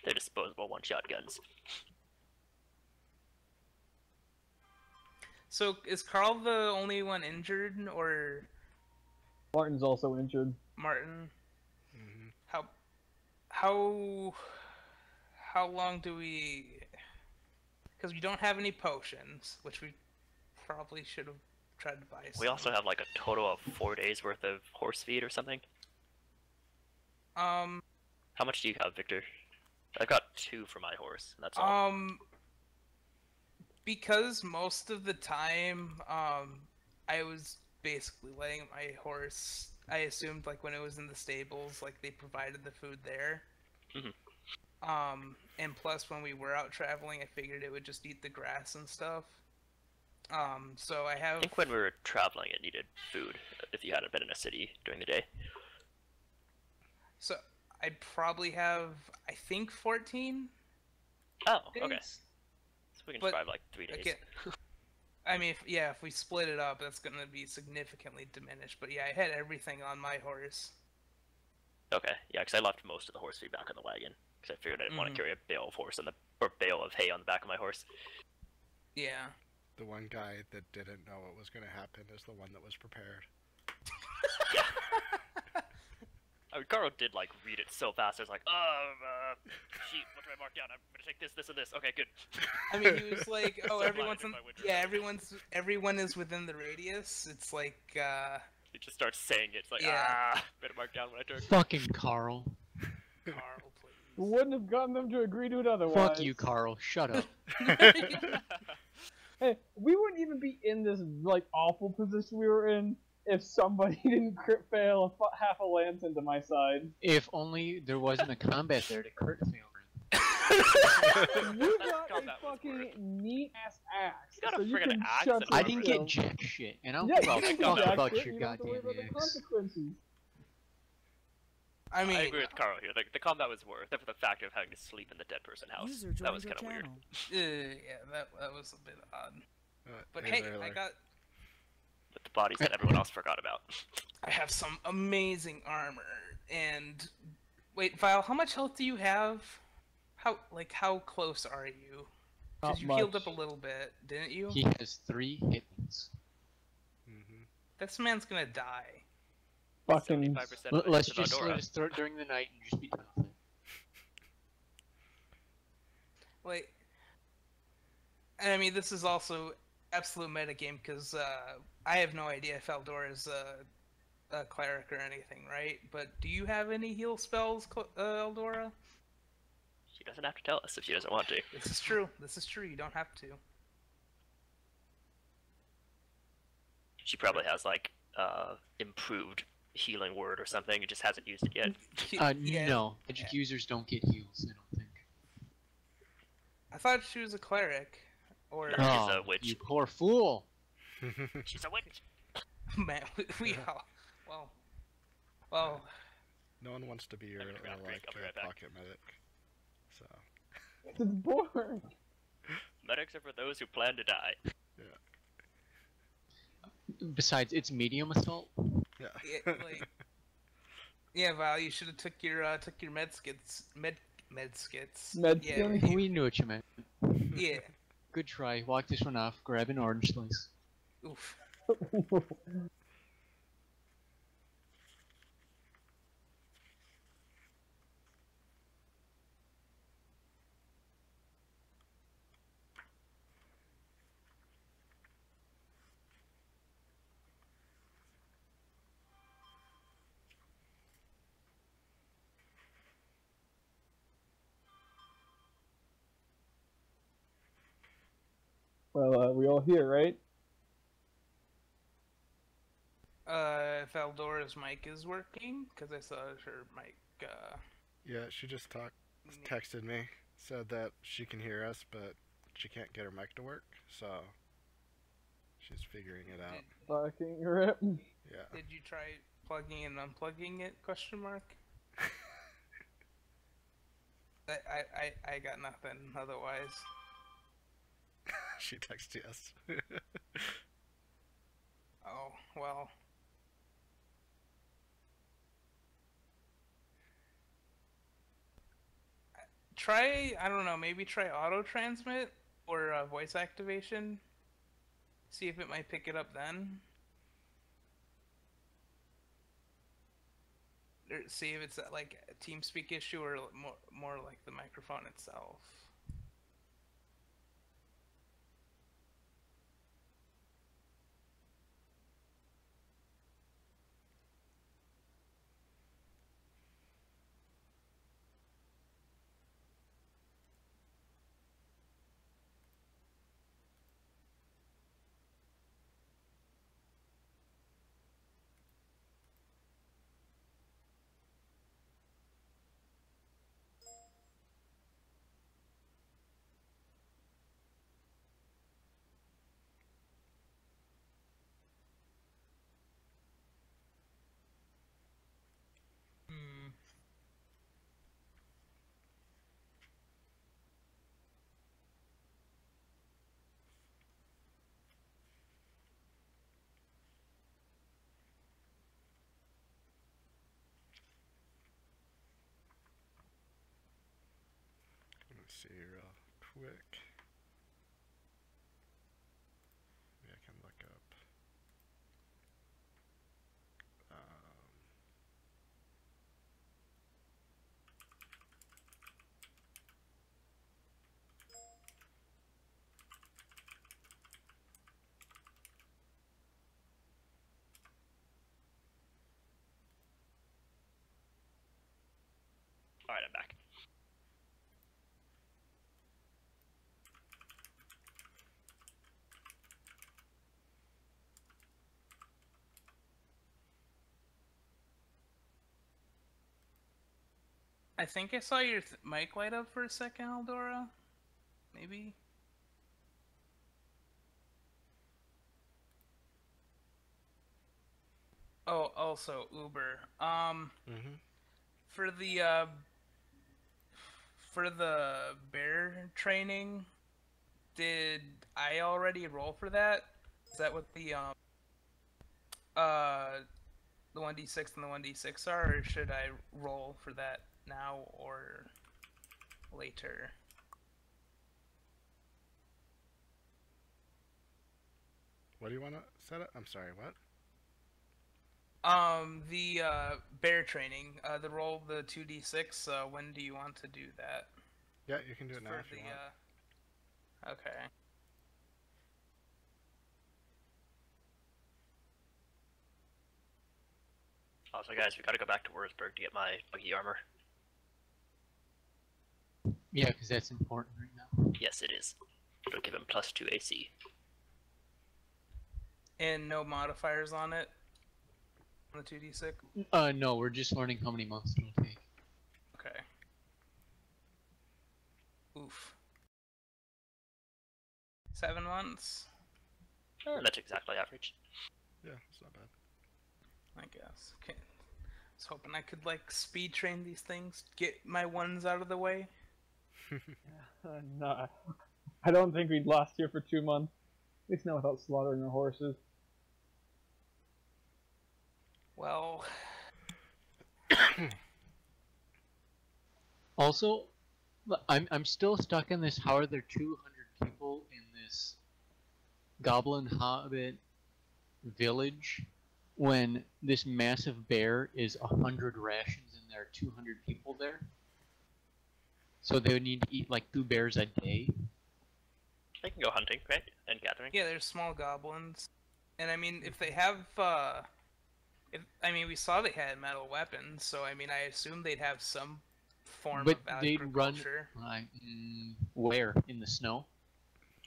They're disposable one-shot guns. So is Carl the only one injured, or Martin's also injured. Martin? Mm-hmm. How long do we? Because we don't have any potions, which we probably should have tried to buy. We also have like a total of 4 days worth of horse feed or something. How much do you have, Victor? I've got 2 for my horse, and that's all. Because most of the time, I was basically letting my horse. I assumed like when it was in the stables, like they provided the food there. Mm-hmm. And plus when we were out traveling, I figured it would just eat the grass and stuff. So I have. I think when we were traveling, it needed food if you hadn't been in a city during the day. So I probably have, I think, 14. Oh, days. Okay. So we can But survive like 3 days. Again, I mean, if we split it up, that's going to be significantly diminished. But yeah, I had everything on my horse. Okay, yeah, because I left most of the horse feed back on the wagon because I figured I didn't want to carry a bale of horse or bale of hay on the back of my horse. Yeah. The one guy that didn't know what was going to happen is the one that was prepared. Yeah. I mean, Carl did like read it so fast. I was like, sheet. What do I mark down? I'm gonna take this, this, and this. Okay, good. I mean, he was like, "Oh, So everyone's glad in, I went yeah, everyone is within the radius." It's like, He just starts saying it. It's like, Yeah. better mark down when I turn. Fucking Carl. Carl, please. Wouldn't have gotten them to agree to it otherwise. Fuck you, Carl. Shut up. Hey, we wouldn't even be in this like awful position we were in if somebody didn't crit fail half a lance into my side. If only there wasn't a combat there to crit fail. You got combat a was fucking worth. neat ass axe. You got a so you friggin' can axe shut and I your didn't mouth. get jack shit, and I don't Yeah, give you a didn't fuck get jack about shit, your you don't have to worry goddamn about the axe. consequences. I mean, I agree with Carl here. The combat was worth, except for the fact of having to sleep in the dead person house. User That was joined kind your of weird. channel. yeah, that was a bit odd. But Hey, hey, I got. But the bodies that everyone else forgot about. I have some amazing armor. And wait, Vile, how much health do you have? How close are you? Because Not you healed much. up a little bit, didn't you? He has 3 hit points. Mm-hmm. This man's gonna die. Fucking 75% of the Let's hits of just Eldora. let us throw it during the night and just be done with it. Like, and I mean, this is also absolute metagame because I have no idea if Eldora is a cleric or anything, right? But do you have any heal spells, Eldora? She doesn't have to tell us if she doesn't want to. This is true. This is true. You don't have to. She probably has like improved healing word or something. It just hasn't used it yet. Yeah. No. Magic users don't get heals, I don't think. I thought she was a cleric, or No. She's a witch. You poor fool! She's a witch. man, we all. Well. No one wants to be your I'm gonna grab a drink, I'll be right back. pocket medic. So it's boring. Medics are for those who plan to die. Besides, it's medium assault. yeah. Yeah, Val, you should have took your med skits. Med skits. Med Yeah, skins? you- We knew what you meant. yeah. Good try. Walk this one off. Grab an orange slice. Oof. Well, we all here, right? If Eldora's mic is working, because I saw her mic. Yeah, she just texted me, said that she can hear us, but she can't get her mic to work, so she's figuring it out. Fucking rip. Yeah. Did you try plugging and unplugging it? Question mark. I got nothing otherwise. She texted us. Oh well. try, I don't know, maybe try auto transmit or voice activation. See if it might pick it up then. Or see if it's like a TeamSpeak issue or more like the microphone itself. Hmm. Let's see real quick. Maybe I can look up. Alright, I'm back. I think I saw your mic light up for a second, Eldora. Maybe? Oh, also Uber. Mm-hmm. For the bear training, did I already roll for that? Is that what the 1d6 and the 1d6 are, or should I roll for that now or later? What do you want to set up? I'm sorry, what? The bear training, the roll the 2d6, when do you want to do that? Yeah, you can do it now For if you the, want. okay. Also, guys, we gotta go back to Wurzburg to get my buggy armor. Yeah, because that's important right now. Yes, it is. It'll give him +2 AC. And no modifiers on it? On the 2d6? No, we're just learning how many months it'll take. Okay. Oof. 7 months? That's exactly average. Yeah, it's not bad. I guess. Okay. I was hoping I could, like, speed train these things, get my ones out of the way. No, I don't think we'd last here for 2 months. At least not without slaughtering our horses. Well, Also, I'm still stuck in this. How are there 200 people in this Goblin Hobbit village when this massive bear is 100 rations and there are 200 people there? So they would need to eat like 2 bears a day. They can go hunting, right? And gathering. yeah, there's small goblins. And I mean, if they have, we saw they had metal weapons, so I mean, I assume they'd have some form But of they'd run agriculture. where? In the snow?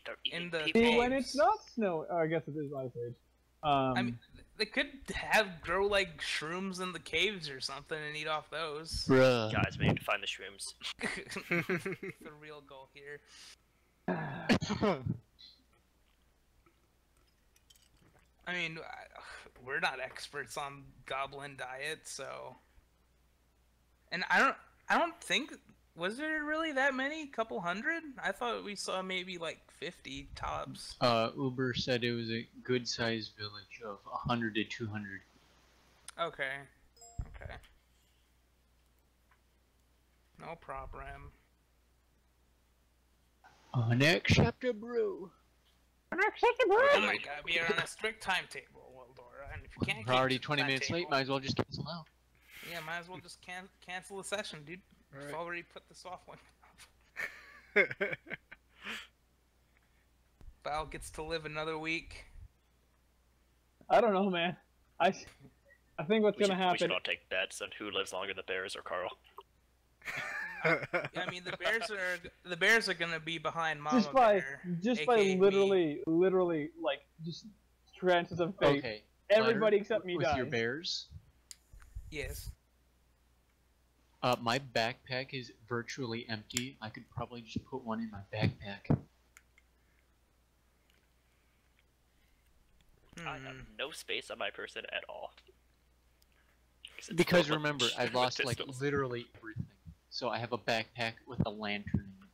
They're In eating the people. See, when caves. it's not snow, I guess it is Ice Age. I mean, they could grow like shrooms in the caves or something and eat off those. Bruh. Guys, we need to find the shrooms. The real goal here. I mean, we're not experts on goblin diet, so. And I don't think, was there really that many? Couple hundred? I thought we saw maybe like 50 tops. Uber said it was a good-sized village of 100 to 200. Okay. Okay. No problem. Unacceptable. Oh my god, we are on a strict timetable, Wildora, and if you can't We're already keep to the 20 minutes late. timetable- Might as well just cancel now. Yeah, might as well just cancel the session, dude. We've Alright. already put this off one. Val gets to live another week. I don't know, man. I think what's We gonna should happen. all take bets on who lives longer, the Bears or Carl. I mean, the Bears are gonna be behind Mama Just by Bear, by aka literally like just chances of fate. Okay. Everybody Claire, except me with dies. your bears. Yes. My backpack is virtually empty. I could probably just put one in my backpack. I have no space on my person at all. It's Because filled with- remember, I've with lost like pistols. literally everything. So I have a backpack with a lantern in it.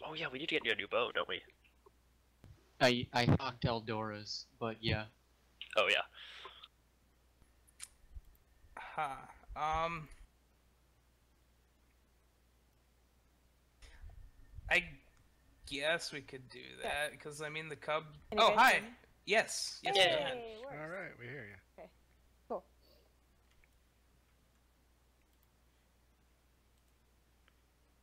Oh yeah, we need to get you a new bow, don't we? I hawked Eldora's, but yeah. Oh yeah. I guess we could do that because I mean the cub. Can you Oh guys hi. hear me? Yes. Yes, Yeah. we can. Yay, it works. Alright, we hear you. Cool.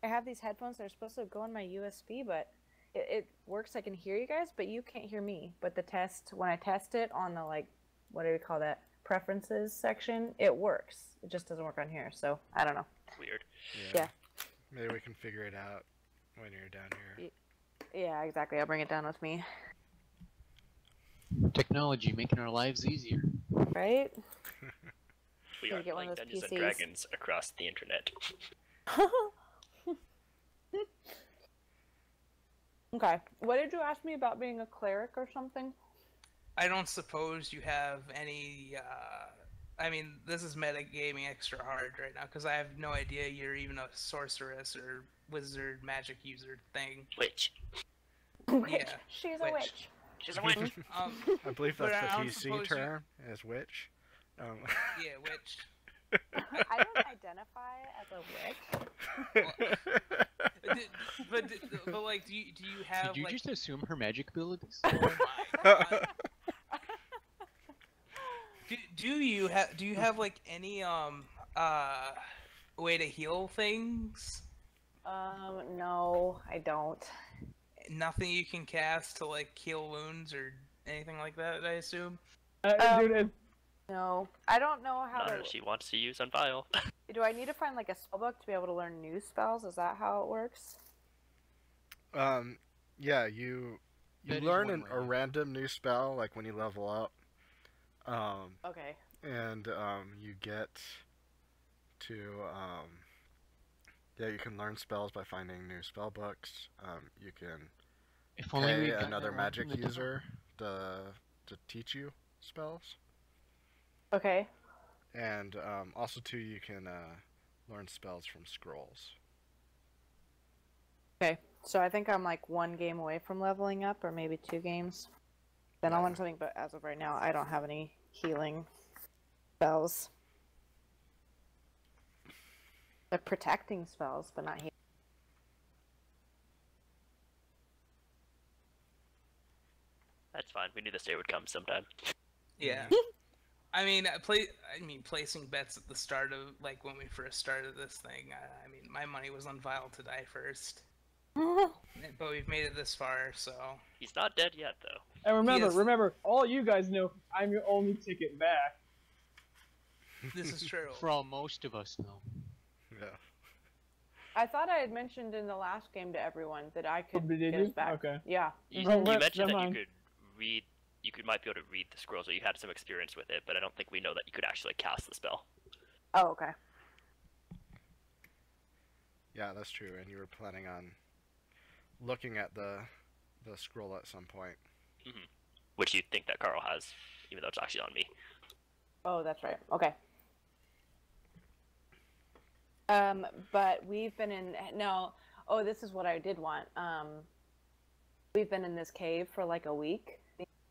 I have these headphones that are supposed to go on my USB, but it works. I can hear you guys, but you can't hear me. But the test, when I test it on the, like, what do we call that? Preferences section, it works. It just doesn't work on here, so I don't know. Weird. Yeah. Maybe we can figure it out when you're down here. Yeah, exactly. I'll bring it down with me. Technology making our lives easier. Right? We Can are we get one playing of those Dungeons and PCs? Dragons across the internet. Okay. What did you ask me about being a cleric or something? I don't suppose you have any. I mean, this is metagaming extra hard right now because I have no idea you're even a sorceress or wizard magic user thing. Witch. Witch. Yeah, She's witch. a witch. She's a witch. I believe But that's I the don't PC suppose you- term, is witch. Yeah, witch. I don't identify as a witch. But like, do you have Did you like? just assume her magic abilities? Oh my god. Do you have like any way to heal things? No, I don't. Nothing you can cast to like heal wounds or anything like that, I assume. Dude, it, No, I don't know how None to. that she wants to use on file. Do I need to find like a spellbook to be able to learn new spells? Is that how it works? Yeah, you That is learn one a way. random new spell like when you level up. Okay. And you get to yeah, you can learn spells by finding new spell books. You can If only we pay got another that one magic from the user to teach you spells. Okay. And also too, you can learn spells from scrolls. Okay. So I think I'm like one game away from leveling up, or maybe 2 games. Then I'll learn something, but as of right now, I don't have any healing spells. They're protecting spells, but not healing. That's fine. We knew this day would come sometime. Yeah. I mean, placing bets at the start of like when we first started this thing. I mean, my money was on Vile to die first, but we've made it this far, so. He's not dead yet, though. and remember, Yes. remember, all you guys know, I'm your only ticket back. This is true. For all most of us now. Yeah. I thought I had mentioned in the last game to everyone that I could Did get you? us back. Okay. Yeah. You, Oh, you what? mentioned Never that mind. you could read. Might be able to read the scrolls, or you had some experience with it, but I don't think we know that you could actually cast the spell. Oh, okay. Yeah, that's true. And you were planning on looking at the scroll at some point. Which you think that Carl has, even though it's actually on me. Oh, that's right. Okay. But we've been in this is what I did want. We've been in this cave for like a week.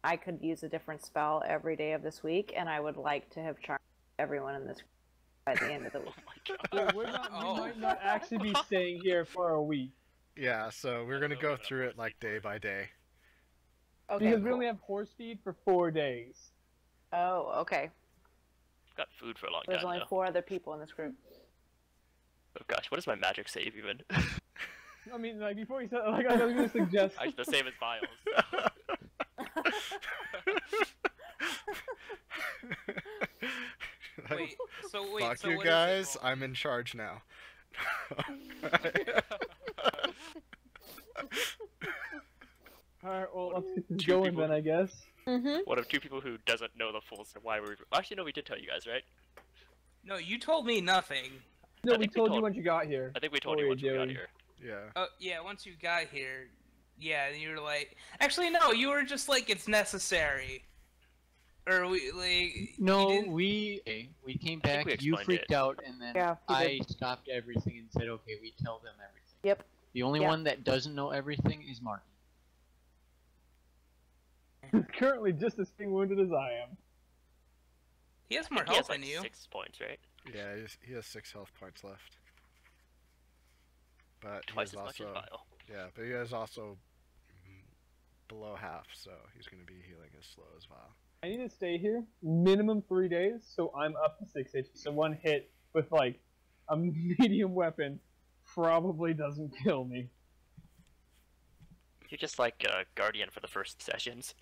I could use a different spell every day of this week, and I would like to have charmed everyone in this by the end of the week. Dude, we Oh. might not actually be staying here for a week. Yeah, so we're I gonna don't know go if we have through it horse like feed day for by day. Okay. Because we cool. only have horse feed for 4 days. Oh, okay. Got food for a long There's time only now. 4 other people in this group. Oh gosh, what does my magic save even? I mean, like, before you said, like, I was gonna suggest. Actually, the same as Miles. Wait, Fuck so you what is it, guys, Roll? I'm in charge now. Alright, well, let's get this Two going people. then, I guess. Mm-hmm. One of two people who doesn't know the full story. Why we're actually no, we did tell you guys, right? No, you told me nothing. No, I we think we told you told- once you got here. I think we told What you were once we got doing? here. Yeah. Oh yeah, once you got here, yeah, and you were like, actually no, you were just like it's necessary, or we like. you No, didn't- we came I think back. we You explained freaked it. out, and then Yeah, we I stopped everything and said, "Okay, we tell them everything." Yep. The only Yeah. one that doesn't know everything is Martin. He's currently just as being wounded as I am. He has I more think he has health like than you. 6 points, right? Yeah, he has 6 health points left. But Twice he's as much as also Vile. yeah, but he is also below half, so he's gonna be healing as slow as Vile. I need to stay here minimum 3 days, so I'm up to 6 HP. So one hit with like a medium weapon probably doesn't kill me. You're just like Guardian for the first sessions.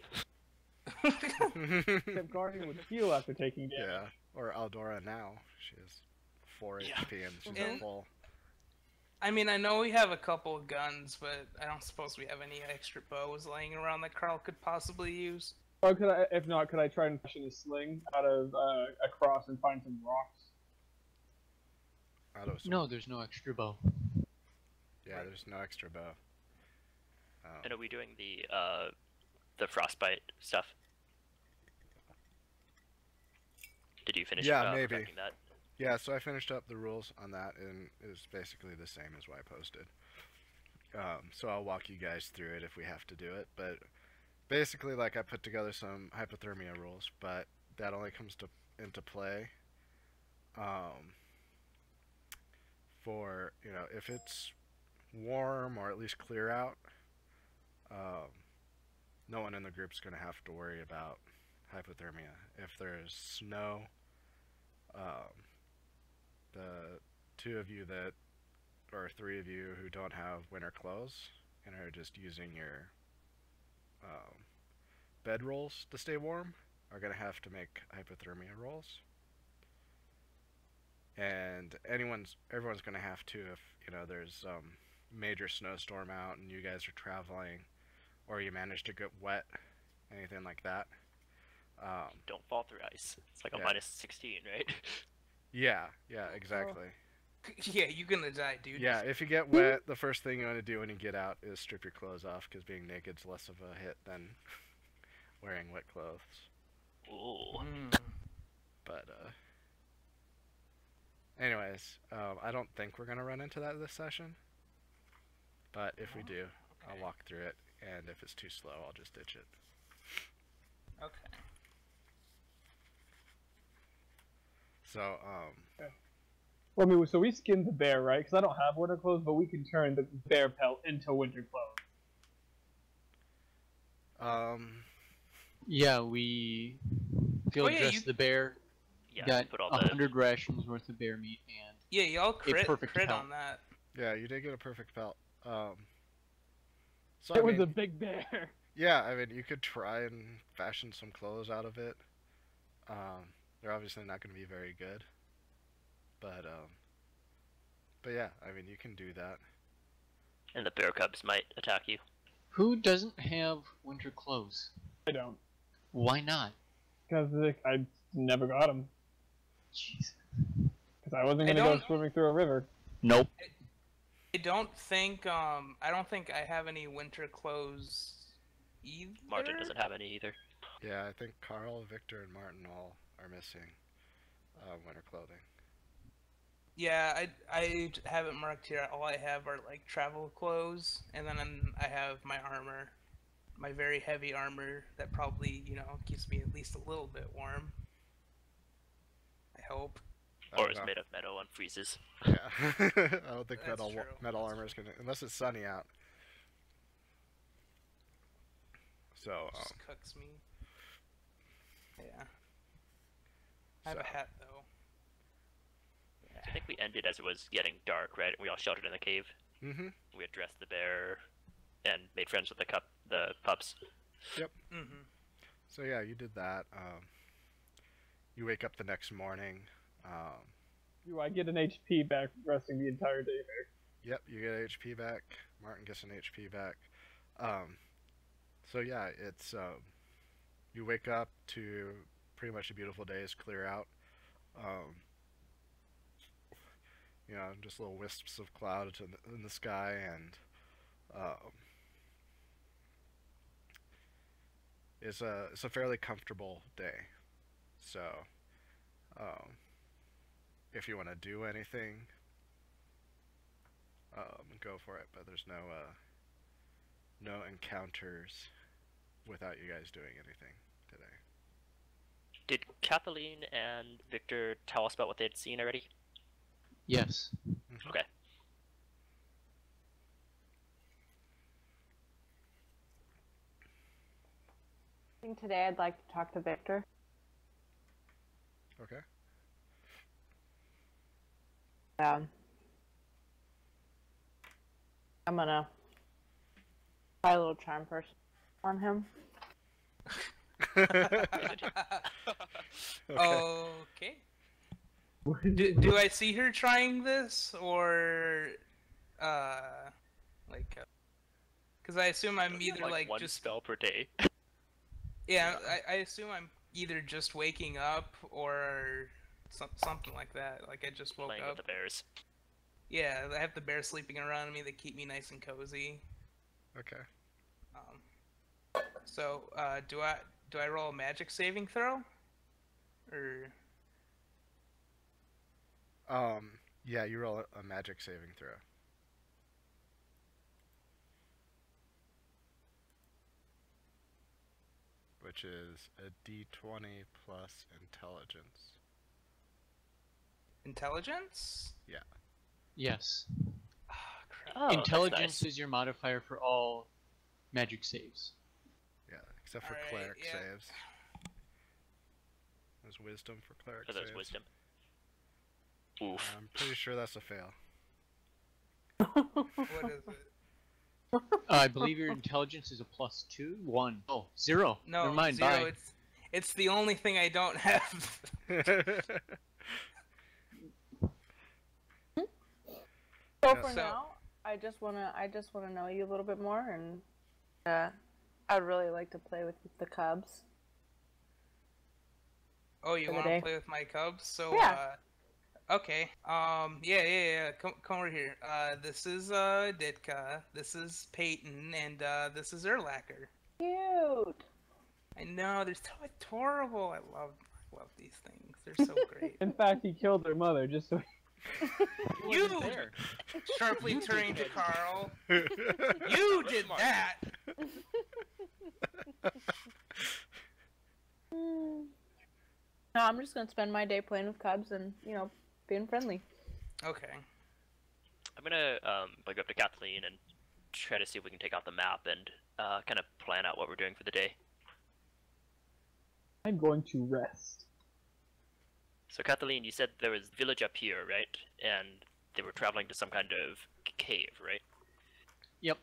Except Guardian would heal after taking damage. Yeah, or Aldora now. She has 4 Yeah. HP and she's And- at full. I mean, I know we have a couple of guns, but I don't suppose we have any extra bows laying around that Carl could possibly use. Or could I, if not, could I try and fashion a sling out of a cross and find some rocks? Out of some, No, there's no extra bow. yeah, there's no extra bow. And are we doing the frostbite stuff? Did you finish? Yeah, maybe. perfecting that? Yeah, so I finished up the rules on that, and it's basically the same as what I posted. So I'll walk you guys through it if we have to do it, but basically, like, I put together some hypothermia rules, but that only comes into play for, you know, if it's warm or at least clear out, no one in the group's going to have to worry about hypothermia. If there's snow, the 2 of you that, or 3 of you who don't have winter clothes and are just using your bed rolls to stay warm are going to have to make hypothermia rolls. And everyone's going to have to if, you know, there's major snowstorm out and you guys are traveling or you manage to get wet, anything like that. Don't fall through ice. It's like a Yeah. minus 16, right? Yeah, exactly. Yeah, you're gonna die, dude. Yeah, if you get wet, the first thing you want to do when you get out is strip your clothes off, because being naked's less of a hit than wearing wet clothes. Ooh. Mm. But, anyways, I don't think we're going to run into that this session. But if we do, I'll Okay. walk through it, and if it's too slow, I'll just ditch it. Okay. So, Well, I mean, so we skinned the bear, right? Because I don't have winter clothes, but we can turn the bear pelt into winter clothes. Yeah, we field yeah, dressed you- the bear. Yeah, got put all the 100 rations worth of bear meat, and Yeah, y'all crit perfect crit pelt. on that. yeah, you did get a perfect pelt. So, It I was mean, a big bear. yeah, I mean, you could try and fashion some clothes out of it. They're obviously not going to be very good. But yeah, I mean, you can do that. and the bear cubs might attack you. who doesn't have winter clothes? I don't, Why not? because I never got them. Jeez. Because I wasn't I gonna go don't- swimming through a river. Nope. I don't think I have any winter clothes either. Martin doesn't have any either. Yeah, I think Carl, Victor, and Martin all are missing winter clothing. Yeah, I have it marked here. All I have are like travel clothes, and then I have my armor, my very heavy armor that probably keeps me at least a little bit warm. I hope. Or is made of metal and freezes. Yeah. I don't think That's true. metal That's armor is gonna, unless it's sunny out. So, Just cooks me. Yeah. I have So- a hat though. I think we ended as it was getting dark, right? We all sheltered in the cave. mm-hmm. We addressed the bear and made friends with the pups. Mm-hmm. So yeah, you did that. You wake up the next morning. Do I get an HP back from resting the entire day there? Yep, you get HP back. Martin gets an HP back. So yeah, it's you wake up to pretty much a beautiful day. It's clear out. You know, just little wisps of clouds in the sky, and it's a fairly comfortable day. So if you want to do anything, go for it. But there's no encounters without you guys doing anything today. Did Kathleen and Victor tell us about what they had seen already? Yes. Okay. I think today I'd like to talk to Victor. Okay. I'm gonna try a little charm person on him. Okay. Do I see her trying this, or like? Because I assume I'm either like one just spell per day. yeah. I assume I'm either just waking up or something like that. Like I just woke Playing up. with the bears. Yeah, I have the bears sleeping around me. They keep me nice and cozy. Okay. So do I roll a magic saving throw, or? Yeah, you roll a magic saving throw. Which is a d20 plus intelligence. Intelligence? Yes. Ah, crap. Oh, that's Intelligence nice. is your modifier for all magic saves. Yeah, except for Alright, cleric yeah. saves. There's wisdom for cleric Oh, saves. there's wisdom. Oof. I'm pretty sure that's a fail. What is it? I believe your intelligence is a +2, 1. Oh, 0. No, Never mind. 0. Bye. It's the only thing I don't have. So Yeah, for so- now, I just wanna know you a little bit more, and I'd really like to play with the cubs. Oh, you For the want to day. play with my cubs? So Yeah. okay. Yeah. Come over here. This is Ditka. This is Peyton, and this is Erlacher. Cute. I know they're so adorable. I love these things. They're so great. In fact, he killed their mother just so. You wasn't there. sharply turning to Carl. You did that. No, I'm just gonna spend my day playing with cubs and being friendly. Okay. I'm gonna go up to Kathleen and try to see if we can take out the map and kind of plan out what we're doing for the day. I'm going to rest. So Kathleen, you said there was a village up here, right? And they were traveling to some kind of cave, right? Yep.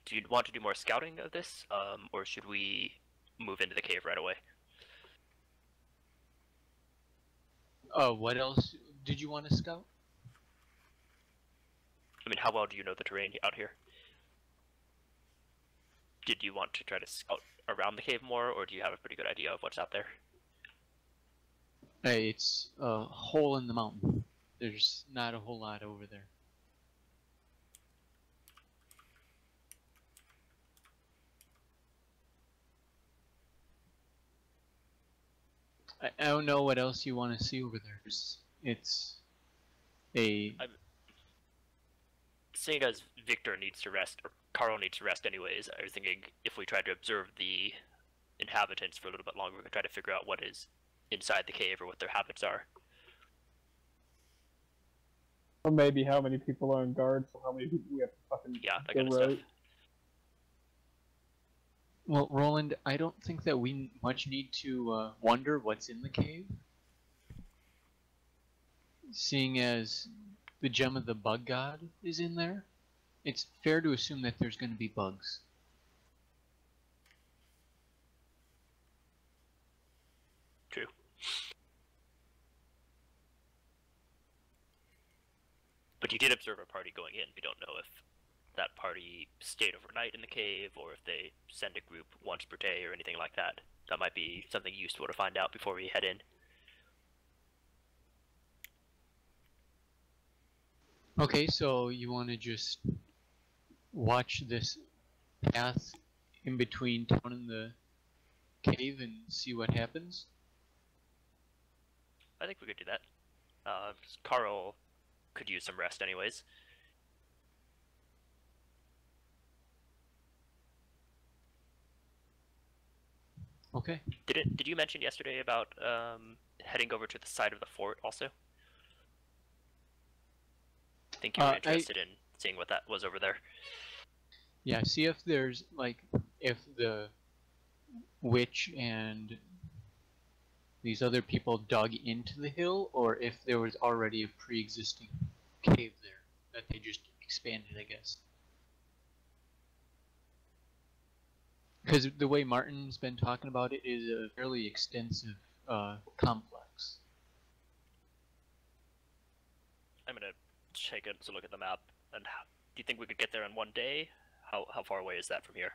Do you want to do more scouting of this, or should we move into the cave right away? What else did you want to scout? I mean, how well do you know the terrain out here? Did you want to try to scout around the cave more, or do you have a pretty good idea of what's out there? It's a hole in the mountain. There's not a whole lot over there. I don't know what else you want to see over there. It's a Seeing as Victor needs to rest, or Carl needs to rest anyways, I was thinking if we tried to observe the inhabitants for a little bit longer, we could try to figure out what is inside the cave or what their habits are. Or maybe how many people are on guard for how many people we have to fucking Yeah, that go kind of right. stuff. Well, Roland, I don't think that we much need to wonder what's in the cave. Seeing as the gem of the bug god is in there, it's fair to assume that there's going to be bugs. True. But you did observe a party going in. We don't know if that party stayed overnight in the cave or if they send a group once per day or anything like that. That might be something useful to find out before we head in. Okay, so you want to just watch this path in between town and the cave and see what happens? I think we could do that. Carl could use some rest anyways. Okay. Did you mention yesterday about heading over to the side of the fort also? I think you were interested in seeing what that was over there. Yeah, see if there's, like, if the witch and these other people dug into the hill, or if there was already a pre-existing cave there that they just expanded, I guess. Because the way Martin's been talking about it is a fairly extensive complex. I'm gonna take a look at the map. And do you think we could get there in one day? How far away is that from here?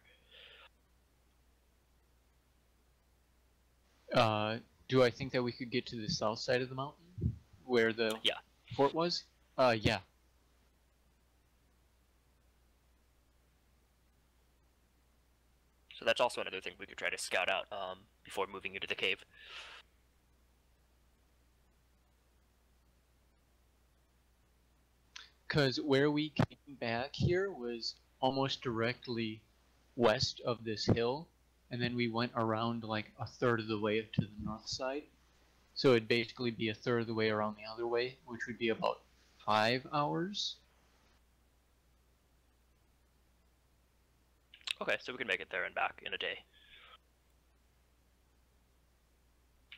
Do I think that we could get to the south side of the mountain, where the fort was? Yeah. So that's also another thing we could try to scout out before moving into the cave. Because where we came back here was almost directly west of this hill, and then we went around like a third of the way up to the north side. So it'd basically be a third of the way around the other way, which would be about 5 hours. Okay, so we can make it there and back in a day.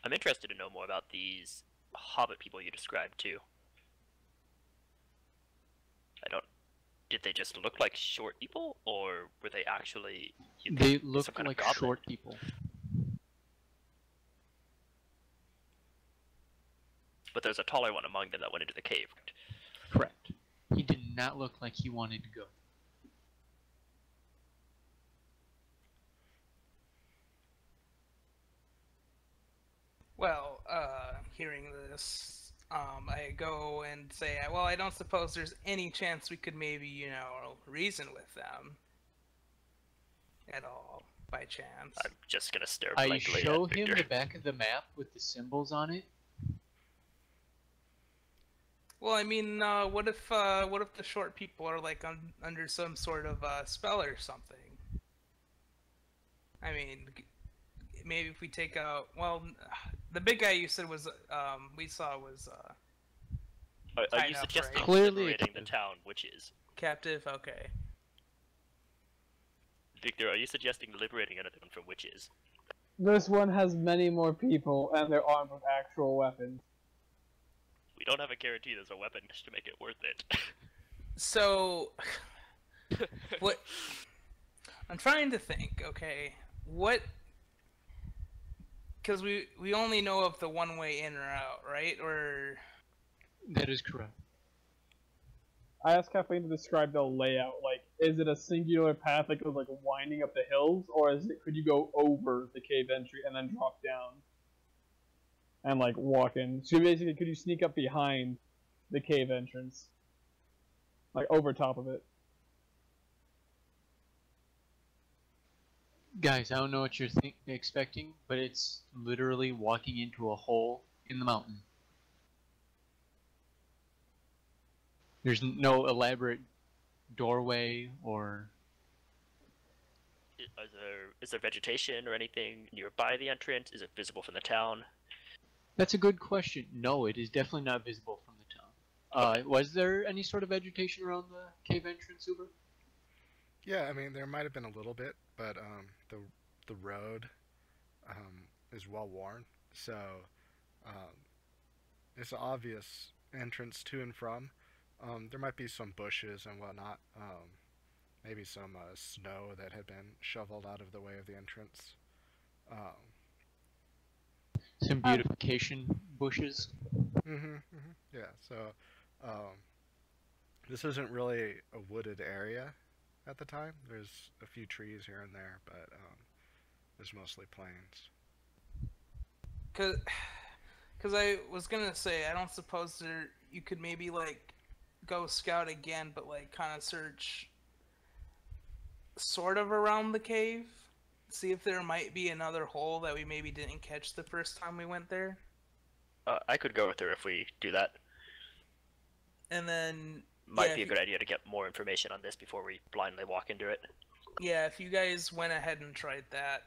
I'm interested to know more about these hobbit people you described too. Did they just look like short people, or were they actually... They looked like short people. But there's a taller one among them that went into the cave, right? Correct. He did not look like he wanted to go. Well, hearing this, I go and say, well, I don't suppose there's any chance we could maybe, reason with them at all, by chance. I'm just gonna stare I blankly show at him Victor. the back of the map with the symbols on it. Well, I mean, what if the short people are like under some sort of spell or something? I mean, maybe if we take out, well, the big guy you said was we saw was Are tied you up, suggesting right? Clearly liberating the captive. town witches? captive. Okay. Victor, are you suggesting liberating anyone from witches? This one has many more people, and they're armed with actual weapons. We don't have a guarantee there's a weapon just to make it worth it. So, what? I'm trying to think. Okay, what? Because we only know of the one way in or out, right? Or That is correct. I asked Kathleen to describe the layout. Like, is it a singular path that goes like winding up the hills, or could you go over the cave entry and then drop down and like walk in? So basically, could you sneak up behind the cave entrance, like over top of it? Guys, I don't know what you're expecting, but it's literally walking into a hole in the mountain. There's no elaborate doorway or... Is there vegetation or anything nearby the entrance? Is it visible from the town? That's a good question. No, it is definitely not visible from the town. Was there any sort of vegetation around the cave entrance, Uber? Yeah, I mean there might have been a little bit, but the road is well worn, so it's an obvious entrance to and from. There might be some bushes and whatnot. Maybe some snow that had been shoveled out of the way of the entrance. Some beautification bushes. Yeah, so this isn't really a wooded area at the time. There's a few trees here and there, but there's mostly plains. Cause I was gonna say, I don't suppose you could maybe like go scout again, but like kind of search sort of around the cave, see if there might be another hole that we maybe didn't catch the first time we went there. I could go with her if we do that. And then Might be a good idea to get more information on this before we blindly walk into it. yeah, if you guys went ahead and tried that,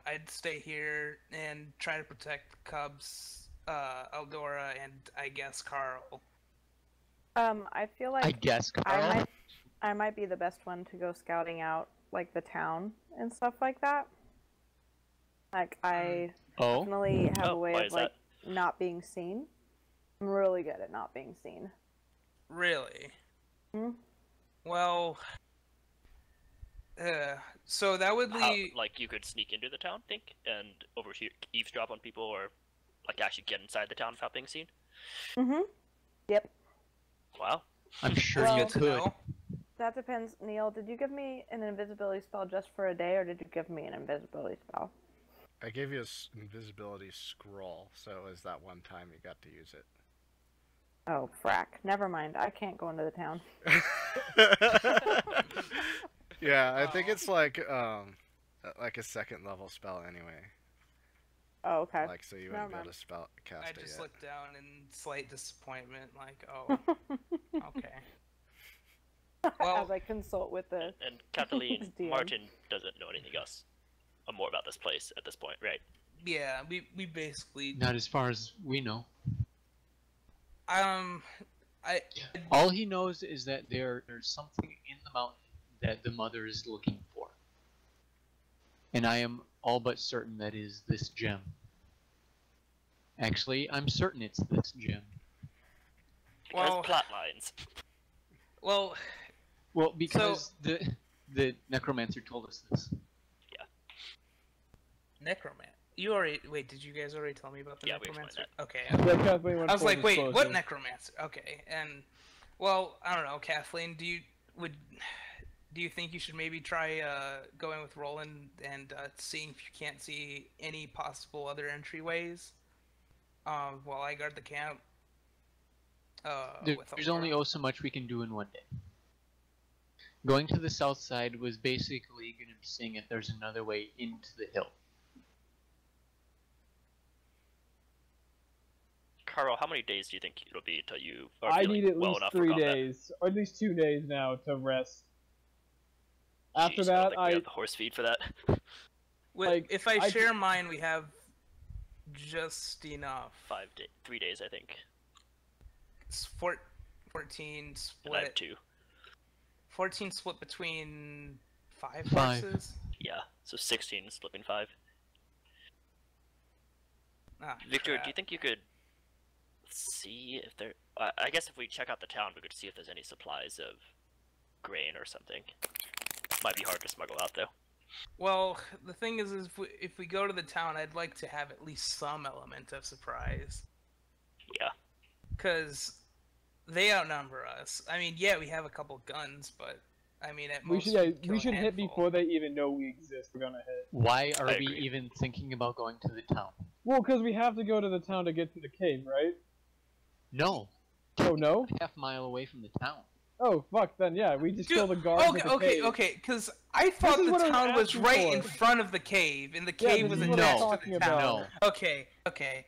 I'd stay here and try to protect the Cubs, Eldora, and I guess Carl. I feel like I guess, Carl. I might be the best one to go scouting out like the town and stuff like that. Like I definitely have a way why of is like not being seen. I'm really good at not being seen. Really? Hmm? Well, so that would leave. Like you could sneak into the town, think, and overhear, eavesdrop on people, or like actually get inside the town without being seen. Mm-hmm. Yep. Wow. I'm sure Well- you Good to could. know. That depends. Neil, did you give me an invisibility spell just for a day, or did you give me an invisibility spell? I gave you an invisibility scroll, so it was that one time you got to use it. Oh, frack. Never mind. I can't go into the town. Yeah, I think it's like a second level spell anyway. Oh, okay. Like so you Never wouldn't be able mind. to cast I it just yet. looked down in slight disappointment, like, oh, okay. Well, As I consult with the And Kathleen DM. Martin doesn't know anything else more about this place at this point, right? yeah, we basically, Not as far as we know. I, All he knows is that there's something in the mountain that the mother is looking for. And I am all but certain that is this gem. Actually, I'm certain it's this gem. Because Well- plot lines. well, Well, because the necromancer told us this. necromancer. You already, wait, did you guys already tell me about the Yeah, we explained necromancer? Okay. Yeah, Kathleen went I was full like, wait, what disclosure. necromancer? Okay, and well, I don't know, Kathleen. Do you think you should maybe try going with Roland and seeing if you can't see any possible other entryways while I guard the camp? With There's only so much we can do in one day. Going to the south side was basically going to be seeing if there's another way into the hill. Carl, how many days do you think it'll be until you are I feeling need at well least enough for 3 combat? days, or at least 2 days now to rest. After Jeez, I don't that, think we have the horse feed for that. like, if I I- share mine, we have just enough. 3 days, I think. It's 14 And I split. have 2. 14 split between 5 5. horses. Yeah, so 16 slipping 5. Ah, Victor, crap. do you think you could see if there... I guess if we check out the town, we could see if there's any supplies of grain or something. Might be hard to smuggle out, though. Well, the thing is if we go to the town, I'd like to have at least some element of surprise. Yeah. Because they outnumber us. I mean, yeah, we have a couple guns, but I mean, at we most should kill we a should hit handful. before they even know we exist. We're gonna hit. Why are I we agree. even thinking about going to the town? Well, because we have to go to the town to get to the cave, right? No, Oh no? half-mile away from the town. Oh fuck! Then yeah, we just Dude, kill the guards okay, at the okay, cave. okay. Because I thought is the what I was town was asking right for. in front of the cave, and the Yeah, cave this was is what I'm attached to talking the town. about. No. Okay, okay.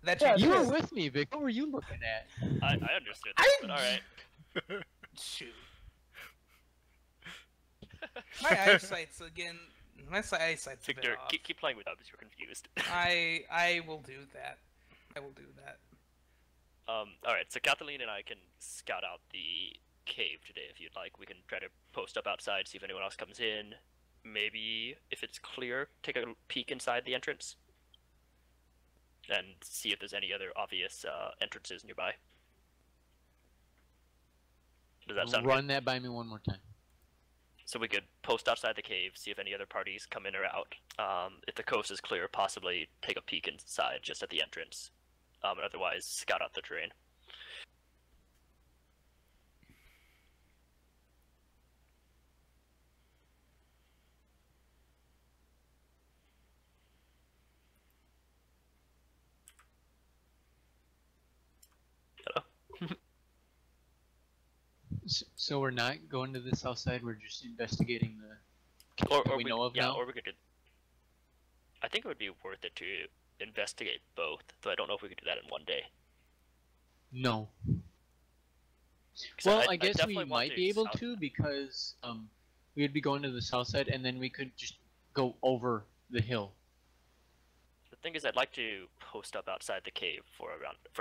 That Yeah, changes. You Yeah. were with me, Vic. What were you looking at? I understood that, but alright. Shoot. My eyesight's again. My eyesight's a bit Victor, off. keep playing with others, you're confused. I will do that. I will do that. Alright, so Kathleen and I can scout out the cave today if you'd like. We can try to post up outside, see if anyone else comes in. Maybe, if it's clear, take a peek inside the entrance. And see if there's any other obvious entrances nearby. Does that sound Run good? that by me one more time. So we could post outside the cave, see if any other parties come in or out. If the coast is clear, possibly take a peek inside just at the entrance. And otherwise, scout out the terrain. Hello? So we're not going to the south side. We're just investigating the cave Or that we know of yeah, now. or we could. I think it would be worth it to investigate both, though I don't know if we could do that in one day. No. 'Cause Well, I I guess we definitely want might be able south- to because we would be going to the south side, and then we could just go over the hill. The thing is, I'd like to post up outside the cave for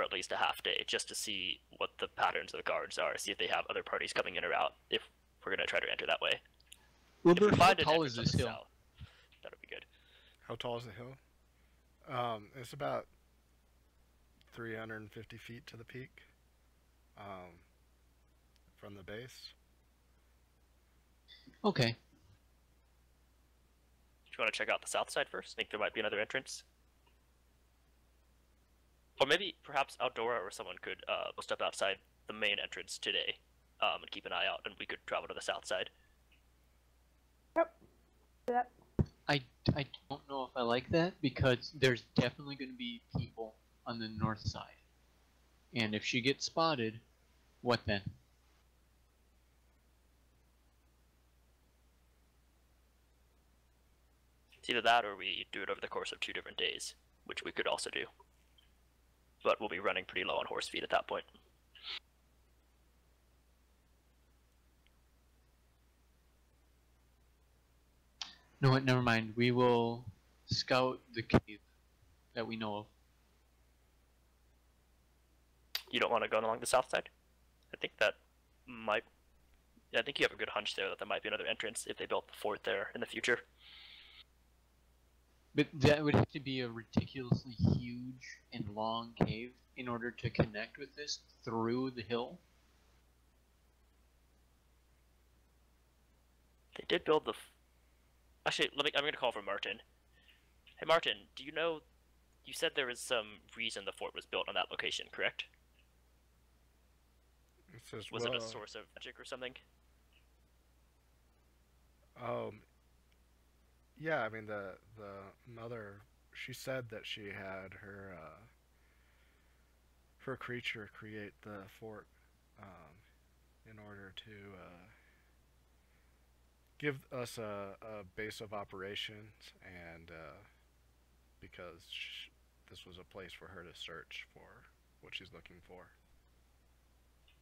at least a half day, just to see what the patterns of the guards are, see if they have other parties coming in or out. If we're gonna try to enter that way. If we Wilbur, how find an tall is entrance this on the hill? south, that would be good. How tall is the hill? It's about 350 feet to the peak. From the base. Okay. Do you want to check out the south side first? Think there might be another entrance? Or maybe, perhaps Outdora or someone could post up outside the main entrance today, and keep an eye out, and we could travel to the south side. That I don't know if I like that because there's definitely going to be people on the north side. And if she gets spotted, what then? It's either that or we do it over the course of 2 different days, which we could also do. But we'll be running pretty low on horse feed at that point. No, what? Never mind. We will scout the cave that we know of. You don't want to go along the south side? I think that might... I think you have a good hunch there that there might be another entrance if they built the fort there in the future. But that would have to be a ridiculously huge and long cave in order to connect with this through the hill. They did build the... Actually, I'm going to call for Martin. Hey Martin, do you know... You said there was some reason the fort was built on that location, correct? It says, Was it a source of magic or something? Yeah, I mean the mother, she said that she had her her creature create the fort in order to give us a base of operations, and because this was a place for her to search for what she's looking for.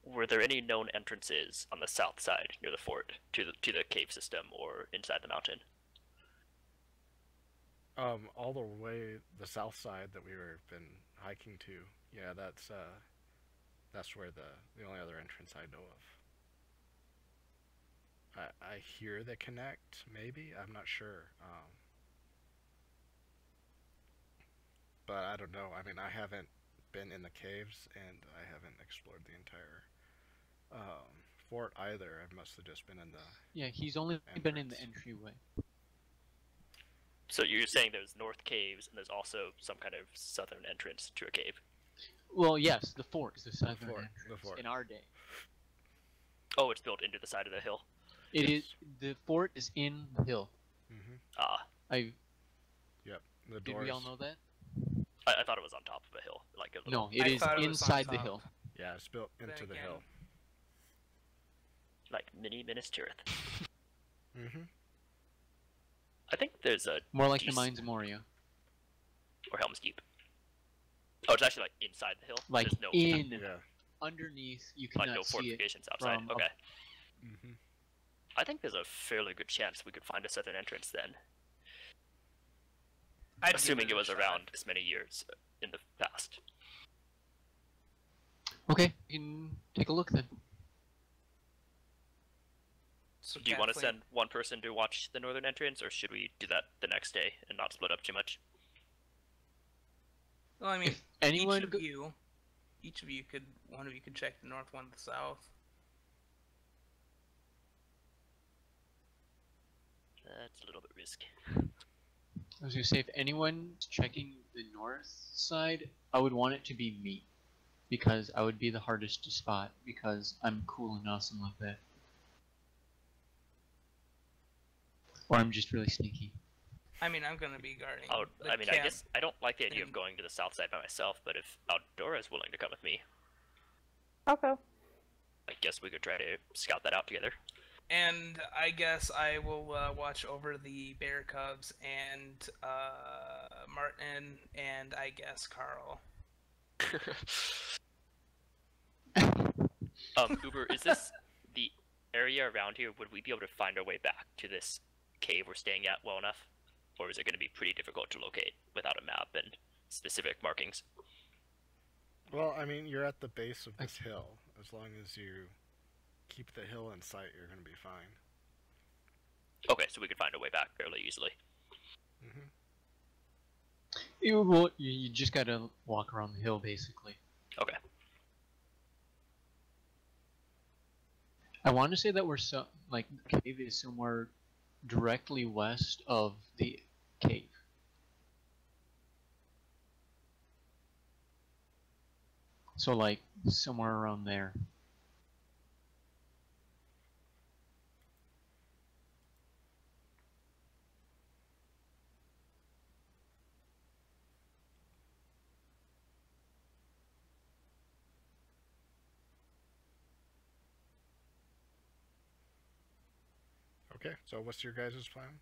Were there any known entrances on the south side near the fort to the cave system or inside the mountain? All the way the south side that been hiking to, yeah, that's where the only other entrance I know of. I hear they connect, maybe, I'm not sure. But I don't know. I mean, I haven't been in the caves, and I haven't explored the entire fort either. I must have just been in the... Yeah, he's only been in the entrance. entryway. So you're saying there's north caves and there's also some kind of southern entrance to a cave? Well, yes, the fort is the southern fort, entrance the fort. in our day. Oh, it's built into the side of the hill? It is. The fort is in the hill. Mm-hmm. Ah, Yep. The Did doors. we all know that? I thought it was on top of a hill. Like a little, No, it I is thought it was on inside the top. hill. Yeah, it's built into the again. hill. like mini Minas Tirith. Mm-hmm. I think there's a... More like the Jeez. Mines of Moria. Or Helm's Deep. Oh, it's actually like inside the hill? Like There's no, in, Yeah. underneath, you like cannot no see it. fortifications outside. from Okay. Mm-hmm. I think there's a fairly good chance we could find a southern entrance then. I'd give Assuming it a was shot. around this many years in the past. Okay, you can take a look then. So Do you want to Kathleen- send one person to watch the northern entrance, or should we do that the next day and not split up too much? Well, I mean, If anyone each of you could, one of you could check the north, one the south. That's a little bit risky. I was gonna say, if anyone's checking the north side, I would want it to be me. Because I would be the hardest to spot, because I'm cool and awesome like that. Or I'm just really sneaky. I mean, I'm gonna be guarding. Oh, the I mean, I camp. guess I don't like the idea of and- going to the south side by myself, but if Aldora's willing to come with me, Okay. I guess we could try to scout that out together. And I guess I will watch over the bear cubs and Martin and I guess Carl. Uber, is this the area around here? Would we be able to find our way back to this cave we're staying at well enough? Or is it going to be pretty difficult to locate without a map and specific markings? Well, I mean, you're at the base of this hill. As long as you keep the hill in sight, you're going to be fine. Okay, so we could find a way back fairly easily. Hmm. You just gotta walk around the hill, basically. Okay. I want to say that we're like the cave is somewhere directly west of the cave. So like somewhere around there. Okay, so what's your guys' plan?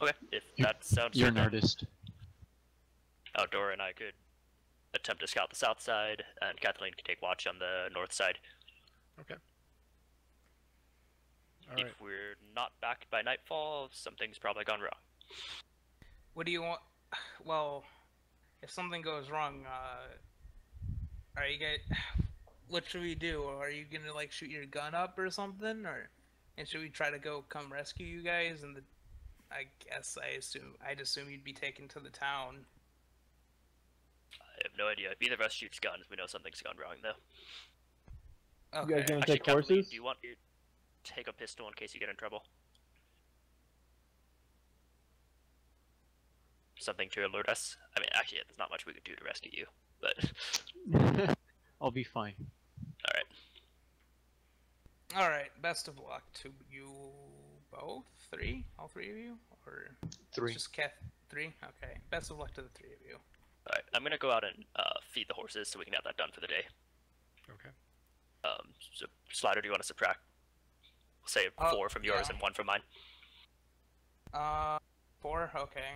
Okay, if You- that sounds You're good, an then artist. Outdoor and I could attempt to scout the south side, and Kathleen can take watch on the north side. Okay. Alright, If we're not back by nightfall, something's probably gone wrong. What do you want? Well, if something goes wrong, are you guys? What should we do? Are you gonna like shoot your gun up or something, or and should we try to go come rescue you guys? And I'd assume you'd be taken to the town. I have no idea. If either of us shoots guns, we know something's gone wrong, though. Okay. You guys gonna Actually, take Kathleen, horses? do you want to take a pistol in case you get in trouble? Something to alert us? I mean, actually, there's not much we could do to rescue you, but I'll be fine. alright. All right. Best of luck to you both. All three of you, or Three. just Kath? Three. Okay. Best of luck to the three of you. Alright, I'm gonna go out and feed the horses so we can have that done for the day. okay. So, Slider, do you want to subtract? Say Oh, 4 from yours yeah. and 1 from mine? 4. Okay.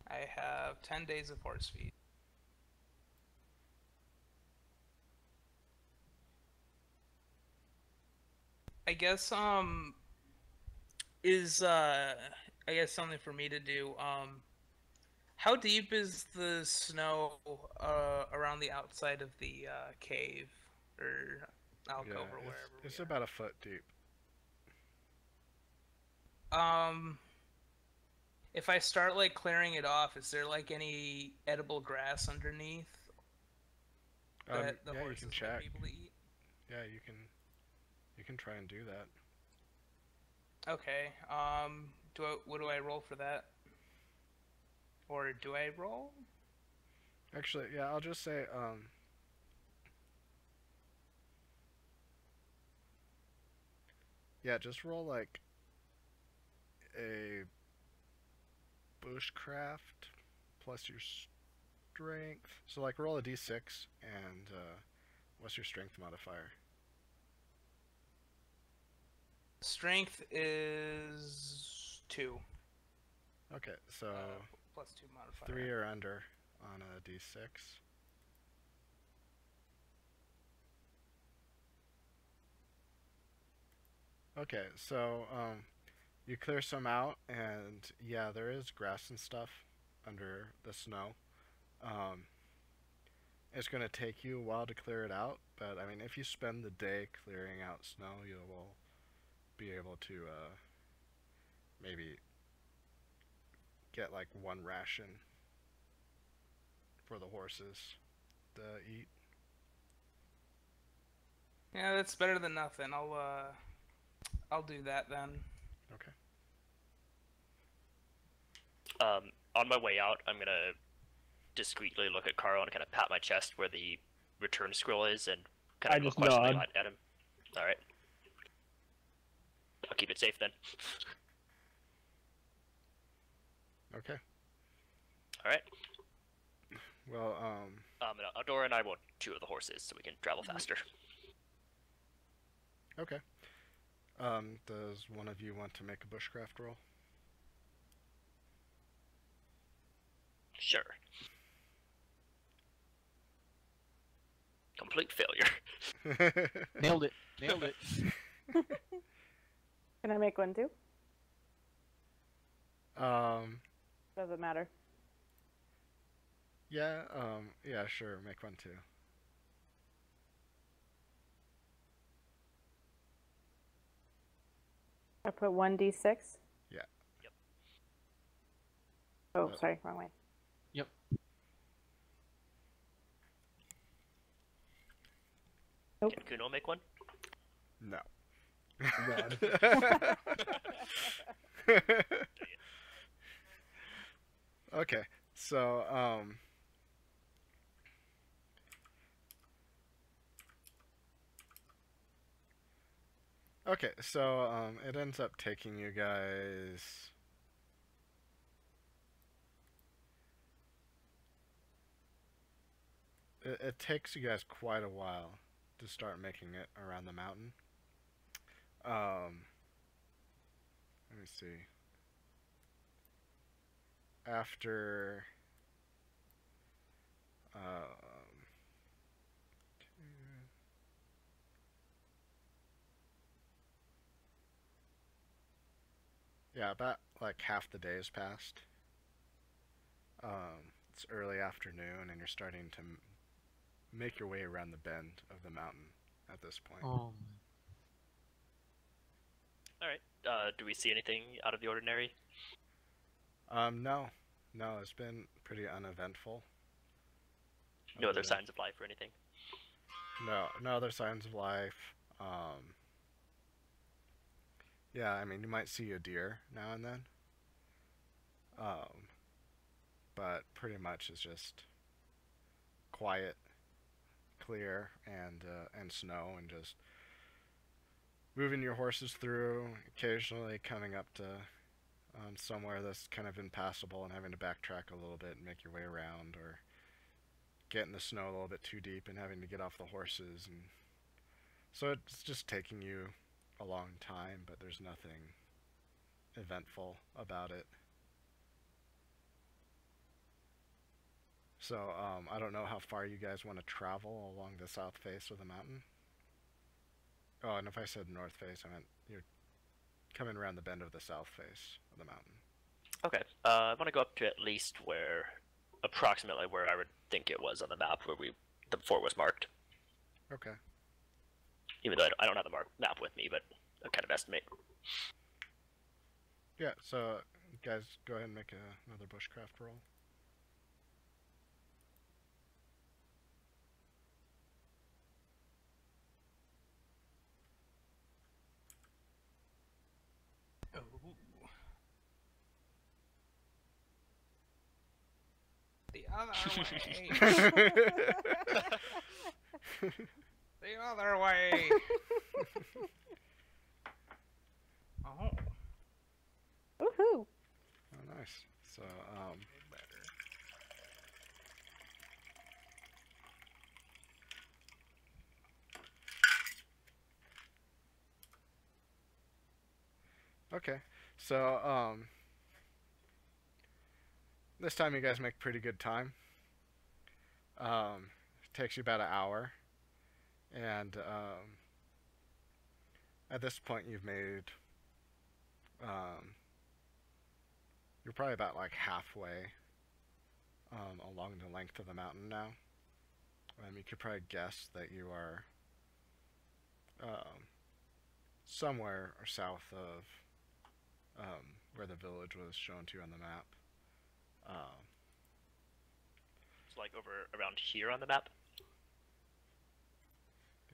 I have 10 days of horse feed. I guess I guess something for me to do. How deep is the snow around the outside of the cave or alcove Yeah, or wherever? it's we are? about a foot deep. If I start like clearing it off, is there like any edible grass underneath that the Yeah, you horses can might check. be able to eat? Yeah, you can try and do that. Okay. What do I roll for that? Or do I roll? Actually, yeah, I'll just say, yeah, just roll like a bushcraft plus your strength. So like roll a d6 and what's your strength modifier? Strength is 2. Okay, so Plus 2 modifier. 3 or under on a d6. Okay, so You clear some out, and yeah, there is grass and stuff under the snow. Um, it's going to take you a while to clear it out, but I mean, if you spend the day clearing out snow, you will be able to maybe get like one ration for the horses to eat. Yeah, that's better than nothing. I'll do that then. Okay. On my way out, I'm gonna discreetly look at Carl and kind of pat my chest where the return scroll is and kind I of just questioningly nod. at him. All right. I'll keep it safe then. Okay. All right. Well, Adora and I want 2 of the horses so we can travel faster. okay. Does one of you want to make a bushcraft roll? Sure. Complete failure. Nailed it. Nailed it. Can I make one too? Doesn't matter. Yeah, yeah, sure, make one too. I put 1d6. Yeah. Yep. Oh, sorry, wrong way. Yep. Nope. Can Kuno make one? No. God. Okay, so, okay, so, it ends up taking you guys... It takes you guys quite a while to start making it around the mountain. Let me see. After yeah, about like half the day has passed. It's early afternoon, and you're starting to make your way around the bend of the mountain at this point. Oh. All right. Do we see anything out of the ordinary? No, it's been pretty uneventful. No other Other than- signs of life or anything? No other signs of life. Yeah, I mean, you might see a deer now and then. But pretty much it's just quiet, clear, and snow, and just moving your horses through, occasionally coming up to somewhere that's kind of impassable and having to backtrack a little bit and make your way around, or getting the snow a little bit too deep and having to get off the horses, and so it's just taking you a long time, but there's nothing eventful about it. So I don't know how far you guys want to travel along the south face of the mountain. Oh, and if I said north face, I meant you're coming around the bend of the south face of the mountain. Okay. I want to go up to at least approximately where I would think it was on the map where the fort was marked. Okay. Even though I don't have the map with me, but I kind of estimate. Yeah, so guys, go ahead and make another bushcraft roll. Oh. The other way. The other way. Oh. Woohoo! Oh, nice. So, okay. So, this time you guys make pretty good time. It takes you about an hour. And, at this point you've made You're probably about like halfway along the length of the mountain now. You could probably guess that you are somewhere south of where the village was shown to you on the map. It's like over around here on the map.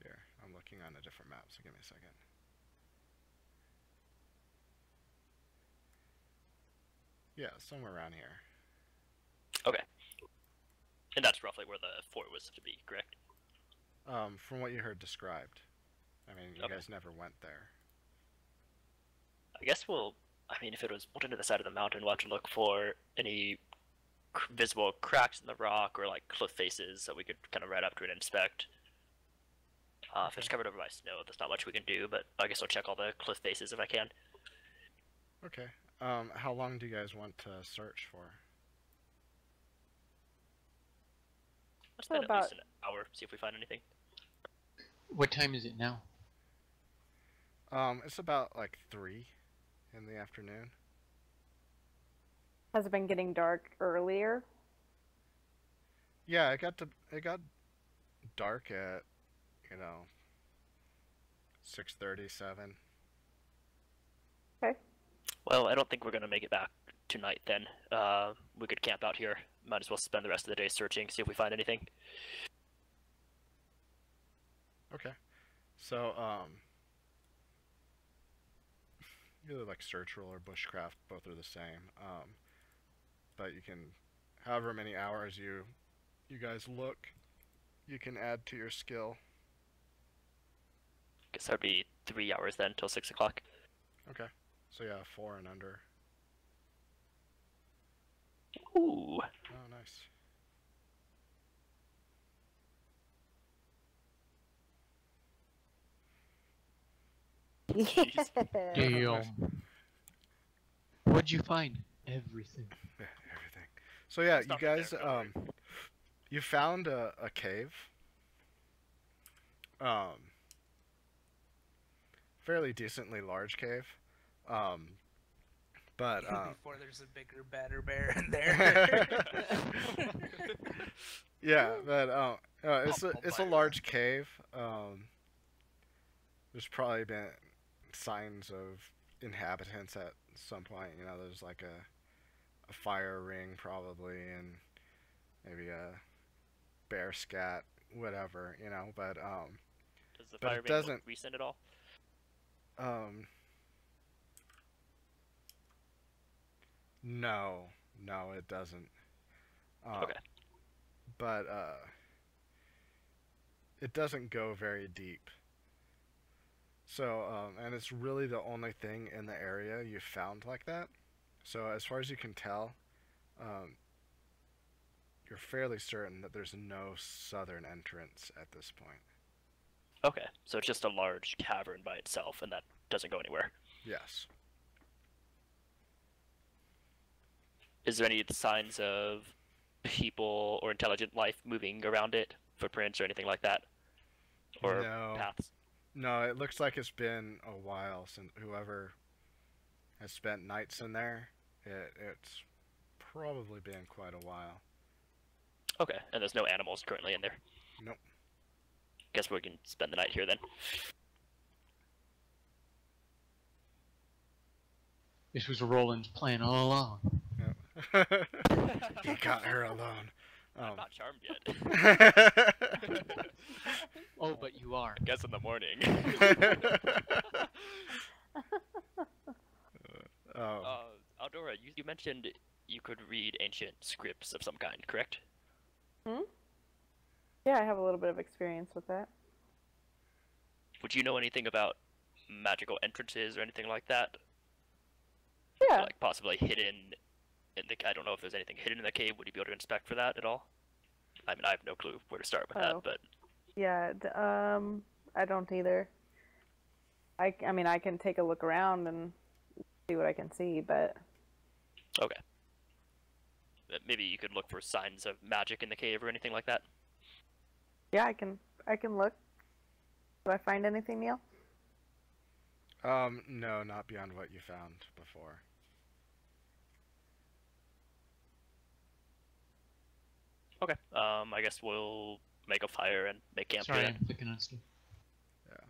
Here, I'm looking on a different map, so give me a second. Yeah, somewhere around here. Okay. And that's roughly where the fort was to be, correct? From what you heard described. I mean, you Okay. guys never went there. I guess I mean, if it was built into the side of the mountain, we'll have to look for any visible cracks in the rock or like cliff faces that we could kind of ride up to and inspect. If it's covered over by snow, there's not much we can do, but I guess I'll check all the cliff faces if I can. Okay. How long do you guys want to search for? Let's spend at about- least an hour, see if we find anything. What time is it now? It's about like 3 in the afternoon. Has it been getting dark earlier? Yeah, it got dark at 6:30, 7. Okay. Well, I don't think we're gonna make it back tonight then. We could camp out here. Might as well spend the rest of the day searching, see if we find anything. Okay. So, either like search roll or bushcraft, both are the same. But you can, however many hours you guys look, you can add to your skill. Guess that'd be 3 hours then, till 6 o'clock. Okay. So yeah, 4 and under. Ooh. Oh, nice. Yeah. Damn. What'd you find? Everything. Yeah, everything. So yeah, Stop you it there, guys, don't worry. you found a cave. Fairly decently large cave. But Before there's a bigger, badder bear in there. yeah, but it's I'll a buy it. large cave. There's probably been signs of inhabitants at some point. There's like a fire ring probably, and maybe a bear scat, whatever. But Does the But fire it ring doesn't- look recent at all? No, it doesn't. Okay. But it doesn't go very deep. So, and it's really the only thing in the area you found like that. So, as far as you can tell, you're fairly certain that there's no southern entrance at this point. Okay, so it's just a large cavern by itself, and that doesn't go anywhere. Yes. Is there any signs of people or intelligent life moving around it? Footprints or anything like that? Or No. paths? No, it looks like it's been a while since whoever has spent nights in there. It's probably been quite a while. Okay, and there's no animals currently in there? Nope. Guess we can spend the night here then. This was Roland's plan all along. He got her alone. I'm not charmed yet. Oh, but you are. Guess in the morning. Aldora, you mentioned you could read ancient scripts of some kind, correct? Yeah, I have a little bit of experience with that. Would you know anything about magical entrances or anything like that? Yeah. Like possibly hidden in the... I don't know if there's anything hidden in the cave. Would you be able to inspect for that at all? I mean, I have no clue where to start with Oh. that, but... Yeah, I don't either. I mean, I can take a look around and see what I can see, but Okay. Maybe you could look for signs of magic in the cave or anything like that? yeah, I can look. Do I find anything, Neil? No, not beyond what you found before. Okay. I guess we'll make a fire and make camp Sorry, here. I'm clicking on stuff. Yeah.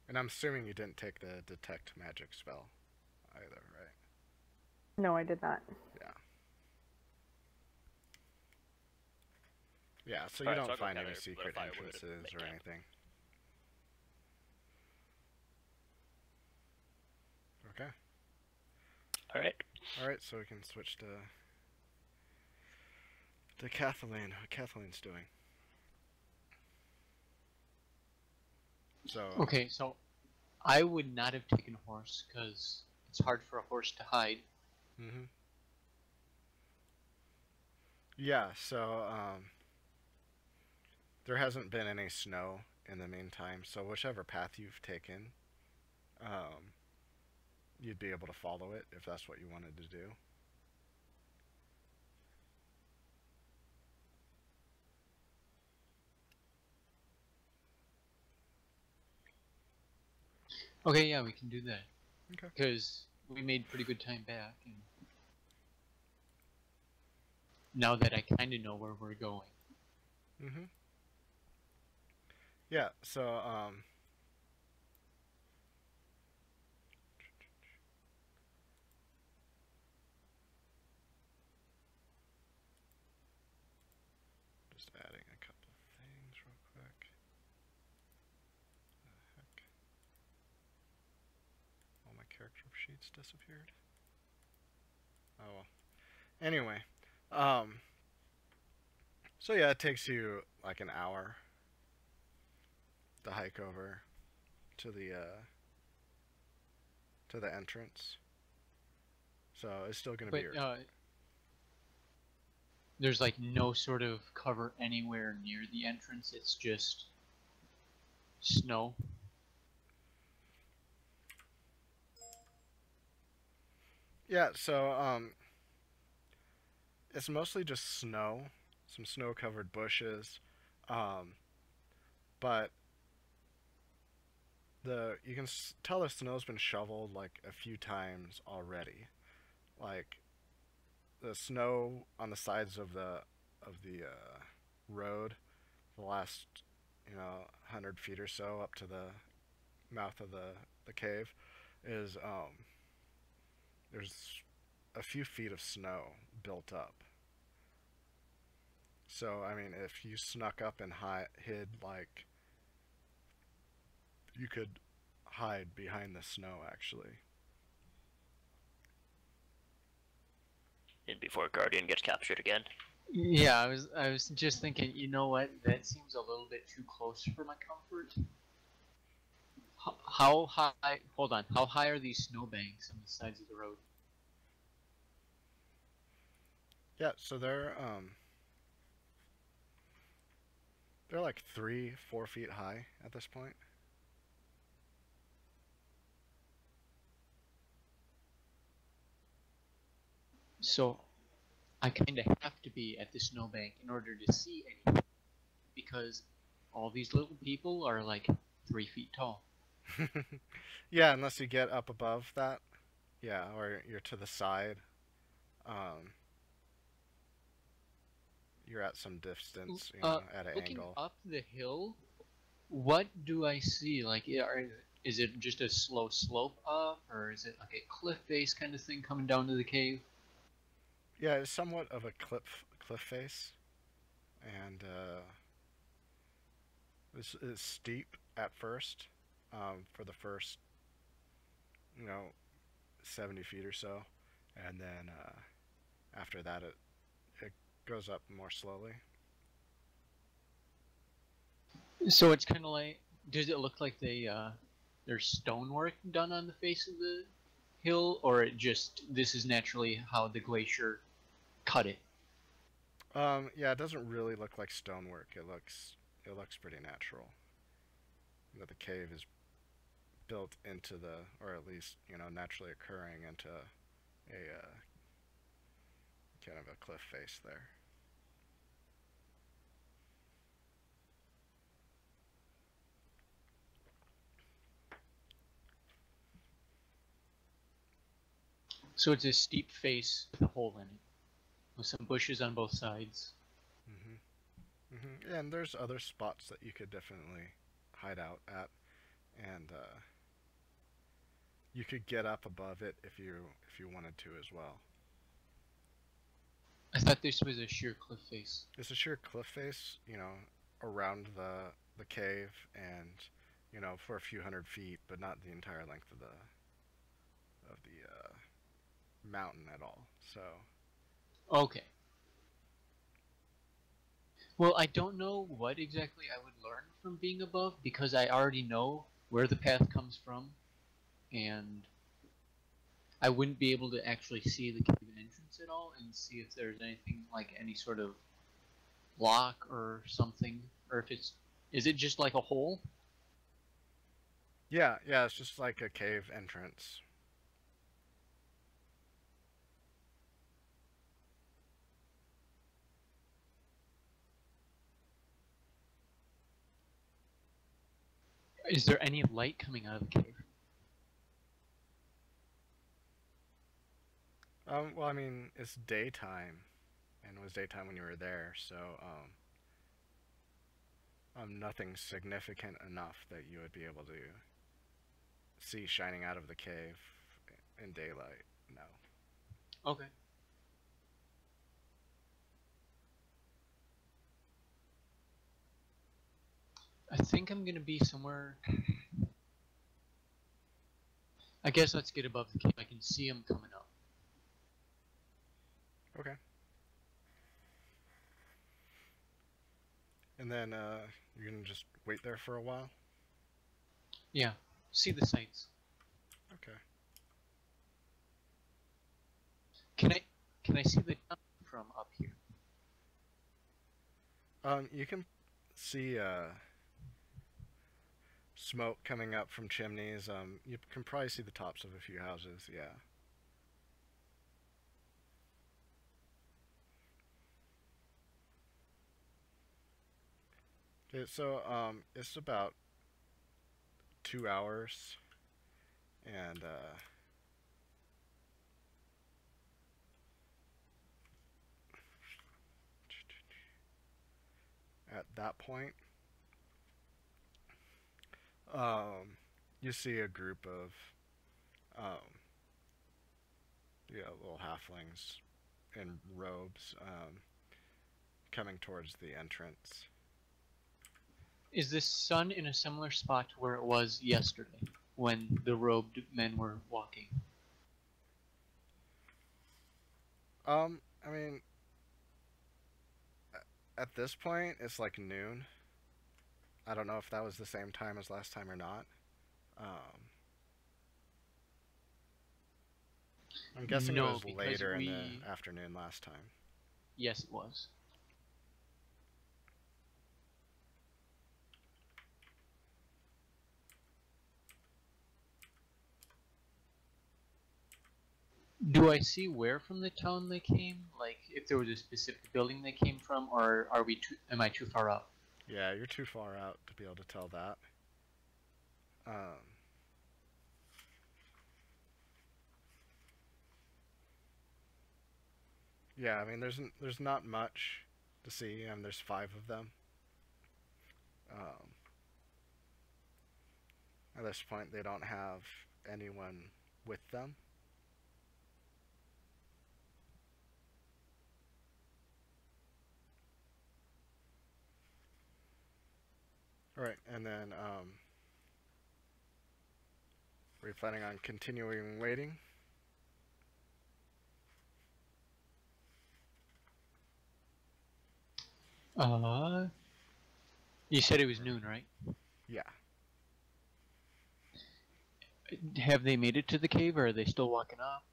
And I'm assuming you didn't take the detect magic spell either, right? No, I did not. Yeah. Yeah, so you Alright, so don't I'll go find gather any a little secret firewood and entrances make or camp. anything. Okay. Alright. Alright, so we can switch to Kathleen. What Kathleen's doing. So Okay, so I would not have taken a horse because it's hard for a horse to hide. Mm-hmm. Yeah, so there hasn't been any snow in the meantime, so whichever path you've taken, you'd be able to follow it if that's what you wanted to do. Okay, yeah, we can do that. Okay. Because we made pretty good time back, and now that I kind of know where we're going. Mm-hmm. Yeah, so just adding a couple of things real quick. The heck? All my character sheets disappeared. Oh well. Anyway, so yeah, it takes you like an hour to hike over to the entrance. So it's still gonna be But your there's like no sort of cover anywhere near the entrance. It's just snow. Yeah, so it's mostly just snow, some snow-covered bushes, but you can tell the snow's been shoveled like a few times already. Like the snow on the sides of the road, the last 100 feet or so up to the mouth of the cave, is there's a few feet of snow built up. So, I mean, if you snuck up and hid, like, you could hide behind the snow, actually. And before Guardian gets captured again. Yeah, I was just thinking, you know what? That seems a little bit too close for my comfort. How high? Hold on. How high are these snowbanks on the sides of the road? Yeah, so they're like 3-4 feet high at this point. So, I kind of have to be at the snowbank in order to see anything, because all these little people are like 3 feet tall. Yeah, unless you get up above that. Yeah, or you're to the side. You're at some distance, at an Looking angle. up the hill, what do I see? Like, is it just a slow slope up, or is it like a cliff face kind of thing coming down to the cave? Yeah, it's somewhat of a cliff face, and this is steep at first, for the first 70 feet or so, and then after that it goes up more slowly. So it's kind of like, does it look like there's stonework done on the face of the hill, or this is naturally how the glacier cut it? Yeah, it doesn't really look like stonework. It looks pretty natural. The cave is built into or at least naturally occurring into a kind of a cliff face there. So it's a steep face with a hole in it, with some bushes on both sides. Yeah, and there's other spots that you could definitely hide out at, and you could get up above it if you wanted to as well. I thought this was a sheer cliff face. It's a sheer cliff face, you know, around the cave, and you know, for a few hundred feet, but not the entire length of the mountain at all. So Okay. Well, I don't know what exactly I would learn from being above, because I already know where the path comes from, and I wouldn't be able to actually see the cave entrance at all and see if there's anything like any sort of lock or something, or if it's... Is it just like a hole? yeah, it's just like a cave entrance. Is there any light coming out of the cave? Well, I mean, it's daytime, and it was daytime when you were there, so nothing significant enough that you would be able to see shining out of the cave in daylight. No. Okay. I think I'm gonna be somewhere... I guess let's get above the cave. I can see him coming up. Okay. And then you're gonna just wait there for a while? Yeah. See the sights. Okay. Can I see the town from up here? You can see smoke coming up from chimneys. You can probably see the tops of a few houses, yeah. Okay, so it's about 2 hours, and at that point, you see a group of little halflings in robes coming towards the entrance. Is this sun in a similar spot to where it was yesterday, when the robed men were walking? I mean, at this point, it's like noon. I don't know if that was the same time as last time or not. I'm guessing No, it was because later in the afternoon last time. Yes, it was. Do I see where from the town they came? Like, if there was a specific building they came from, or am I too far out? Yeah, you're too far out to be able to tell that. Yeah, I mean, there's not much to see, and there's 5 of them. At this point, they don't have anyone with them. Alright, and then, are you planning on continuing waiting? You said it was noon, right? Yeah. Have they made it to the cave, or are they still walking up?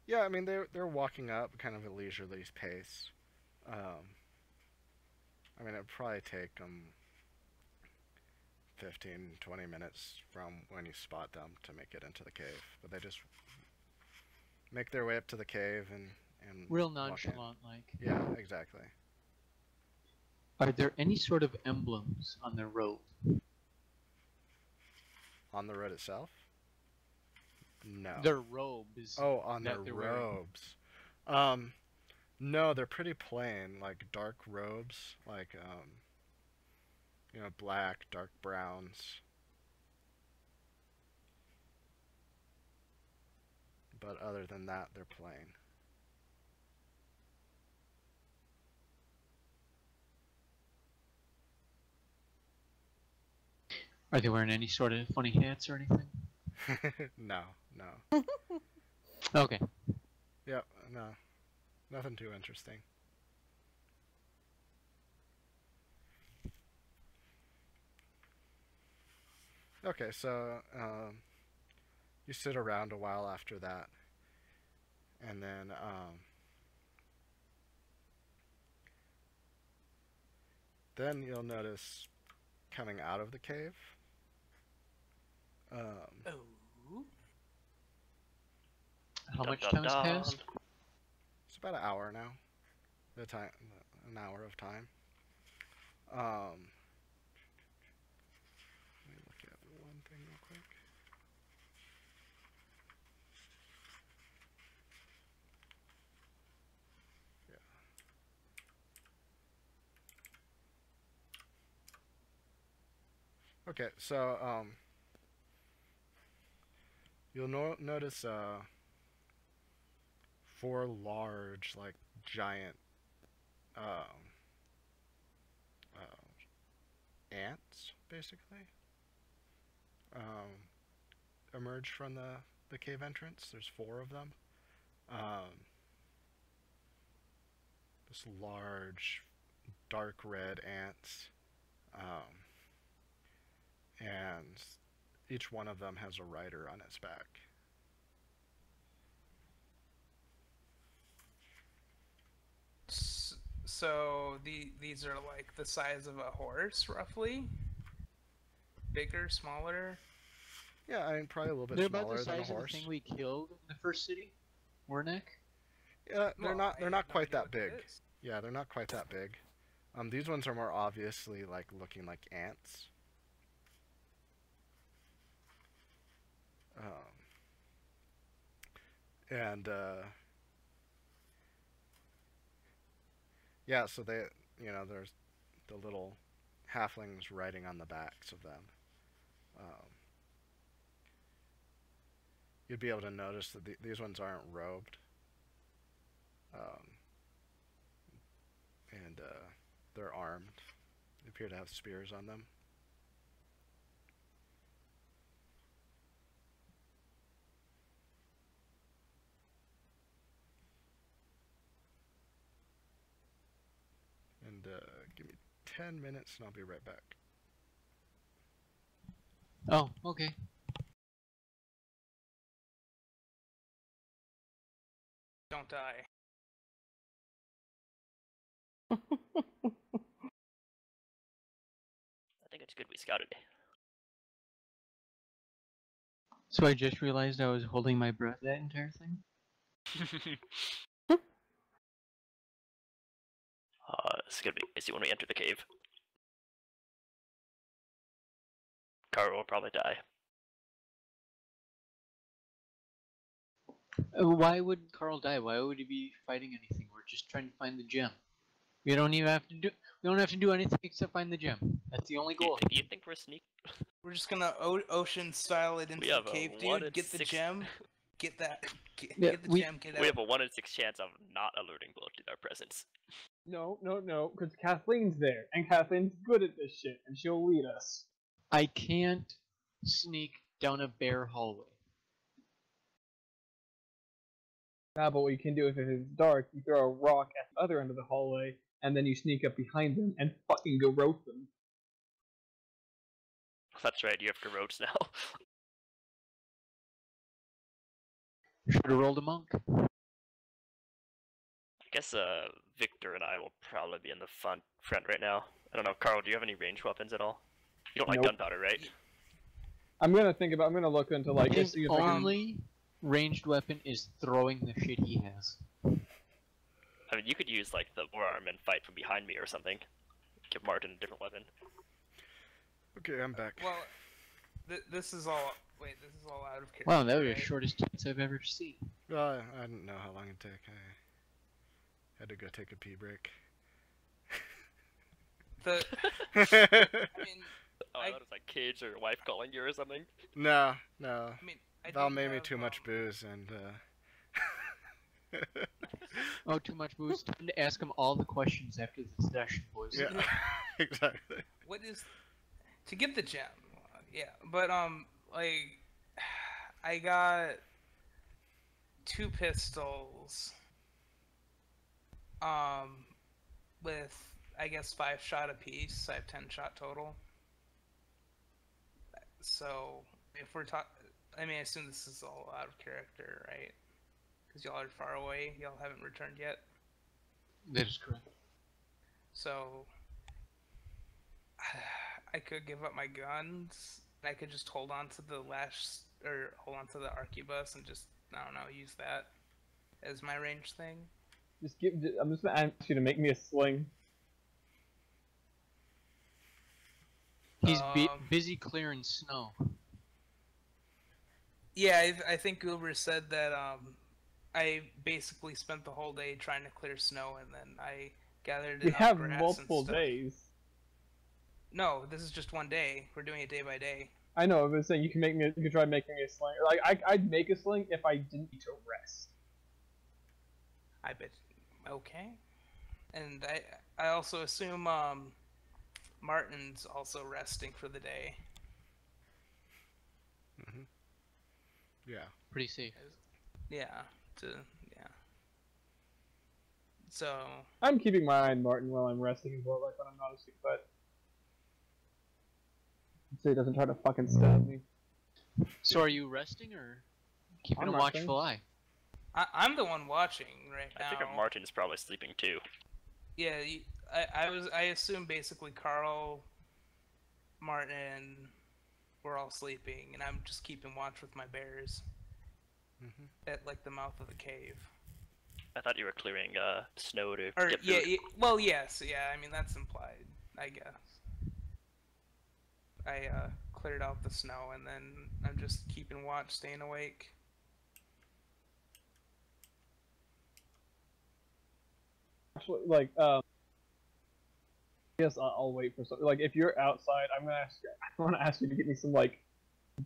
Yeah, I mean, they're walking up kind of at a leisurely pace. I mean, it'd probably take them 15-20 minutes from when you spot them to make it into the cave. But they just make their way up to the cave and Real walk in. nonchalant, like. Yeah, exactly. Are there any sort of emblems on their robe? On the road itself? No. Their robes. Oh, on their that they're wearing. robes. No, they're pretty plain, like dark robes, like black, dark browns. But other than that, they're plain. Are they wearing any sort of funny hats or anything? No. Okay. Yep, no. Nothing too interesting. Okay, so you sit around a while after that, and then you'll notice coming out of the cave. Oh. How Dun, much dun, time has dun. passed? It's about an hour now. An hour of time. Let me look at one thing real quick. Yeah. Okay, so you'll notice 4 large, like giant ants, basically, emerge from the cave entrance. There's 4 of them. This large, dark red ants, and each one of them has a rider on its back. So these are like the size of a horse, roughly? Bigger, smaller? Yeah, I mean, probably a little bit They're about smaller the than a size of the horse. thing we killed in the first city, Warnick. Yeah, they're Well, I not have no quite idea that what big. that is. Yeah, they're not quite that big. These ones are more obviously like looking like ants. And yeah, so they, there's the little halflings riding on the backs of them. You'd be able to notice that these ones aren't robed. And they're armed. They appear to have spears on them. And give me 10 minutes and I'll be right back. Oh, okay. Don't die. I think it's good we scouted. So I just realized I was holding my breath that entire thing. This is gonna be busy when we enter the cave. Carl will probably die. Why would Carl die? Why would he be fighting anything? We're just trying to find the gem. We don't even have to do. We don't have to do anything except find the gem. That's the only goal. You think we're sneak? We're just gonna ocean style it into We the have a cave, 1 dude. in Get the 6 gem. Get that. Get the we- gem. Get out. We have a 1 in 6 chance of not alerting Blood to our presence. No, because Kathleen's there, and Kathleen's good at this shit, and she'll lead us. I can't sneak down a bare hallway. Nah, but what you can do if it is dark, you throw a rock at the other end of the hallway, and then you sneak up behind them and fucking go roast them. That's right, you have to roads now. Should have rolled a monk. I guess Victor and I will probably be in the front right now. I don't know, Carl, do you have any ranged weapons at all? You don't like Nope. gunpowder, right? I'm gonna look into like His see if I can. only ranged weapon is throwing the shit he has. I mean, you could use like the forearm and fight from behind me or something. Give Martin a different weapon. Okay, I'm back. Well, this is all Wait, this is all out of character. Wow, that was right? the shortest tense I've ever seen. Well, I didn't know how long it'd take. I had to go take a pee break. The I mean, Oh, I thought it was like kids or your wife calling you or something. No. I mean, I Val do made me have, too much booze, and Oh, too much booze. Time to ask him all the questions after the session, boys. yeah, exactly. What is to get the gem? Yeah, but like I got 2 pistols. With I guess 5 shot apiece. I have 10 shot total. So if we're talking, I mean, I assume this is all out of character, right? Because y'all are far away. Y'all haven't returned yet. That is correct. So I could give up my guns. And I could just hold on to the hold on to the arquebus and just, I don't know, use that as my range thing. I'm just gonna ask you to make me a sling. He's busy clearing snow. Yeah, I think Uber said that I basically spent the whole day trying to clear snow, and then I gathered We enough have grass multiple and stuff. days. No, this is just one day. We're doing it day by day. I know, but I'm saying you can try making me a sling. Like I'd make a sling if I didn't need to rest. I bet. Okay. And I also assume Martin's also resting for the day. Yeah. Pretty safe. Yeah. So I'm keeping my eye on Martin while I'm resting as well, like when I'm not asleep, but so he doesn't try to fucking stab me. So are you resting or keeping I'm a resting. watchful eye? I'm the one watching right now. I think Martin's probably sleeping too. Yeah, I assume basically Carl, Martin, we're all sleeping, and I'm just keeping watch with my bears at like the mouth of the cave. I thought you were clearing snow to Or get yeah, food. well, yes, yeah. I mean that's implied, I guess. I cleared out the snow, and then I'm just keeping watch, staying awake. Actually, like I guess I'll wait for something. Like if you're outside, I want to ask you to get me some like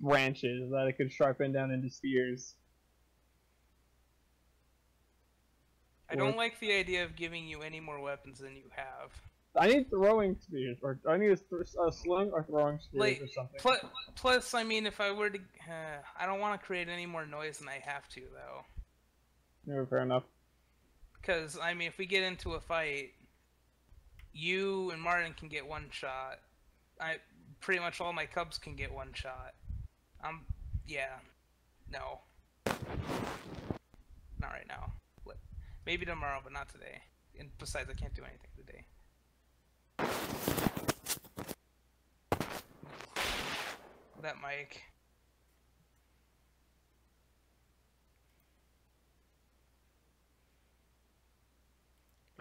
branches that I could sharpen down into spears. I don't like the idea of giving you any more weapons than you have. I need throwing spears, or I need a sling or throwing spears Like, or something. plus, I mean, if I were to, I don't want to create any more noise than I have to, though. No, fair enough. Because, I mean, if we get into a fight, you and Martin can get one shot. Pretty much all my cubs can get one shot. Yeah. No. Not right now. Maybe tomorrow, but not today. And besides, I can't do anything today. That mic.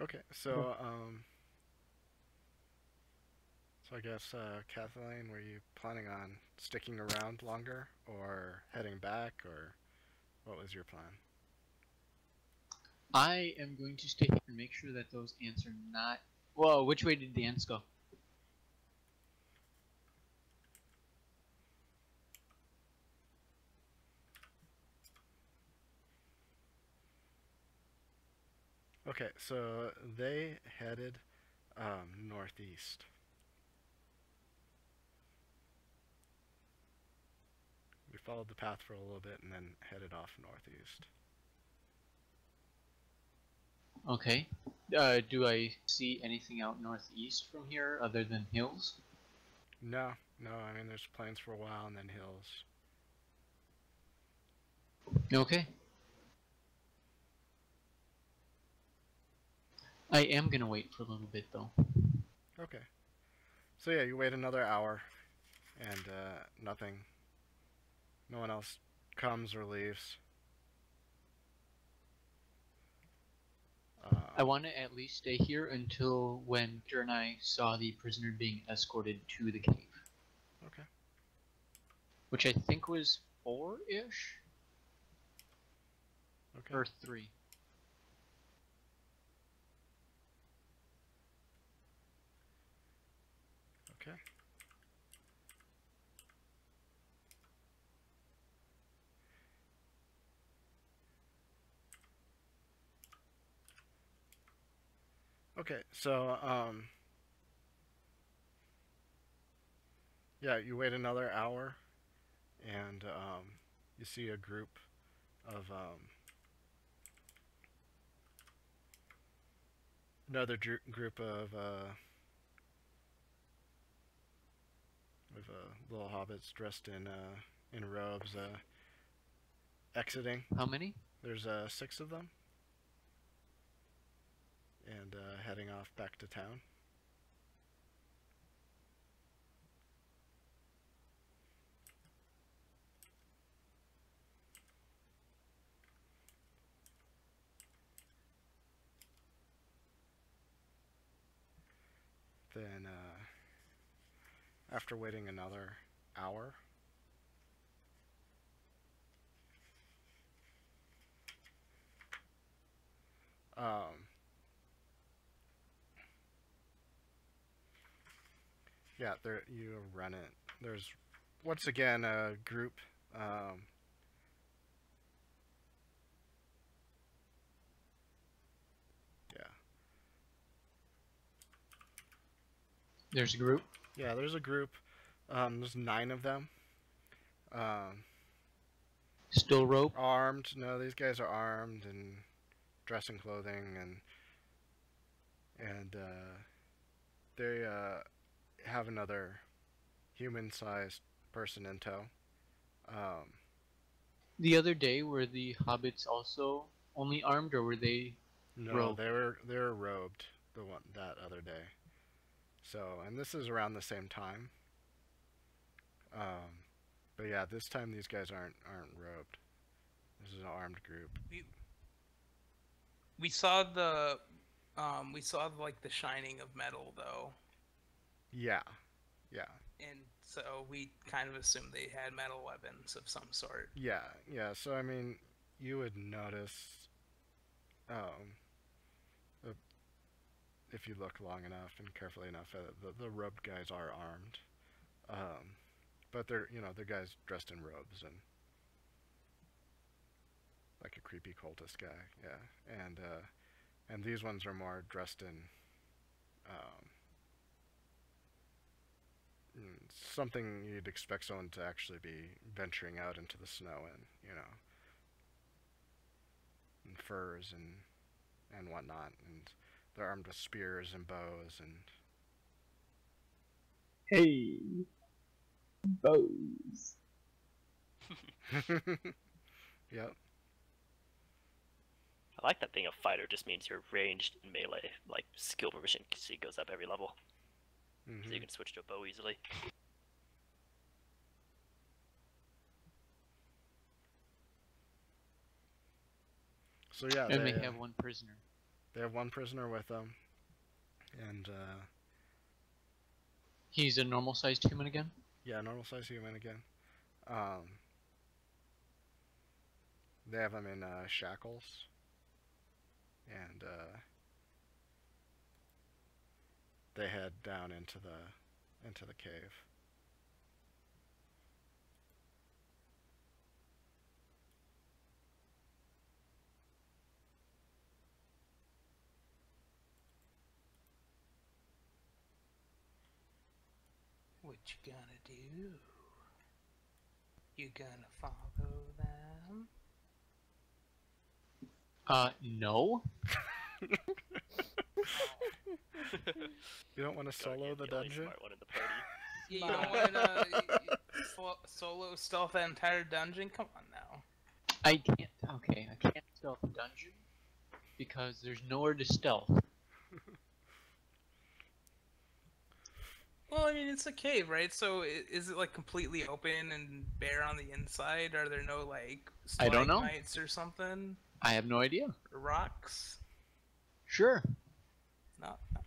Okay, so I guess Kathleen, were you planning on sticking around longer, or heading back, or what was your plan? I am going to stay here and make sure that those ants are not... Whoa, which way did the ants go? Okay, so they headed northeast. We followed the path for a little bit and then headed off northeast. Okay. Do I see anything out northeast from here other than hills? No, I mean there's plains for a while and then hills. Okay. I am gonna wait for a little bit though. Okay. So yeah, you wait another hour and nothing. No one else comes or leaves. I want to at least stay here until when Victor and I saw the prisoner being escorted to the cave. Okay. which I think was 4-ish Okay. or 3. Okay. Okay, so yeah, you wait another hour, and you see a group of another group of little hobbits dressed in robes exiting. How many? There's 6 of them, and heading off back to town. Then, after waiting another hour, yeah, there you run it. There's once again a group. Yeah, There's a group. yeah. There's a group. There's 9 of them. Still rope. Armed. No, these guys are armed and dressed in clothing, and they have another human-sized person in tow. The other day, were the hobbits also only armed, or were they? No, Robed. they were robed that other day. So, and this is around the same time. But yeah, this time these guys aren't robed. This is an armed group. We saw the like the shining of metal though, Yeah, yeah, and so we kind of assumed they had metal weapons of some sort. yeah, yeah. So I mean, you would notice, if you look long enough and carefully enough, the robed guys are armed. But they're guys dressed in robes and like a creepy cultist guy, yeah. And these ones are more dressed in something you'd expect someone to actually be venturing out into the snow in, in furs and whatnot, and they're armed with spears and bows and Hey, bows. yep. I like that being a fighter just means you're ranged in melee. Like, skill proficiency goes up every level. So you can switch to a bow easily. So yeah, And they have one prisoner. They have one prisoner with them, and He's a normal-sized human again. yeah, normal size human again. They have him in shackles, and they head down into the cave. What you gonna do? You gonna follow them? No. You don't want to solo the dungeon? Smart one in the party. You don't want to solo stealth that entire dungeon? Come on now. I can't. Okay, I can't stealth a dungeon because there's nowhere to stealth. Well, I mean, it's a cave, right? So is it like completely open and bare on the inside? Are there no like I don't know. stalagmites or something? I have no idea. Or rocks? Sure.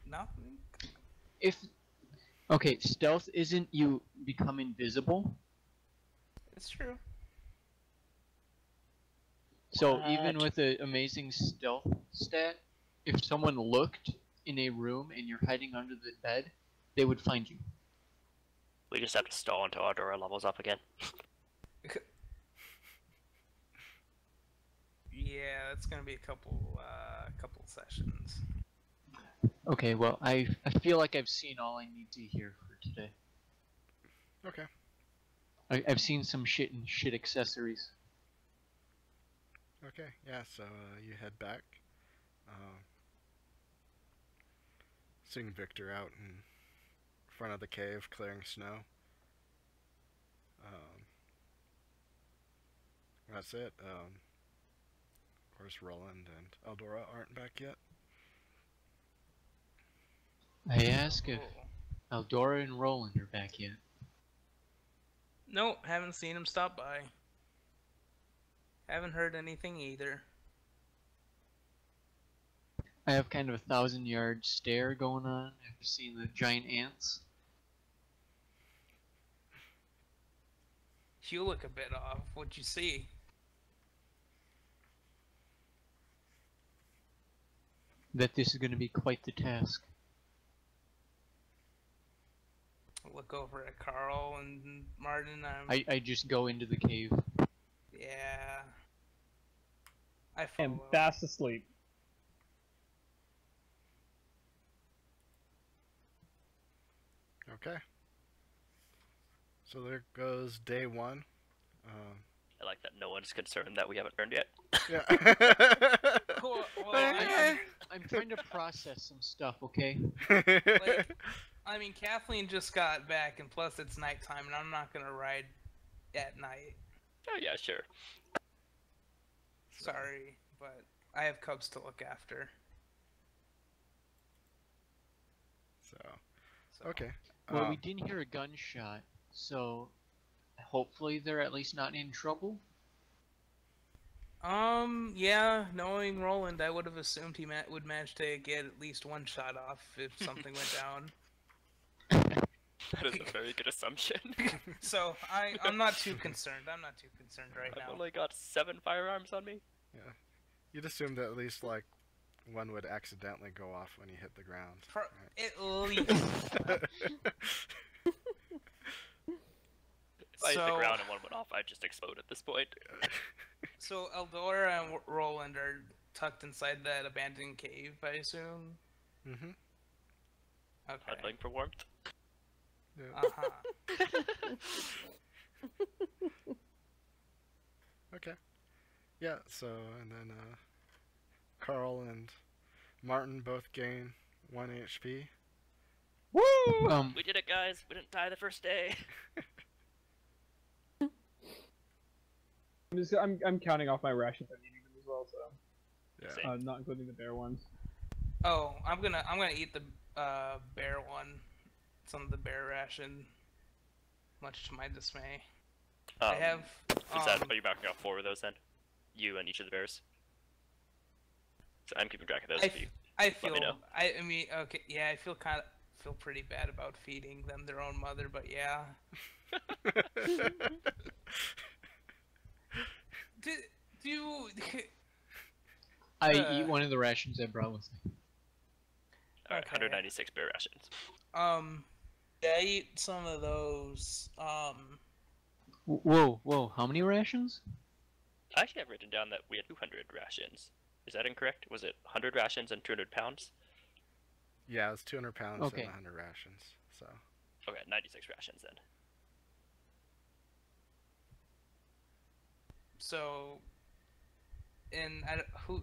Nothing. If okay, stealth isn't you become invisible. It's true. So even What? with an amazing stealth stat, if someone looked in a room and you're hiding under the bed, they would find you. We just have to stall until Ardora levels up again. Yeah, it's gonna be a couple sessions. Okay, well, I feel like I've seen all I need to hear for today. Okay. I've seen some shit and shit accessories. Okay, yeah, so you head back. Seeing Victor out in front of the cave clearing snow. That's it. Of course, Roland and Eldora aren't back yet. I ask if Oh. Eldora and Roland are back yet. Nope, haven't seen him stop by. Haven't heard anything either. I have kind of a 1,000-yard stare going on after seeing the giant ants. You look a bit off. What'd you see? That this is going to be quite the task. Look over at Carl and Martin. I just go into the cave. Yeah. I I'm follow. fast asleep. Okay. So there goes day one. I like that no one's concerned that we haven't earned yet. Yeah. Cool. Well, I'm trying to process some stuff, okay? I mean, Kathleen just got back, and plus it's nighttime, and I'm not gonna ride at night. Oh yeah, sure. Sorry, but I have cubs to look after. So, So. okay. Well, we didn't hear a gunshot, so hopefully they're at least not in trouble. Yeah, knowing Roland, I would have assumed he would manage to get at least one shot off if something went down. That is a very good assumption. So I'm not too concerned. I'm not too concerned right I've now. only got 7 firearms on me. Yeah. You'd assume that at least, like, one would accidentally go off when you hit the ground. At least. If I hit the So- ground and one went off, I'd just explode at this point. So Eldora and Roland are tucked inside that abandoned cave, I assume. Mm-hmm. Okay. Huddling for warmth. Yeah. Uh-huh. Okay. Yeah, so, and then, Carl and Martin both gain 1 HP. Woo! We did it, guys. We didn't die the first day. I'm counting off my rations I'm eating them as well, so Yeah. Same. not including the bear ones. Oh, I'm gonna eat the bear one. Some of the bear ration. Much to my dismay. I have. Is that, are you backing off 4 of those then? You and each of the bears? So I'm keeping track of those for you. I me feel. know. I mean, okay, yeah, I feel pretty bad about feeding them their own mother, but yeah. I eat one of the rations I brought with me. Alright, Okay. 196 bear rations. Yeah, I eat some of those. Whoa, how many rations? I actually have written down that we had 200 rations. Is that incorrect? Was it 100 rations and 200 pounds? Yeah, it's 200 pounds Okay. and 100 rations, so. Okay, 96 rations then. So, and who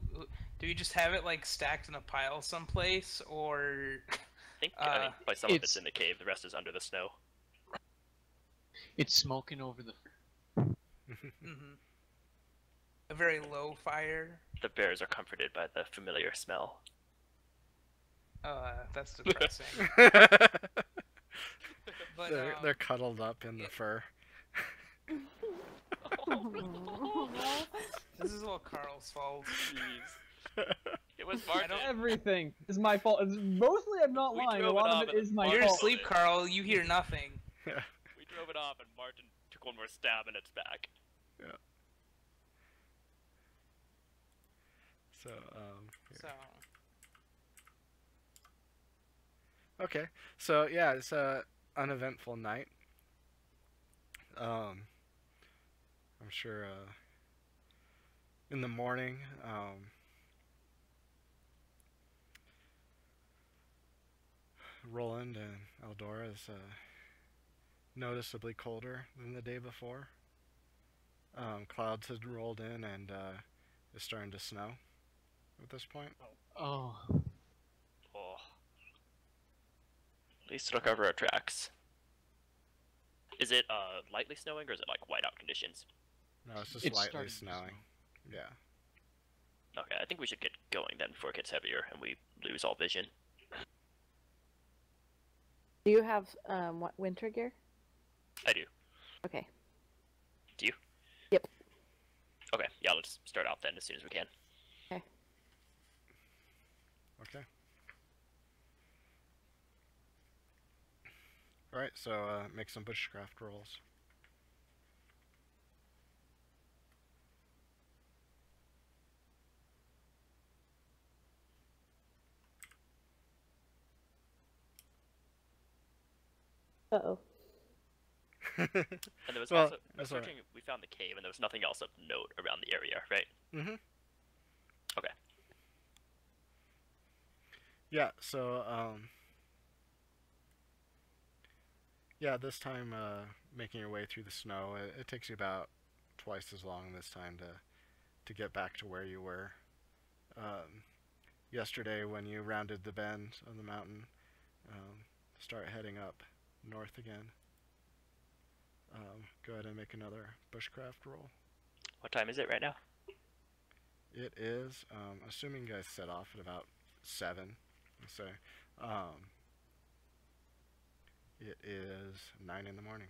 do you just have it like stacked in a pile someplace, or? I think I mean, by some of it's it's- in the cave, the rest is under the snow. It's smoking over the... Mm-hmm. A very low fire. The bears are comforted by the familiar smell. That's depressing. But they're cuddled up in the fur. this is all Carl's fault. Jeez. It was Martin. Everything is my fault. Mostly I'm not We lying. A drove it lot off of it and is my You're fault. asleep, Carl. You hear nothing. We drove it off and Martin took one more stab and it's back. Yeah. So, here. So Okay. So yeah, it's a uneventful night. I'm sure in the morning, Roland and Eldora is noticeably colder than the day before. Clouds had rolled in and it's starting to snow at this point. Oh, Oh. At least it'll cover our tracks. Is it lightly snowing or is it like whiteout conditions? No, it's just it's lightly starting to snowing. snow. Yeah. Okay, I think we should get going then before it gets heavier and we lose all vision. Do you have what winter gear? I do. Okay. Do you? Yep. Okay, yeah, let's start out then as soon as we can. Okay. Okay. Alright, so make some bushcraft rolls. Uh-oh. And there was Well, also, that's all right. searching, we found the cave and there was nothing else of note around the area, right? Mm-hmm. Okay. Yeah, so, yeah, this time, making your way through the snow, it takes you about twice as long this time to get back to where you were. Yesterday when you rounded the bend of the mountain, start heading up north again. Go ahead and make another bushcraft roll. What time is it right now? It is, assuming you guys set off at about 7, let's say, it is 9 in the morning.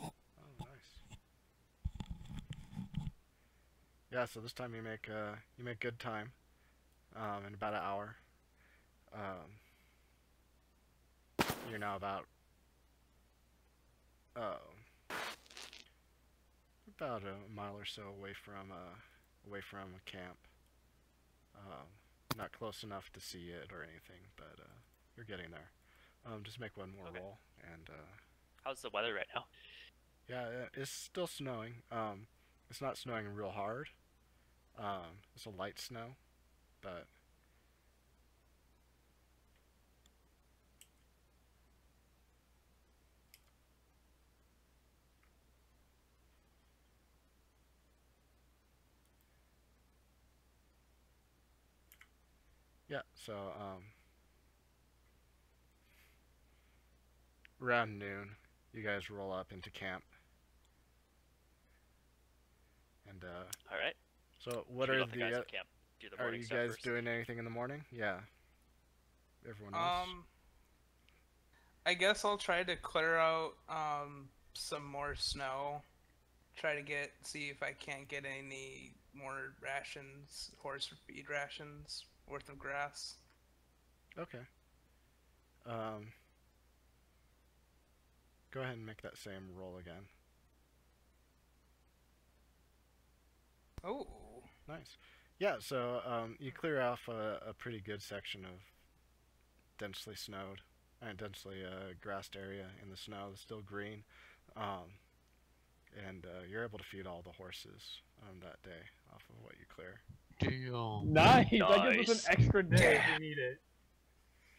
Oh, nice. Yeah, so this time you make good time, in about an hour. You're now about a mile or so away from a camp. Not close enough to see it or anything, but you're getting there. Just make one more Okay. roll, and How's the weather right now? yeah, it's still snowing. It's not snowing real hard. It's a light snow, but yeah, so around noon, you guys roll up into camp. And All right. so what Should we are let the guys the at camp do the are morning you stuff guys first? doing anything in the morning? Yeah. Everyone else? I guess I'll try to clear out some more snow. Try to see if I can't get any more rations, horse feed rations worth of grass. Okay. Go ahead and make that same roll again. Oh, Nice. Yeah, so you clear off a pretty good section of densely snowed and densely grassed area in the snow. It's still green. And you're able to feed all the horses that day off of what you clear. damn. Nice. That gives us Nice. an extra day if we need it.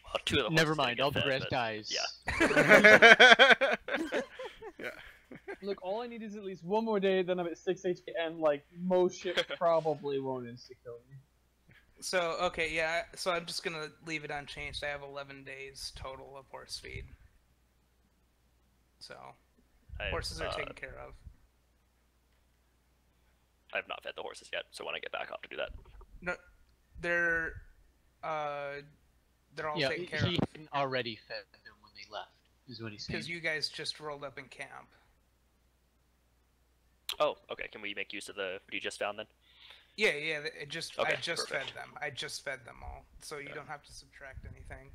Well, 2 of the Never horses mind, didn't all get the fed, grass but- dies. Yeah. Yeah. Look, all I need is at least one more day, then I'm at 6 HP, and like most shit probably won't insta kill me. so okay, yeah. So I'm just gonna leave it unchanged. I have 11 days total of horse feed. So horses are taken care of. I have not fed the horses yet, so when I get back, I'll have to do that. No, they're all Yeah, taken care he of hadn't already fed them when they left, is what he's saying. because you guys just rolled up in camp. Oh, okay. Can we make use of the food you just found then? Yeah, I just Okay, fed perfect. them. I just fed them all, so you Yeah. don't have to subtract anything.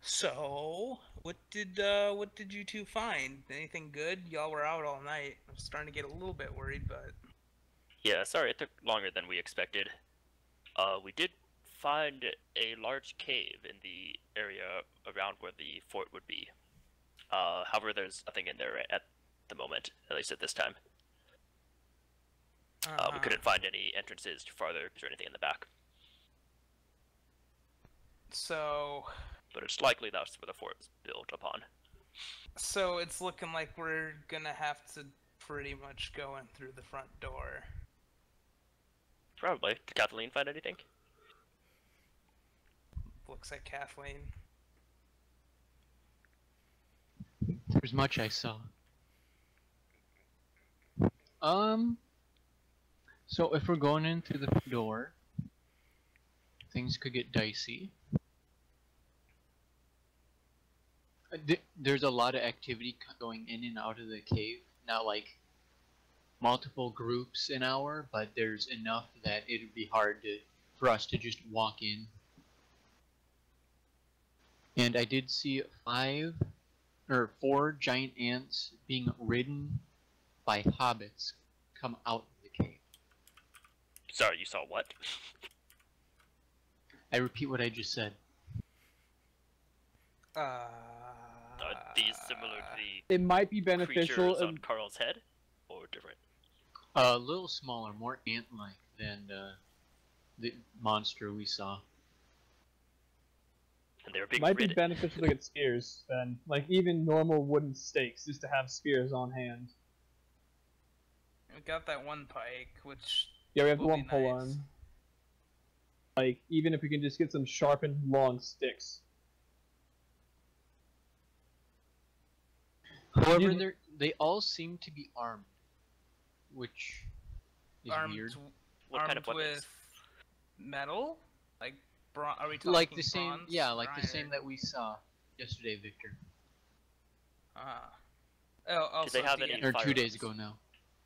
So, what did you two find? Anything good? Y'all were out all night. I'm starting to get a little bit worried, but Yeah, sorry, it took longer than we expected. We did find a large cave in the area around where the fort would be. However, there's nothing in there at the moment, at least at this time. We couldn't find any entrances too farther or anything in the back. So, But it's likely that's where the fort was built upon. so it's looking like we're gonna have to pretty much go in through the front door. Probably. Did Kathleen find anything? Looks like Kathleen. There's much I saw. So if we're going in through the door, things could get dicey. There's a lot of activity going in and out of the cave. Not like multiple groups an hour, but there's enough that it'd be hard for us to just walk in. And I did see 4 giant ants being ridden by hobbits come out of the cave. Sorry, you saw what? I repeat what I just said. Are these similar to the It might be beneficial. creatures on Carl's head? Or different? A little smaller, more ant-like than the monster we saw. And they were being Might be ridden. beneficial to get spears then, like even normal wooden stakes, just to have spears on hand. We got that one pike, which Yeah, we have the will one be pull nice. on. Like even if we can just get some sharpened long sticks. However, You- they all seem to be armed, which is armed, weird. What armed kind of weapons? with metal, like are we talking Like the same, bronze yeah, or like the same iron? that we saw yesterday, Victor, Oh, also they have DM, any- or 2 days Firearms. ago now.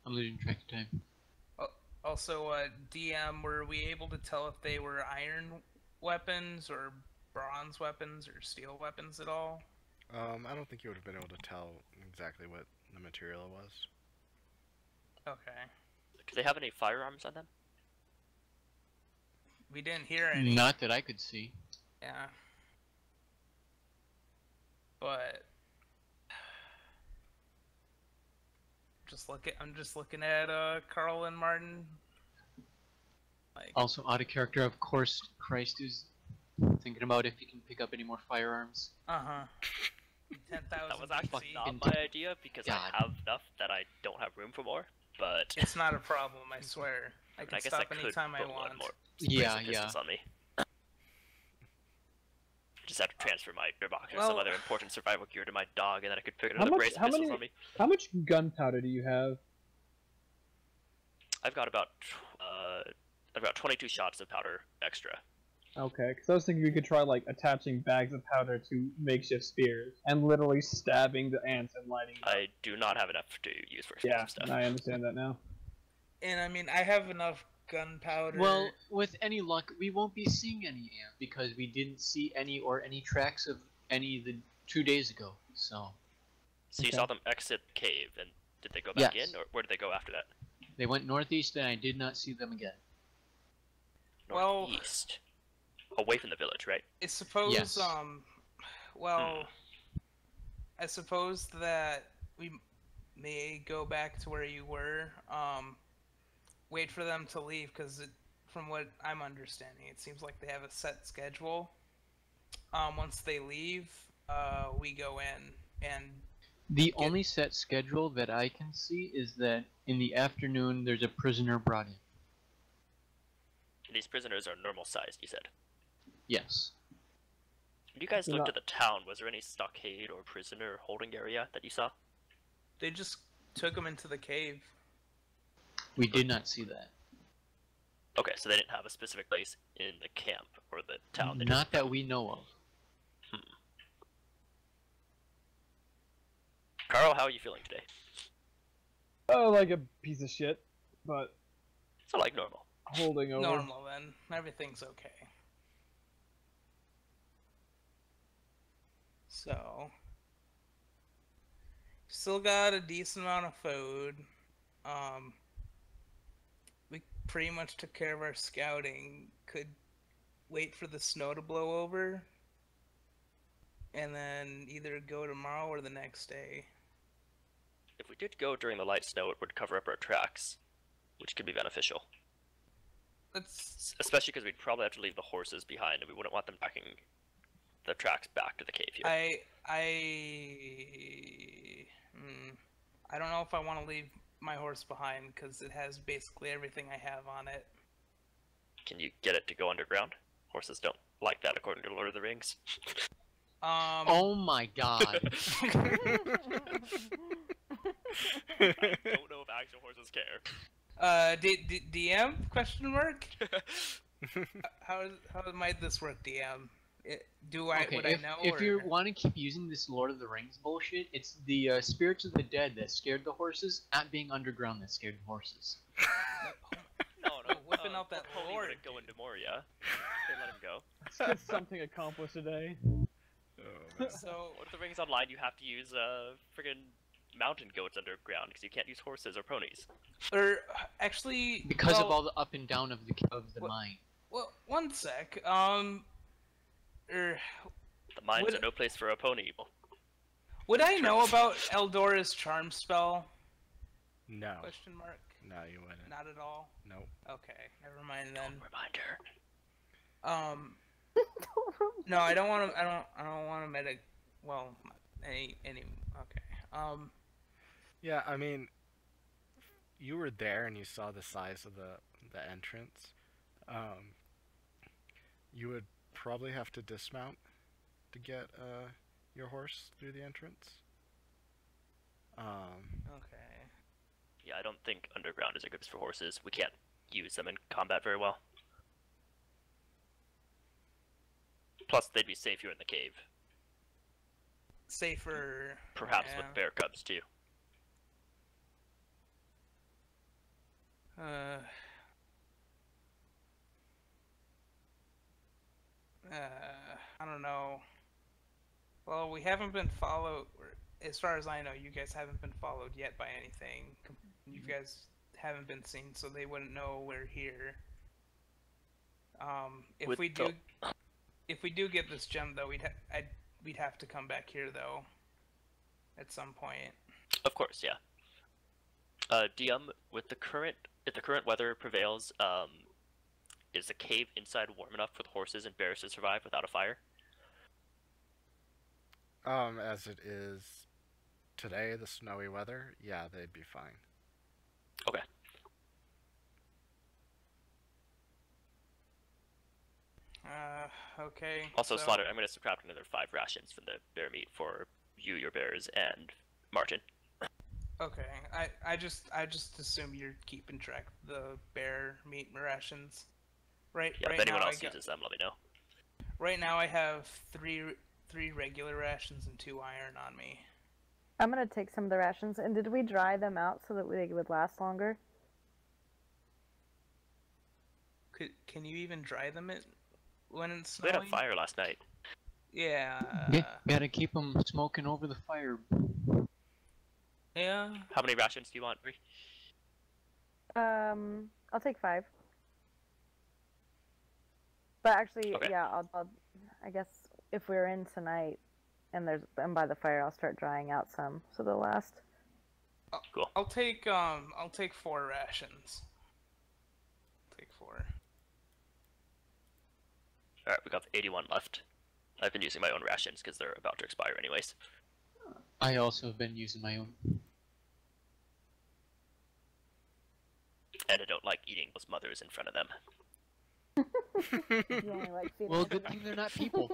I'm losing track of time. Also, DM, were we able to tell if they were iron weapons or bronze weapons or steel weapons at all? I don't think you would have been able to tell exactly what the material was. Okay, Do they have any firearms on them? we didn't hear any. Not that I could see. Yeah. But I'm just looking at Carl and Martin. Like, Also, out of character, of course. Christ is thinking about if he can pick up any more firearms. 10,000 That was actually BC. not my idea because God. I have enough that I don't have room for more. But It's not a problem, I swear. I can I guess I stop could anytime I put one want. more Yeah, brace of pistols on me. Just have to transfer my gearbox or Well- some other important survival gear to my dog, and then I could pick How another much- brace of how pistols many- on me. How much gunpowder do you have? I've got about 22 shots of powder extra. Okay, because I was thinking we could try like attaching bags of powder to makeshift spears and literally stabbing the ants and lighting them. I do not have enough to use for Yeah, explosive stuff. I understand that now. And I mean, I have enough gunpowder. Well, with any luck, we won't be seeing any ant because we didn't see any tracks of any the 2 days ago. So So you Okay. saw them exit the cave, and did they go back Yes. in, or where did they go after that? they went northeast, and I did not see them again. Well- Northeast. Away from the village, right? I suppose, Yes. well, I suppose that we may go back to where you were, wait for them to leave, because from what I'm understanding, it seems like they have a set schedule. Once they leave, we go in, and The only set schedule that I can see is that in the afternoon there's a prisoner brought in. These prisoners are normal sized, you said. Yes. When you guys They're looked not- at the town, was there any stockade or prisoner holding area that you saw? they just took them into the cave. We did not see that. Okay, so they didn't have a specific place in the camp or the town. They Not that we know of. Carl, how are you feeling today? Oh, like a piece of shit, but So like normal. holding over. Normal then. Everything's okay. So, still got a decent amount of food. We pretty much took care of our scouting. Could wait for the snow to blow over, and then either go tomorrow or the next day. If we did go during the light snow, it would cover up our tracks, which could be beneficial. Let's. Especially because we'd probably have to leave the horses behind, and we wouldn't want them tracking the tracks back to the cave here. I don't know if I want to leave my horse behind because it has basically everything I have on it. Can you get it to go underground? Horses don't like that, according to Lord of the Rings. Oh my god. I don't know if actual horses care. DM? Question mark. How might this work, DM? Okay, would I know? if or... you want to keep using this Lord of the Rings bullshit, it's the spirits of the dead that scared the horses, not being underground that scared the horses. No, whipping out that Pony lord. wouldn't go into Moria. They let him go. Let's get something accomplished today. So, Lord of the Rings Online, you have to use friggin' mountain goats underground because you can't use horses or ponies. Or actually, Because of all the up and down of the mine. Well, one sec. The mines are no place for a pony. Would I know about Eldora's charm spell? No. Question mark. No, you wouldn't. Not at all. Nope. Okay, never mind then. Reminder. No, I don't want to. I don't want to medic. Well, any. Okay. Yeah, I mean, you were there and you saw the size of the entrance. You would probably have to dismount to get your horse through the entrance. Okay. Yeah, I don't think underground is a good place for horses. We can't use them in combat very well. Plus, they'd be safer in the cave. Safer. Perhaps yeah. with bear cubs, too. I don't know. Well, we haven't been followed. As far as I know, you guys haven't been followed yet by anything. You guys haven't been seen, so they wouldn't know we're here. If we do get this gem, though, we'd have to come back here, though. At some point. Of course, yeah. DM, if the current weather prevails, is the cave inside warm enough for the horses and bears to survive without a fire? As it is today, the snowy weather, yeah, they'd be fine. Okay. Okay. Also, so... Slaughter, I'm going to subtract another 5 rations from the bear meat for you, your bears, and Martin. Okay. I just assume you're keeping track of the bear meat rations. Right. Yeah, right if anyone now else uses them, let me know. Right now I have three regular rations and 2 iron on me. I'm gonna take some of the rations. And did we dry them out so that they would last longer? Can you even dry them when it's We snowing? had a fire last night. Yeah. Gotta keep them smoking over the fire. Yeah. How many rations do you want, Bree? I'll take 5. But actually, Okay. yeah, I guess if we're in tonight and I'm by the fire, I'll start drying out some so they'll last. Cool. I'll take 4 rations. Take 4. Alright, we got 81 left. I've been using my own rations because they're about to expire anyways. I also have been using my own. And I don't like eating those mothers in front of them. You only like feeding Well, us good thing they're not people.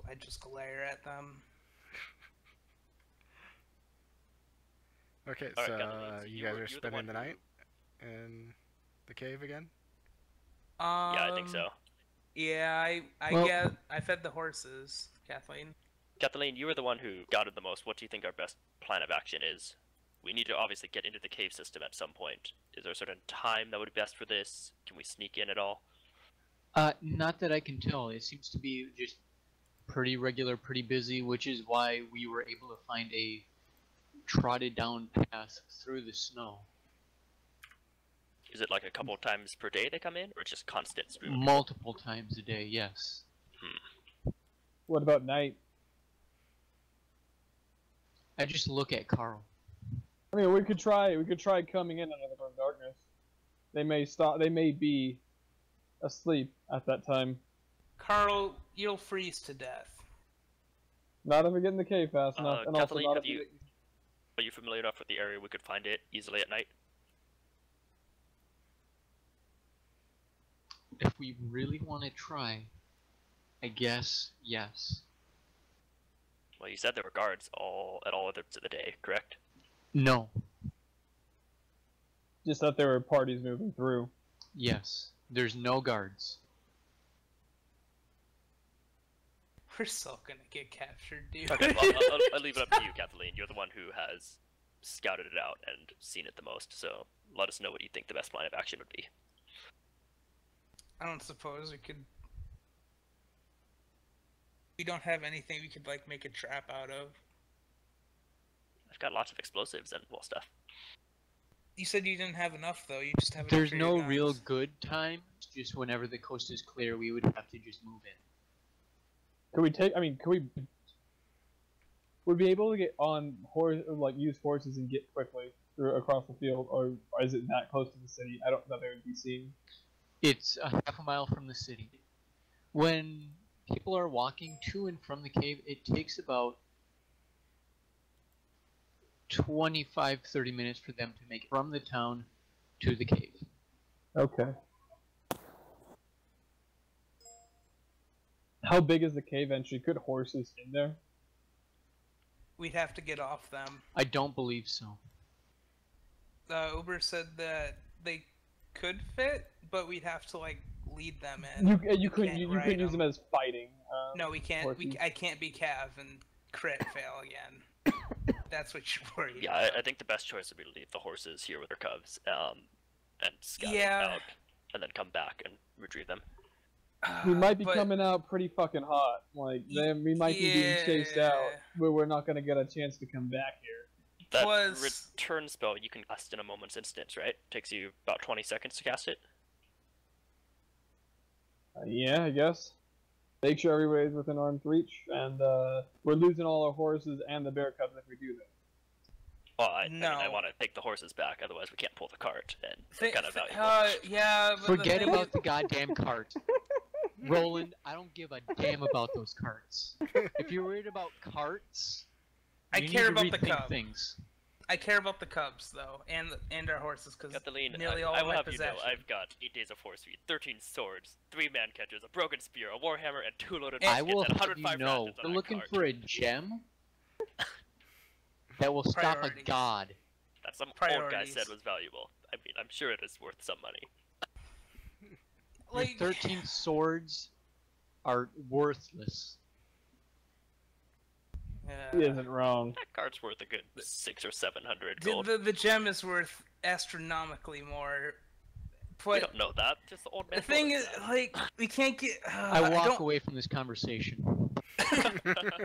I just glare at them. Okay, Alright, so Kathleen, so you guys are you're the spending one the who- night in the cave again? Yeah, I think so. Yeah, Well- I fed the horses, Kathleen. Kathleen, you were the one who doubted the most. What do you think our best plan of action is? We need to obviously get into the cave system at some point. Is there a certain time that would be best for this? Can we sneak in at all? Not that I can tell. It seems to be just pretty regular, pretty busy, which is why we were able to find a trotted down path through the snow. Is it like a couple times per day they come in, or just constant stream? Multiple times a day, yes. What about night? I just look at Carl. I mean, we could try coming in under the darkness. They may stop. They may be asleep at that time. Carl, you'll freeze to death. Not if we get in the cave fast enough, and also Kathleen, not have if we you- Are you familiar enough with the area we could find it easily at night? If we really want to try, I guess yes. Well, you said there were guards at all others of the day, correct? No. just that there were parties moving through. Yes. There's no guards. We're still gonna get captured, dude. Okay, well, I'll leave it up to you, Kathleen. You're the one who has scouted it out and seen it the most, so let us know what you think the best plan of action would be. I don't suppose we could. We don't have anything we could like make a trap out of. I've got lots of explosives and well stuff. You said you didn't have enough though. You just have. enough There's for your no guns. real good time. Just whenever the coast is clear, we would have to just move in. Could we take? I mean, could we? Would we be able to get on horse, like use horses and get quickly through across the field, or is it that close to the city? I don't know that they would be seen. It's a half a mile from the city. When people are walking to and from the cave, it takes about 25-30 minutes for them to make it from the town to the cave. Okay. How big is the cave entry? Could horses in there? We'd have to get off them. I don't believe so. Uber said that they could fit, but we'd have to like lead them in. You We couldn't can't you ride couldn't use them as fighting. No, we can't. horses. I can't be Cav and crit fail again. That's what you're worried Yeah, about. I think the best choice would be to leave the horses here with their cubs, and scout Yeah. it out, and then come back and retrieve them. We might be But- coming out pretty fucking hot. Like we might be being chased out, Yeah. where we're not gonna get a chance to come back here. That Was- return spell you can cast in a moment's instance, right? Takes you about 20 seconds to cast it. Yeah, I guess. Make sure everybody's within arm's reach, and we're losing all our horses and the bear cubs if we do that. Well, I mean, I No. want to take the horses back, otherwise we can't pull the cart, and Thi- they're kind of valuable. yeah. But Forget the thing about is- the goddamn cart. Roland, I don't give a damn about those carts. If you're worried about carts, I you care need to about the rethink cub. things. I care about the cubs though, and our horses because Kathleen, nearly all I of will my have you know, possessions. I've got 8 days of horse feed, 13 swords, 3 man catchers, a broken spear, a warhammer, and 2 loaded I muskets, will and have you 105 know, rations on we're that looking cart. for a gem that will stop a Priorities. god. That some old guy Priorities. said was valuable. I mean, I'm sure it is worth some money. Your Like 13 swords are worthless. He isn't wrong. That cart's worth a good 600 or 700 the, gold. the gem is worth astronomically more. We But don't know that. Just the old man. the thing told is, us like, we can't get. I walk don't- away from this conversation. that.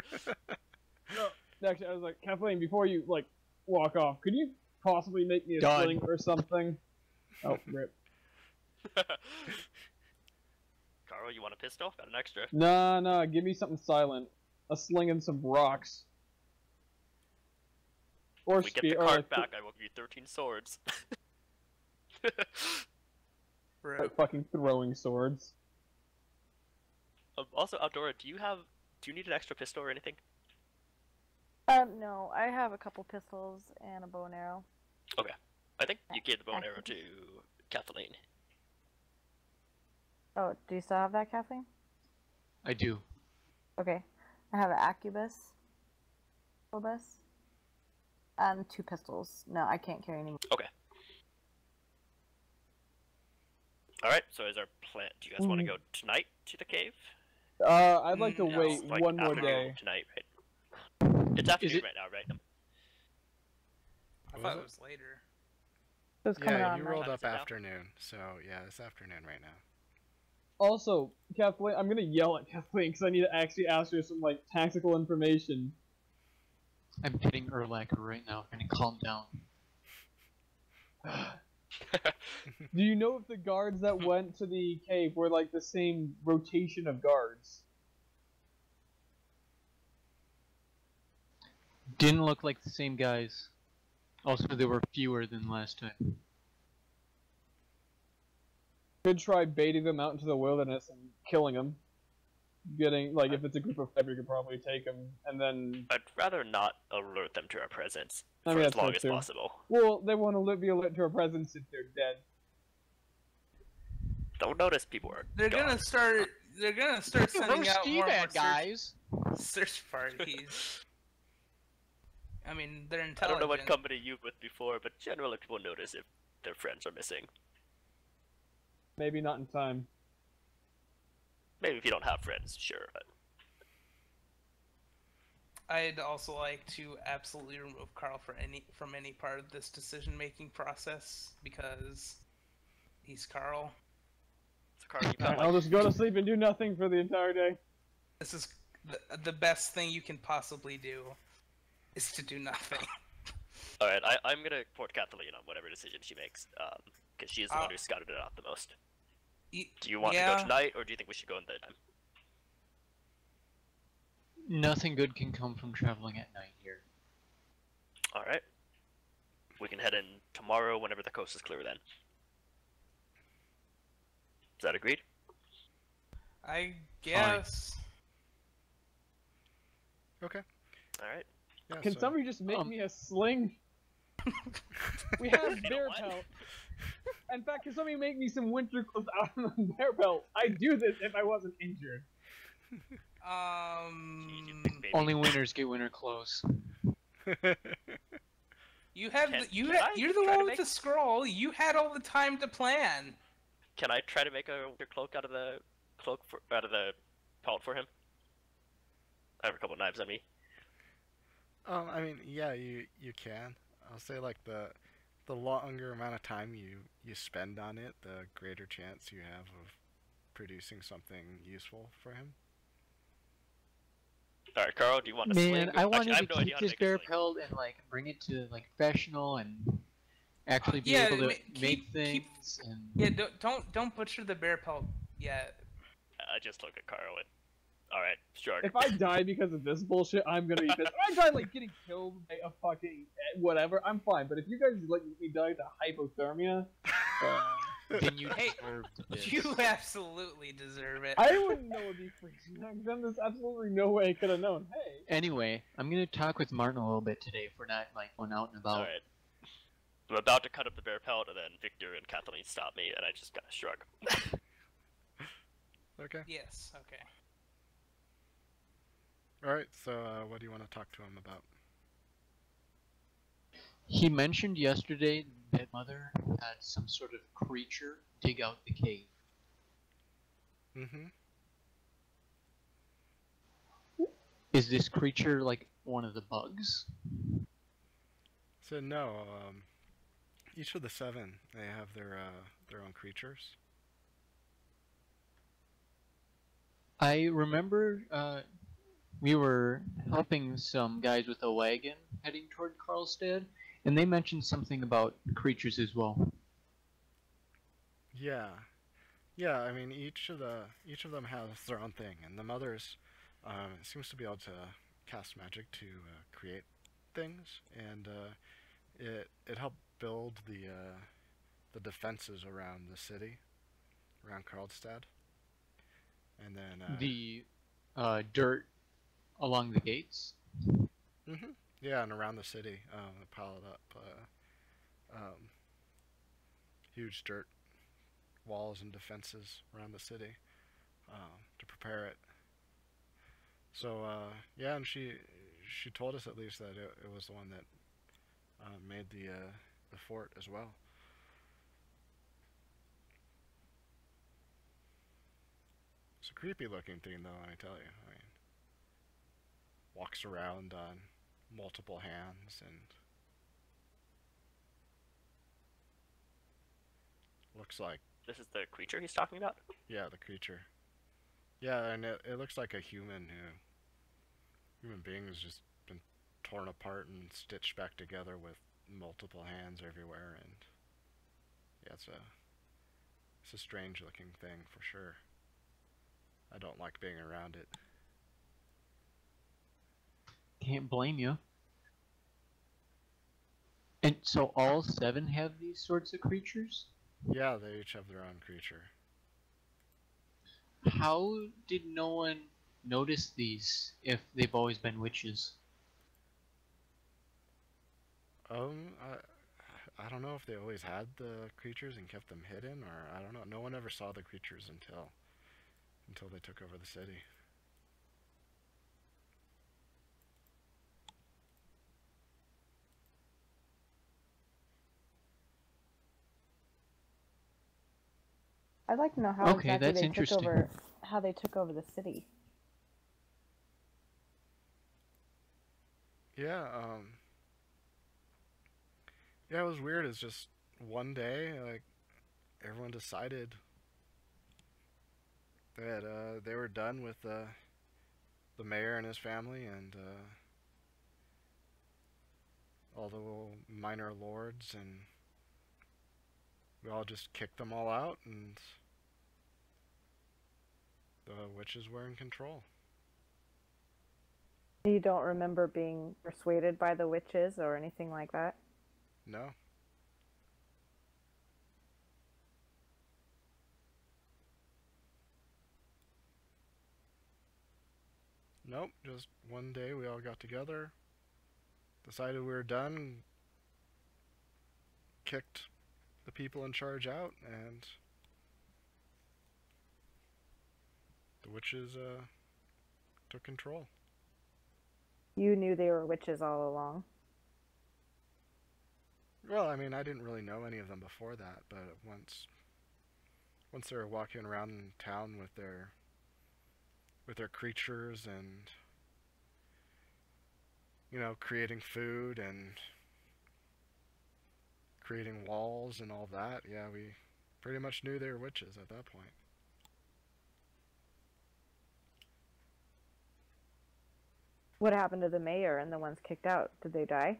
Actually, I was like, Kathleen, before you like walk off, could you possibly make me a Done. sling or something? Oh, rip. Carl, you want a pistol? Got an extra. Nah, give me something silent. A sling and some rocks. Or If we get the spear. or, cart like, back, I will give you 13 swords. Right. like fucking throwing swords. Also, Aldora, do you need an extra pistol or anything? No, I have a couple pistols and a bow and arrow. I think you gave the bow and arrow to Kathleen. Oh, do you still have that, Kathleen? I do. Okay. I have an Acubus. Obus. And 2 pistols. No, I can't carry any more. Alright, so is our plan. Do you guys want to go tonight to the cave? I'd like to No. wait Like one more afternoon day. Tonight, right? It's afternoon it- right now, right? I Was thought it? it was later. It was coming Yeah, on you right. rolled Time up is it now? afternoon, so yeah, it's afternoon right now. Also, Kathleen, I'm gonna yell at Kathleen because I need to actually ask her some like tactical information. I'm hitting Urlacher right now, and calm down. Do you know if the guards that went to the cave were like the same rotation of guards? Didn't look like the same guys. Also, there were fewer than last time. Could try baiting them out into the wilderness and killing them. Getting like if it's a group of 5, you could probably take them, and then. I'd rather not alert them to our presence I for mean, as that's long fair as too. possible. Well, they want to be alert to our presence if they're dead. Don't notice people are They're gone. gonna start. They're gonna start sending out more and more guys. search parties. I mean, they're I intelligent. don't know what company you've with before, but generally people notice if their friends are missing. Maybe not in time. Maybe if you don't have friends, sure, but I'd also like to absolutely remove Carl from any part of this decision-making process because he's Carl. so Carl, you've got Alright, I'll like, just go to sleep and do nothing for the entire day. This is the best thing you can possibly do, is to do nothing. Alright, I'm gonna report Kathleen on whatever decision she makes, because she is the one who scouted it out the most. Do you want to go tonight, or do you think we should go in the daytime? Nothing good can come from traveling at night here. Alright. We can head in tomorrow whenever the coast is clear then. Is that agreed? I guess. Okay. Alright. Yeah, Can so- somebody just make me a sling? We have bear pelt. In fact, can somebody make me some winter clothes out of the bear pelt? I'd do this if I wasn't injured. Jeez, you big baby. Only winners get winter clothes. You have Can- you're can I the try to one with make- the scroll. You had all the time to plan. Can I try to make a winter cloak out of the pelt for him? I have a couple knives on me. I mean, yeah, you can. I'll say like the longer amount of time you spend on it, the greater chance you have of producing something useful for him. Alright, Carl, do you want a Man, sling? I wanted Actually, I have to no idea keep how to this make a bear sling. pelt and like bring it to like professional and actually be Yeah, able to ma- make keep- things and Yeah, don't butcher the bear pelt yet. I just look at Carl and... Alright, sure. If I die because of this bullshit, I'm gonna be pissed. If I die like getting killed by a fucking whatever, I'm fine. But if you guys let me die to hypothermia, then you Hey, deserved this. You absolutely deserve it. I wouldn't know it'd be freezing back then. There's absolutely no way I could have known. Hey, Anyway, I'm gonna talk with Martin a little bit today if we're not like going out and about. Alright. I'm about to cut up the bear pelt, and then Victor and Kathleen stop me, and I just kind of shrug. Okay. Yes. Okay. Alright, so what do you want to talk to him about? He mentioned yesterday that Mother had some sort of creature dig out the cave. Mm-hmm. Is this creature like one of the bugs? So no, each of the 7, they have their own creatures. I remember we were helping some guys with a wagon heading toward Karlstad, and they mentioned something about creatures as well. Yeah, yeah. I mean, each of them has their own thing, and the mother's seems to be able to cast magic to create things, and it helped build the defenses around the city, around Karlstad, and then The dirt along the gates. hmm yeah, and around the city, it piled up huge dirt walls and defenses around the city to prepare it. So yeah, and she told us at least that it was the one that made the fort as well. It's a creepy looking thing though, I tell you. I mean, walks around on multiple hands and looks like This is the creature he's talking about? Yeah, the creature. Yeah, and it looks like a human being who's just been torn apart and stitched back together with multiple hands everywhere, and yeah, it's a strange looking thing for sure. I don't like being around it. Can't blame you. And so all 7 have these sorts of creatures? Yeah, they each have their own creature. How did no one notice these if they've always been witches? I don't know if they always had the creatures and kept them hidden, or I don't know. No one ever saw the creatures until they took over the city. I'd like to know how Okay, exactly that's they interesting. how they took over the city. Yeah, yeah, it was weird. It's just one day, like, everyone decided that they were done with the mayor and his family and all the little minor lords, and we all just kicked them all out, and the witches were in control. You don't remember being persuaded by the witches or anything like that? No. Nope, just one day we all got together, decided we were done, kicked the people in charge out, and the witches took control. You knew they were witches all along. Well, I mean, I didn't really know any of them before that, but once they were walking around in town with their creatures and, you know, creating food and creating walls and all that, yeah, we pretty much knew they were witches at that point. What happened to the mayor and the ones kicked out? Did they die?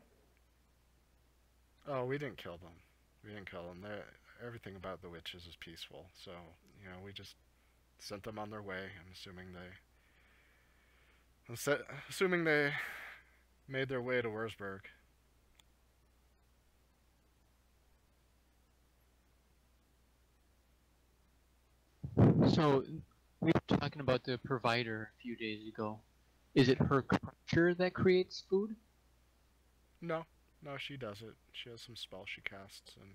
Oh, we didn't kill them. We didn't kill them. Everything about the witches is peaceful, so, you know, we just sent them on their way. I'm assuming they made their way to Wurzburg. So, we were talking about the provider a few days ago. Is it her creature that creates food? No, she does it. She has some spell she casts and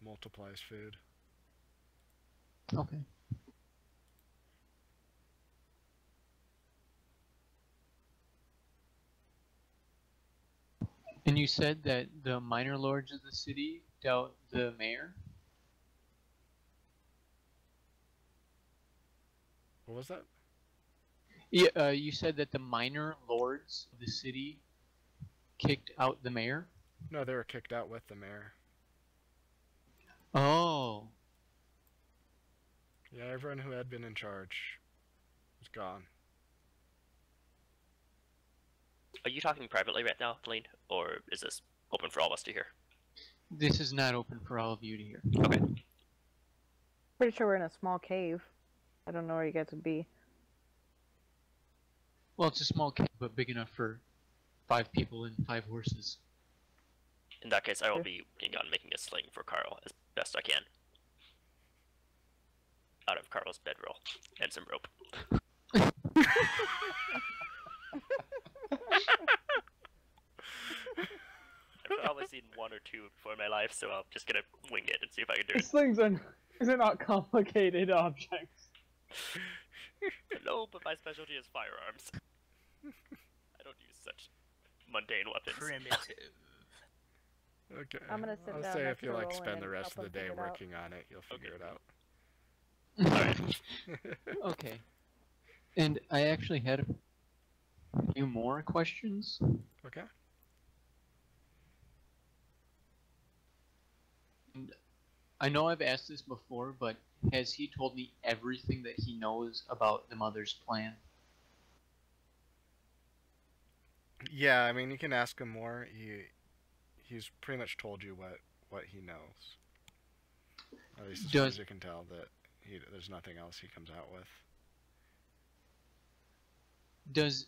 multiplies food. Okay. And you said that the minor lords of the city doubt the mayor? What was that? Yeah, you said that the minor lords of the city kicked out the mayor? No, they were kicked out with the mayor. Oh. Yeah, everyone who had been in charge was gone. Are you talking privately right now, Lane, or is this open for all of us to hear? This is not open for all of you to hear. Okay. Pretty sure we're in a small cave. I don't know where you guys would be. Well, it's a small cave, but big enough for 5 people and 5 horses. In that case, I will be working on making a sling for Carl as best I can. Out of Carl's bedroll and some rope. I've probably seen 1 or 2 before in my life, so I'm just gonna wing it and see if I can do it. These things are not complicated objects. No, but my specialty is firearms. I don't use such mundane weapons. Primitive. Okay. I'm gonna sit I'll down say next if you to like Roland spend the and rest of help the him day figure it out. working on it, you'll figure it out. Alright. Okay. And I actually had a few more questions. Okay. And I know I've asked this before, but has he told me everything that he knows about the mother's plan? Yeah, I mean, you can ask him more. He's pretty much told you what he knows. At least as far as you can tell, that there's nothing else he comes out with. Does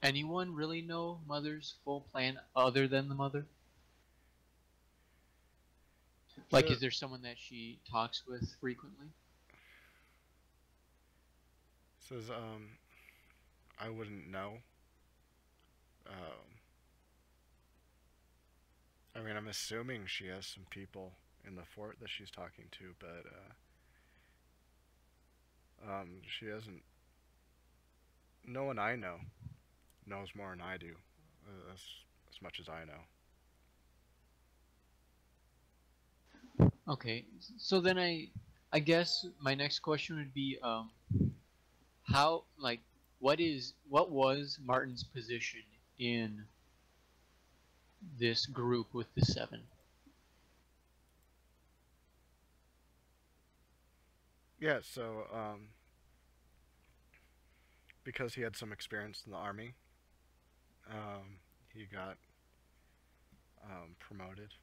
anyone really know Mother's full plan other than the mother? Like, is there someone that she talks with frequently? Says, I wouldn't know. I mean, I'm assuming she has some people in the fort that she's talking to, but, she hasn't... No one I know knows more than I do, as much as I know. Okay, so then I guess my next question would be, how, like, what was Martin's position in this group with the 7? Yeah, so, because he had some experience in the army, he got promoted,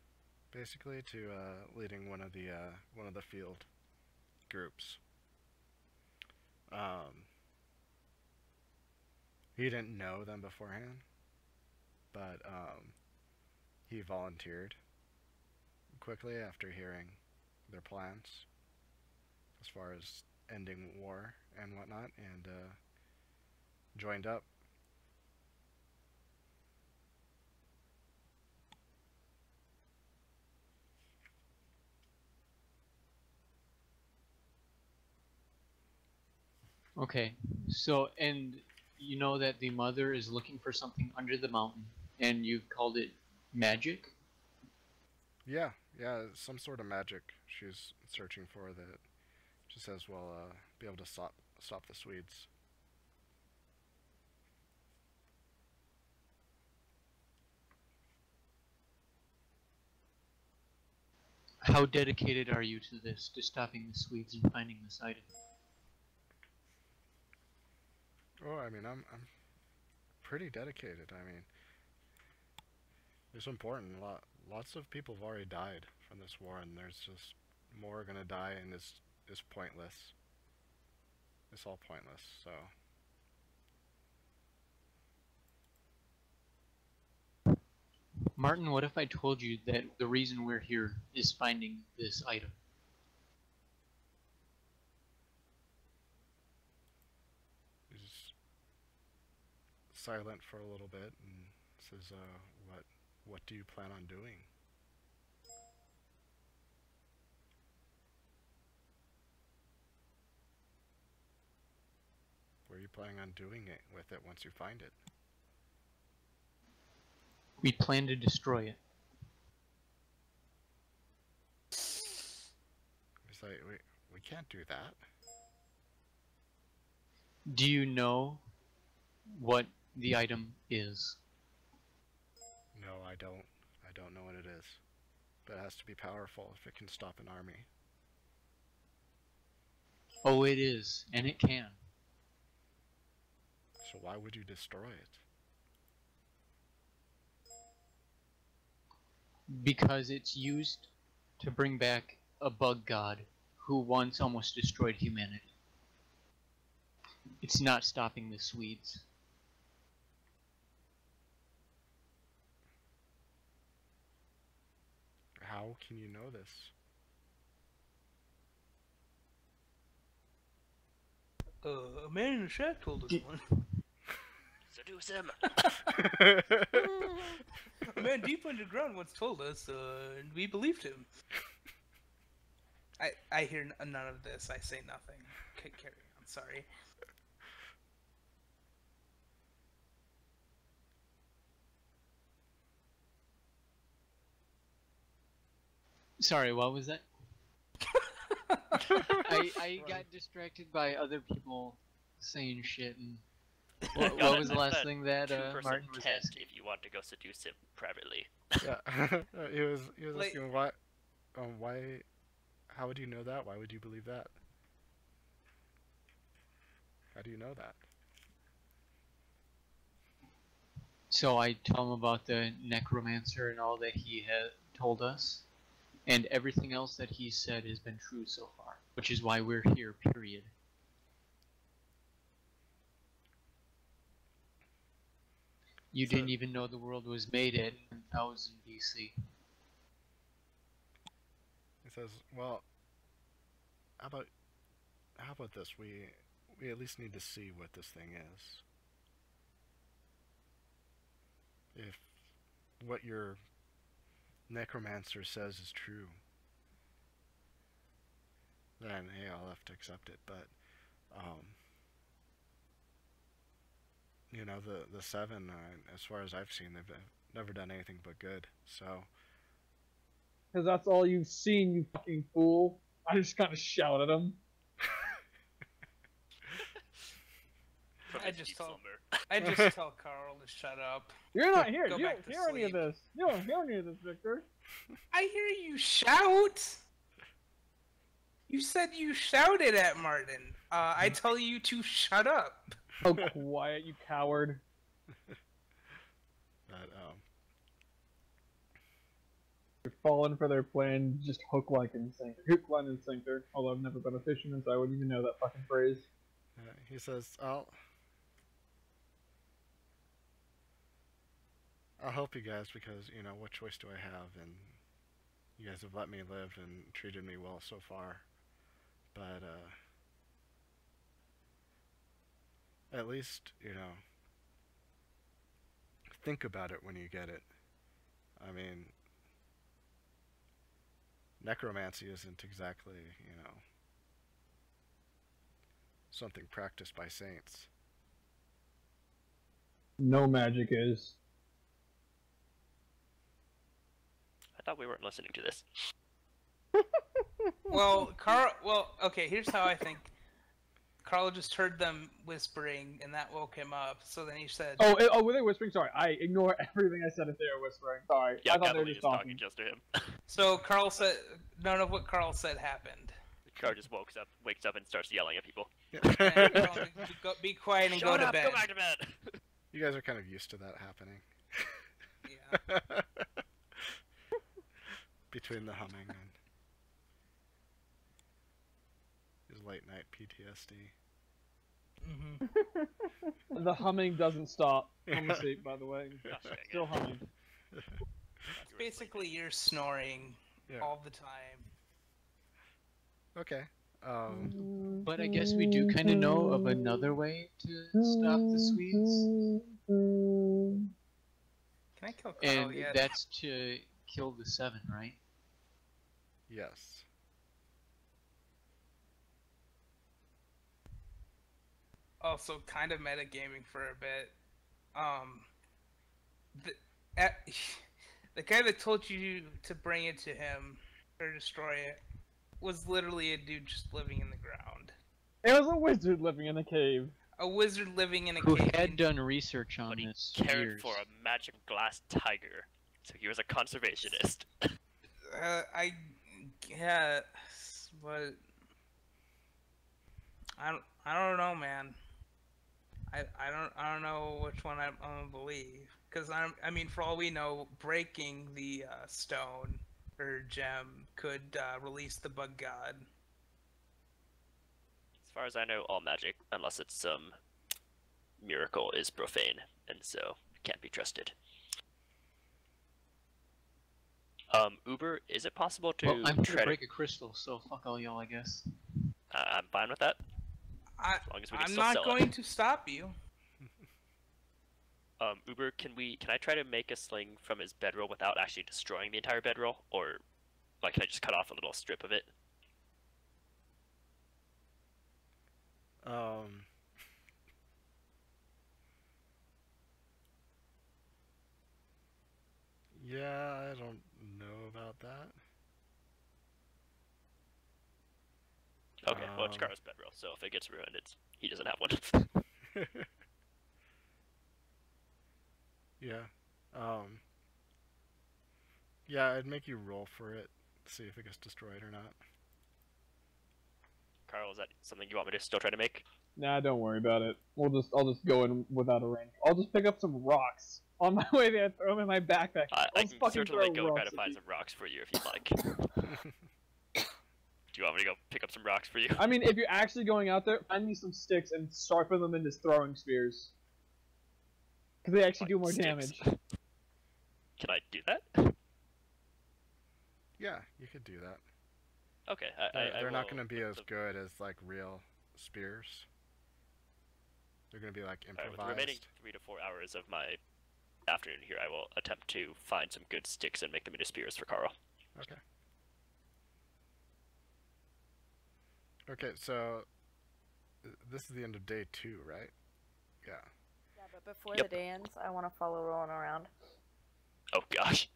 basically, to leading one of the field groups. He didn't know them beforehand, but he volunteered quickly after hearing their plans as far as ending war and whatnot, and joined up. Okay, so, and you know that the mother is looking for something under the mountain, and you've called it magic? Yeah, some sort of magic she's searching for that she says will be able to stop the Swedes. How dedicated are you to this, to stopping the Swedes and finding this item? Oh, I mean, I'm pretty dedicated. I mean, it's important. Lots of people have already died from this war, and there's just more gonna die, and it's pointless. It's all pointless. So. Martin, what if I told you that the reason we're here is finding this item? He's silent for a little bit and says, what do you plan on doing? What are you planning on doing it with it once you find it? We plan to destroy it. It's like, we can't do that. Do you know what the item is? No, I don't. I don't know what it is. But it has to be powerful if it can stop an army. Oh, it is, and it can. So why would you destroy it? Because it's used to bring back a bug god who once almost destroyed humanity. It's not stopping the Swedes. How can you know this? A man in a shack told us one. Seduce him. A man deep underground once told us, and we believed him. I hear none of this. I say nothing. Carry on. Sorry. Sorry, what was that? I got distracted by other people saying shit, and what was the last thing that Martin was test asking? if you want to go seduce him privately. Yeah, he was Like- asking How would you know that? Why would you believe that? How do you know that? So I tell him about the necromancer and all that he had told us, and everything else that he said has been true so far, which is why we're here, period. You So- didn't even know the world was made at 1000 BC. He says, "Well, how about this? We at least need to see what this thing is. If what your necromancer says is true, then hey, I'll have to accept it. But you know, the seven, as far as I've seen, they've never done anything but good. So." Because that's all you've seen, you fucking fool. I just kind of shout at him. From I his just deep told- slumber. I just tell Carl to shut up. You're not here. Go You back don't to hear any of sleep. this. You don't hear any of this, Victor. I hear you shout. You said you shouted at Martin. I tell you to shut up. Oh, quiet, you coward. But You're falling for their plan, just hook, line, and sinker. Hook, line, and sinker. Although I've never been a fisherman, so I wouldn't even know that fucking phrase. he says, I'll help you guys because, you know, what choice do I have? And you guys have let me live and treated me well so far. But, at least, you know, think about it when you get it. I mean, necromancy isn't exactly, you know, something practiced by saints. No magic is. I thought we weren't listening to this. Well, Carl. Well, okay. Here's how I think. Carl just heard them whispering, and that woke him up. So then he said, Oh, were they whispering? Sorry, I ignore everything I said if they were whispering. Sorry, Yeah, I thought they were Cavalier just is talking talking. just to him. So Carl said, none of what Carl said happened. Car just wakes up and starts yelling at people. And I tell him to be quiet and Shut go to up, bed. go back to bed. You guys are kind of used to that happening. Yeah. Between the humming and his late night PTSD. Mm-hmm. The humming doesn't stop. I'm asleep, by the way. Gosh dang it. Still humming. Basically, you're snoring Yeah. all the time. Okay. But I guess we do kind of know of another way to stop the Swedes, Can I kill Carl and yet? that's to kill the seven, right? Yes. Also, kind of metagaming for a bit. The guy that told you to bring it to him or destroy it was literally a dude just living in the ground. It was a wizard living in a cave. A wizard living in a Who cave. had done research on But he this cared years. for a magic glass tiger, so he was a conservationist. Yeah, but I don't know, man. I don't know which one I'm gonna believe, because I mean, for all we know, breaking the stone or gem could release the bug god. As far as I know, all magic, unless it's some miracle, is profane, and so can't be trusted. Uber, is it possible to Well, I'm here try to break a crystal, so fuck all y'all, I guess. I'm fine with that, I as long as we can I'm still not sell going to stop you. it. Uber, can I try to make a sling from his bedroll without actually destroying the entire bedroll, or like can I just cut off a little strip of it? Yeah, I don't know about that. Okay, well it's Carlos bedroll, so if it gets ruined, he doesn't have one. Yeah. Yeah, I'd make you roll for it, see if it gets destroyed or not. Carl, is that something you want me to still try to make? Nah, don't worry about it. I'll just go in without a range. I'll just pick up some rocks on my way there. Throw them in my backpack. I Let's can fucking certainly throw go try rocks to at find you. some rocks for you if you'd like. Do you want me to go pick up some rocks for you? I mean, if you're actually going out there, find me some sticks and sharpen them into throwing spears. Because they actually do more Sticks. damage. Can I do that? Yeah, you could do that. Okay, They're not going will to be put as the- good as like real spears. They're going to be like Alright, with the improvised. remaining 3 to 4 hours of my afternoon here, I will attempt to find some good sticks and make them into spears for Carl. Okay. Okay, so this is the end of day 2, right? Yeah. Yeah, but before Yep. the day ends, I want to follow Rowan around, Oh gosh.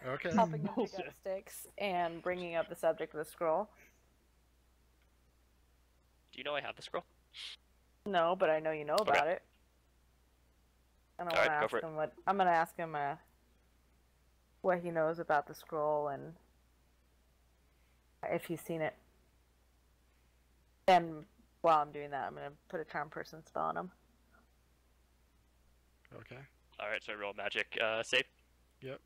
Okay. helping him pick Bullshit. up sticks and bringing up the subject of the scroll. Do you know I have the scroll? No, but I know you know Okay. about it. And I want Alright, to go ask for it. him what I'm gonna ask him what he knows about the scroll and if he's seen it. And while I'm doing that, I'm gonna put a charm person spell on him. Okay. Alright, so I roll magic save. Yep.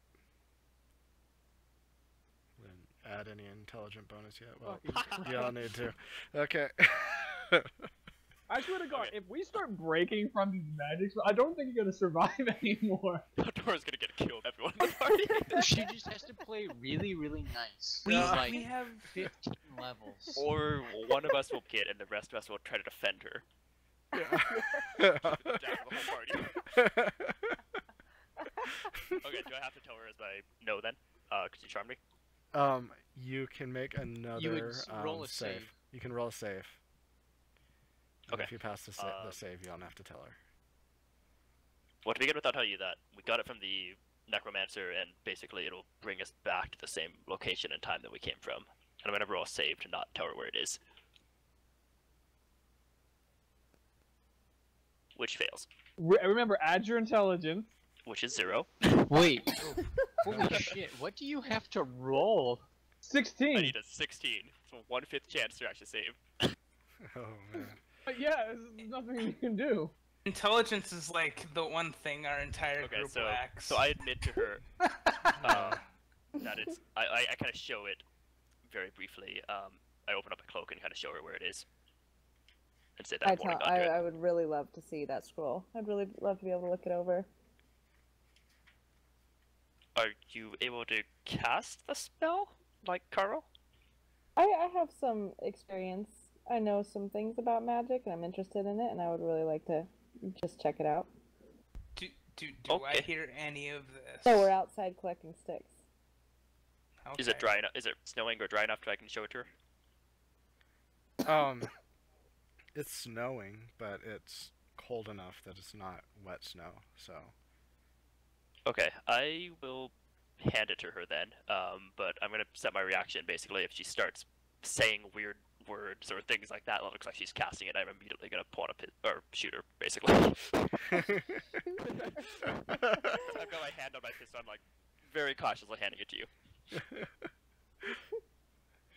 Then add any intelligent bonus yet? Well, Fucking y'all need to. Okay. I swear to God, if we start breaking from these magics, I don't think you're gonna survive anymore. Dora's gonna get killed, everyone in the party. She just has to play really, really nice. We, like we have 15 levels. Or one of us will get and the rest of us will try to defend her. Yeah. Down the whole party. Okay, do I have to tell her as I know then? Because you charmed me? You can make another You would roll a save. save. You can roll a save. And Okay. If you pass the save, you don't have to tell her. Well, to begin with, I'll tell you that we got it from the Necromancer, and basically it'll bring us back to the same location and time that we came from. And I'm gonna roll a save to not tell her where it is. Which fails. Remember, add your intelligence. Which is 0. Wait. Holy shit, what do you have to roll? 16. I need a 16. So 1/5 chance to actually save. Oh man. Yeah, there's nothing you can do. intelligence is like the one thing our entire Okay, group so lacks. so I admit to her that it's I kind of show it very briefly. I open up a cloak and kind of show her where it is, and say that I'm holding onto it. I would really love to see that scroll. I'd really love to be able to look it over. Are you able to cast the spell like Carl? I have some experience. I know some things about magic, and I'm interested in it, and I would really like to just check it out. do I Okay. hear any of this? So we're outside collecting sticks. Is it Okay. dry enough? Is it snowing or dry enough that I can show it to her? It's snowing, but it's cold enough that it's not wet snow. So. Okay, I will hand it to her then. But I'm gonna set my reaction basically if she starts saying weird words or things like that. It looks like she's casting it. I'm immediately gonna point a or shoot her basically. I've got my hand on my pistol. I'm like very cautiously handing it to you.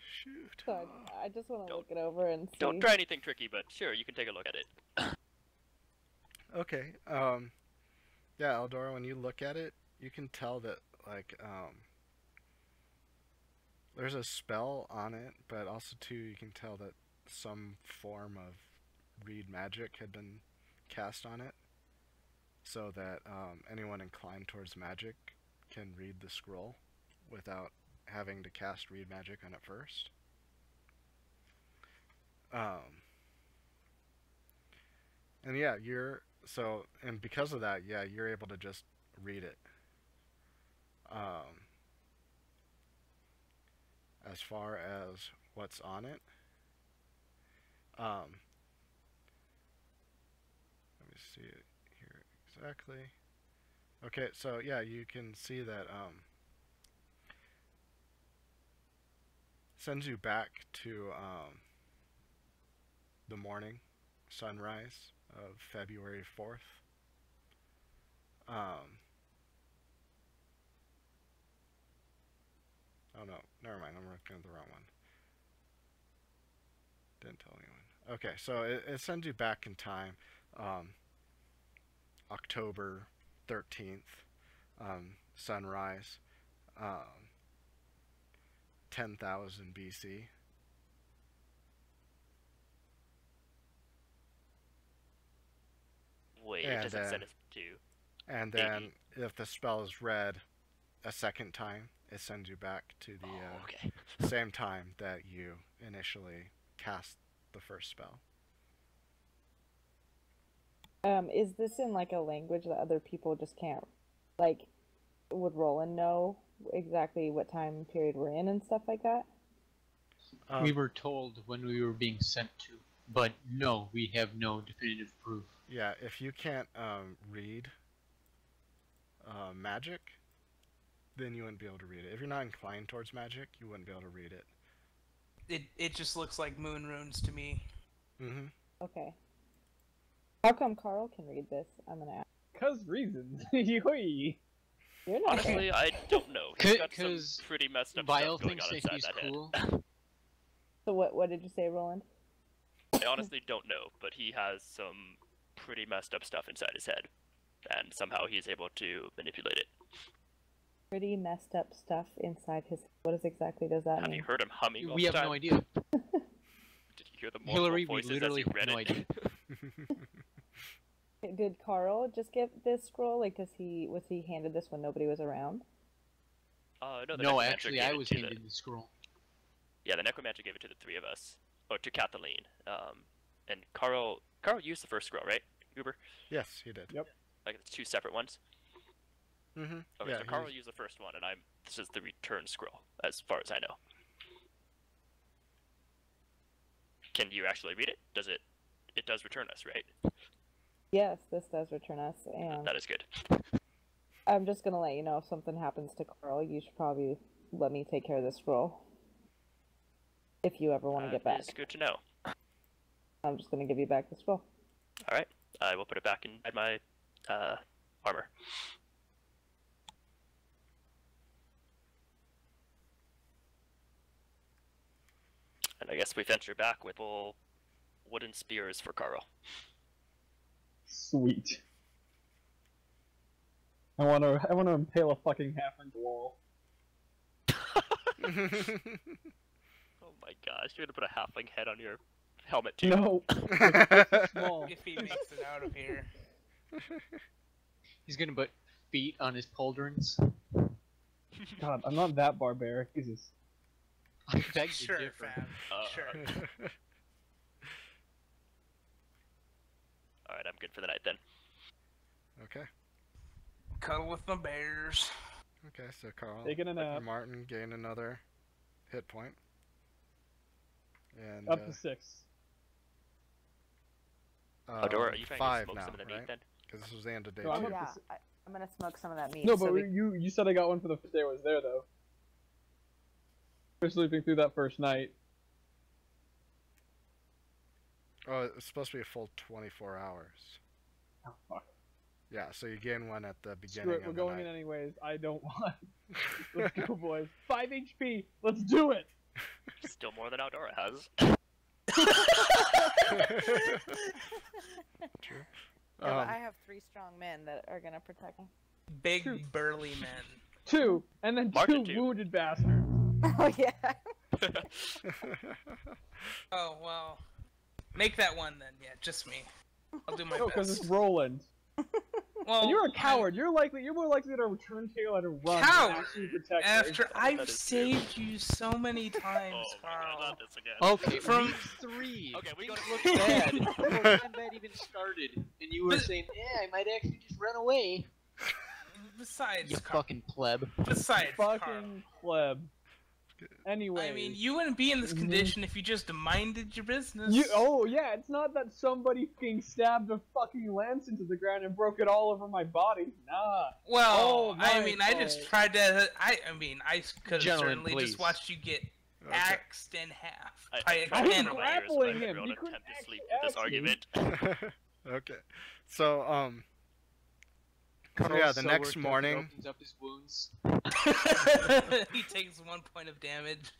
Shoot. So I just want to Don't- look it over and see. Don't try anything tricky, but sure, you can take a look at it. Okay. Yeah, Eldora, when you look at it, you can tell that like there's a spell on it, but also too you can tell that some form of read magic had been cast on it, so that anyone inclined towards magic can read the scroll without having to cast read magic on it first. And yeah, and because of that, yeah, you're able to just read it. As far as what's on it, let me see it here exactly. Okay, so yeah, you can see that sends you back to the morning sunrise of February 4th. Oh no, never mind, I'm looking at the wrong one. Didn't tell anyone. Okay, so it sends you back in time, October 13th, sunrise, 10,000 BC. Wait, And it doesn't then- send us to. And then if the spell is read a second time, it sends you back to the Oh, okay. same time that you initially cast the first spell. Is this in like a language that other people just can't, like, would Roland know exactly what time period we're in and stuff like that? We were told when we were being sent to, but no, we have no definitive proof. Yeah, if you can't read magic, then you wouldn't be able to read it. If you're not inclined towards magic, you wouldn't be able to read it. It just looks like moon runes to me. Mm-hmm. Okay. How come Carl can read this? I'm gonna ask. Cause reasons. Yoi. You're not Honestly, I don't know. He's got some 'Cause pretty messed up Vile stuff going thinks on that inside he's that head. cool. So what did you say, Roland? I honestly don't know, but he has some pretty messed up stuff inside his head, and somehow he's able to manipulate it. Pretty messed up stuff inside his. What exactly does that Have mean? you heard him humming all We the have time? no idea. Did you hear the multiple Hillary, we voices literally as you have read no it? idea. Did Carl just get this scroll? Like, was he handed this when nobody was around? No, the No, necromancer actually, gave I it was to handed the scroll. Yeah, the necromancer gave it to the three of us, or to Kathleen. And Carl used the first scroll, right, Uber? Yes, he did. Yep. Like it's two separate ones. Mm-hmm. Okay, Yeah, so Carl used the first one, and this is the return scroll, as far as I know. Can you actually read it? Does it? It does return us, right? Yes, this does return us, and That is good. I'm just gonna let you know if something happens to Carl. You should probably let me take care of this scroll. If you ever want to get back, It's good to know. I'm just gonna give you back the scroll. All right, I will put it back inside my armor. And I guess we venture back with full wooden spears for Carl. Sweet. I wanna impale a fucking halfling wall. Oh my gosh, you're gonna put a halfling head on your helmet too. No. Small. If he makes it out of here. He's gonna put feet on his pauldrons. God, I'm not that barbaric. Jesus. I beg to Sure, differ. fam. Sure. Alright, I'm good for the night then. Okay. Cuddle with my bears. Okay, so Carl Taking a and nap. Martin gain another hit point. And Up to 6. Dora, are you trying to 5 smoke now, some of the meat right? then? Because this was the end of day No, I'm two. up to Yeah, s- I'm gonna smoke some of that meat. No, so but we- you said I got one for the first day I was there though. We're sleeping through that first night. Oh, it's supposed to be a full 24 hours. Oh fuck. Yeah, so you gain one at the beginning Screw it, we're of the going night. in anyways. I don't want. Let's go, boys. 5 HP. Let's do it. Still more than Aldora has. True. Yeah, but I have 3 strong men that are gonna protect me. Big True. burly men. 2, and then Martin, 2 too. wounded bastards. Oh yeah. Oh well. Make that one then. Yeah, just me. I'll do my No, because best. it's Roland. Well, And you're a coward. You're more likely to return tail and run than Coward? actually protect her. After I've That is true. saved you so many times, Oh my god, Carl. not this again. Okay, From- week 3. Okay, we Things gotta- look bad before combat even started, and you were But- saying, "Yeah, I might actually just run away." Besides, You Carl. fucking pleb. Besides, Carl. Fucking pleb. Anyway. I mean, you wouldn't be in this Mhm. condition if you just minded your business. Oh yeah, it's not that somebody fucking stabbed a fucking lance into the ground and broke it all over my body. Nah. Well, Oh, I my mean, I just fault. tried to. I mean, I could have Gentlemen, certainly please. just watched you get Okay. axed in half. I by a tried to was cannon. cover my ears, but I grappling had him. real He attempt couldn't to sleep actually through this axe me. argument. Okay. So, Carl's yeah, the so next worked up, morning- he opens up his wounds. He takes 1 point of damage.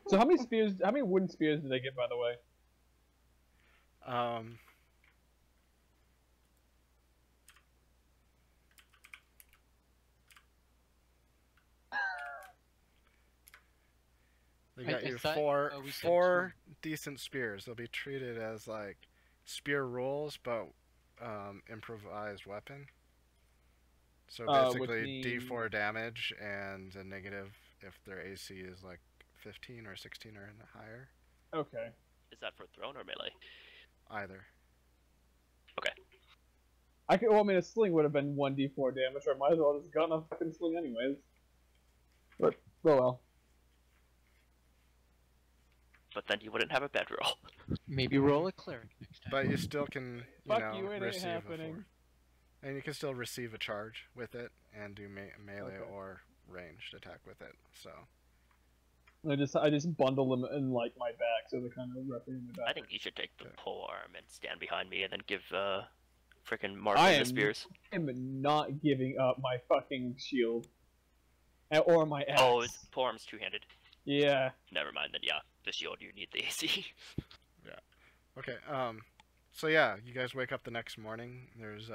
So how many wooden spears did I get, by the way? Um, they got I you thought, we said four decent spears. They'll be treated as like spear rules, but improvised weapon. So Which basically, means- D4 damage and a negative if their AC is like 15 or 16 or higher. Okay. Is that for thrown or melee? Either. I could. Well, I mean, a sling would have been 1d4 damage, or I might as well just gotten a fucking sling anyways. But oh well. But then you wouldn't have a bedroll. maybe roll a cleric next time. But you still can, you Fuck know, you, it ain't receive a happening. 4. And you can still receive a charge with it and do melee Okay. or ranged attack with it. So I just bundle them in like my back, so they're kind of roughly in my back. I think you should take the Okay. pole arm and stand behind me, and then give frickin' I Martin am- the spears. I'm not giving up my fucking shield. Or my axe. Oh, pole arm's two-handed. Yeah. Never mind. Then yeah, the shield. You need the AC. okay. So yeah, you guys wake up the next morning. There's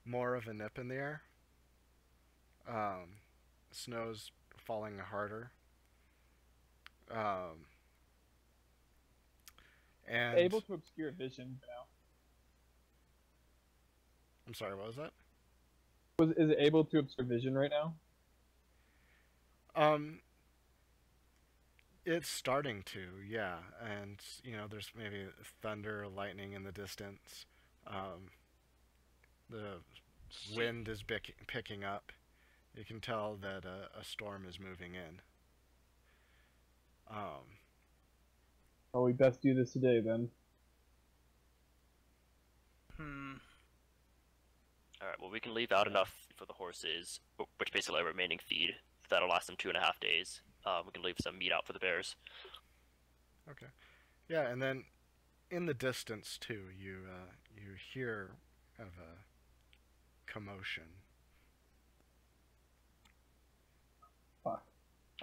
more of a nip in the air. Snow's falling harder. And Able to obscure vision now. I'm sorry, what was that? Is it able to obscure vision right now? It's starting to, yeah, and you know, there's maybe thunder, lightning in the distance. The wind is picking up. You can tell that a storm is moving in. Oh, we best do this today then. All right. Well, we can leave out enough for the horses, which basically are remaining feed. That'll last them 2.5 days. We can leave some meat out for the bears. Okay, yeah, and then in the distance too, you hear kind of a commotion. Fuck.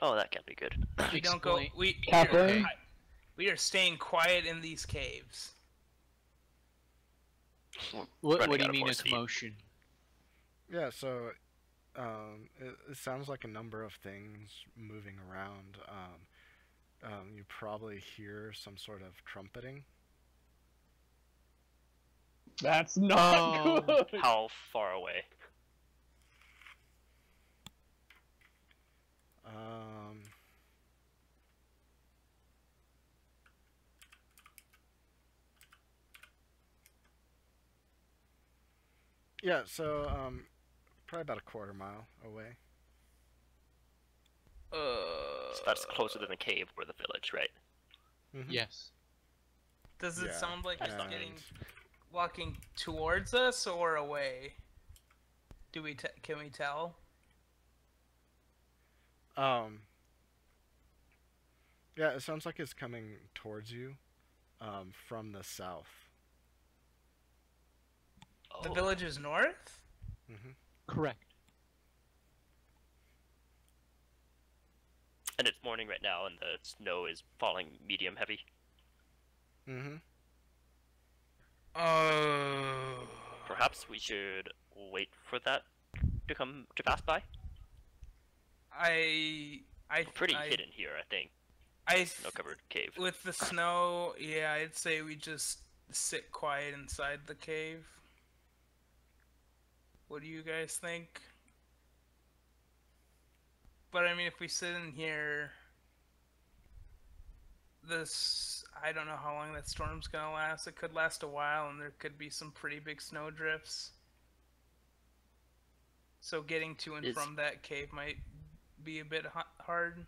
Oh, that can't be good. We don't go. Explain- Catherine? We are staying quiet in these caves. What Running do you out of mean a horse feed. commotion? Yeah, so it sounds like a number of things moving around. You probably hear some sort of trumpeting. That's not Oh. good. How far away? Yeah, so probably about a quarter mile away. So that's closer than the cave or the village, right? Mhm. Yes. Does it Yeah, sound like it's and- getting walking towards us or away? Do we can we tell? Yeah, it sounds like it's coming towards you from the south. The Oh, village is north? Correct. And it's morning right now, and the snow is falling medium heavy. Mm-hmm. Oh. Perhaps we should wait for that to come to pass by. I We're pretty I, hidden here, I think. I Snow-covered cave. with the snow, yeah, I'd say we just sit quiet inside the cave. What do you guys think? But I mean, if we sit in here, I don't know how long that storm's gonna last. It could last a while, and there could be some pretty big snow drifts. So getting to and Is- from that cave might be a bit hard.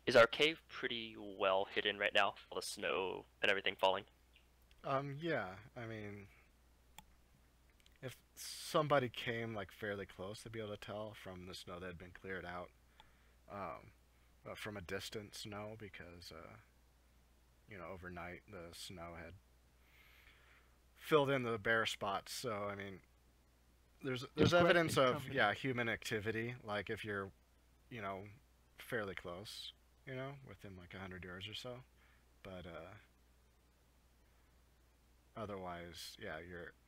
Is our cave pretty well hidden right now? All the snow and everything falling. Yeah, I mean, if somebody came like fairly close, they'd be able to tell from the snow that had been cleared out. But from a distance, no, because you know, overnight the snow had filled in the bare spots. So I mean, there's Describe evidence the of company. human activity. Like if you're, you know, fairly close, you know, within like 100 yards or so. But Otherwise, yeah,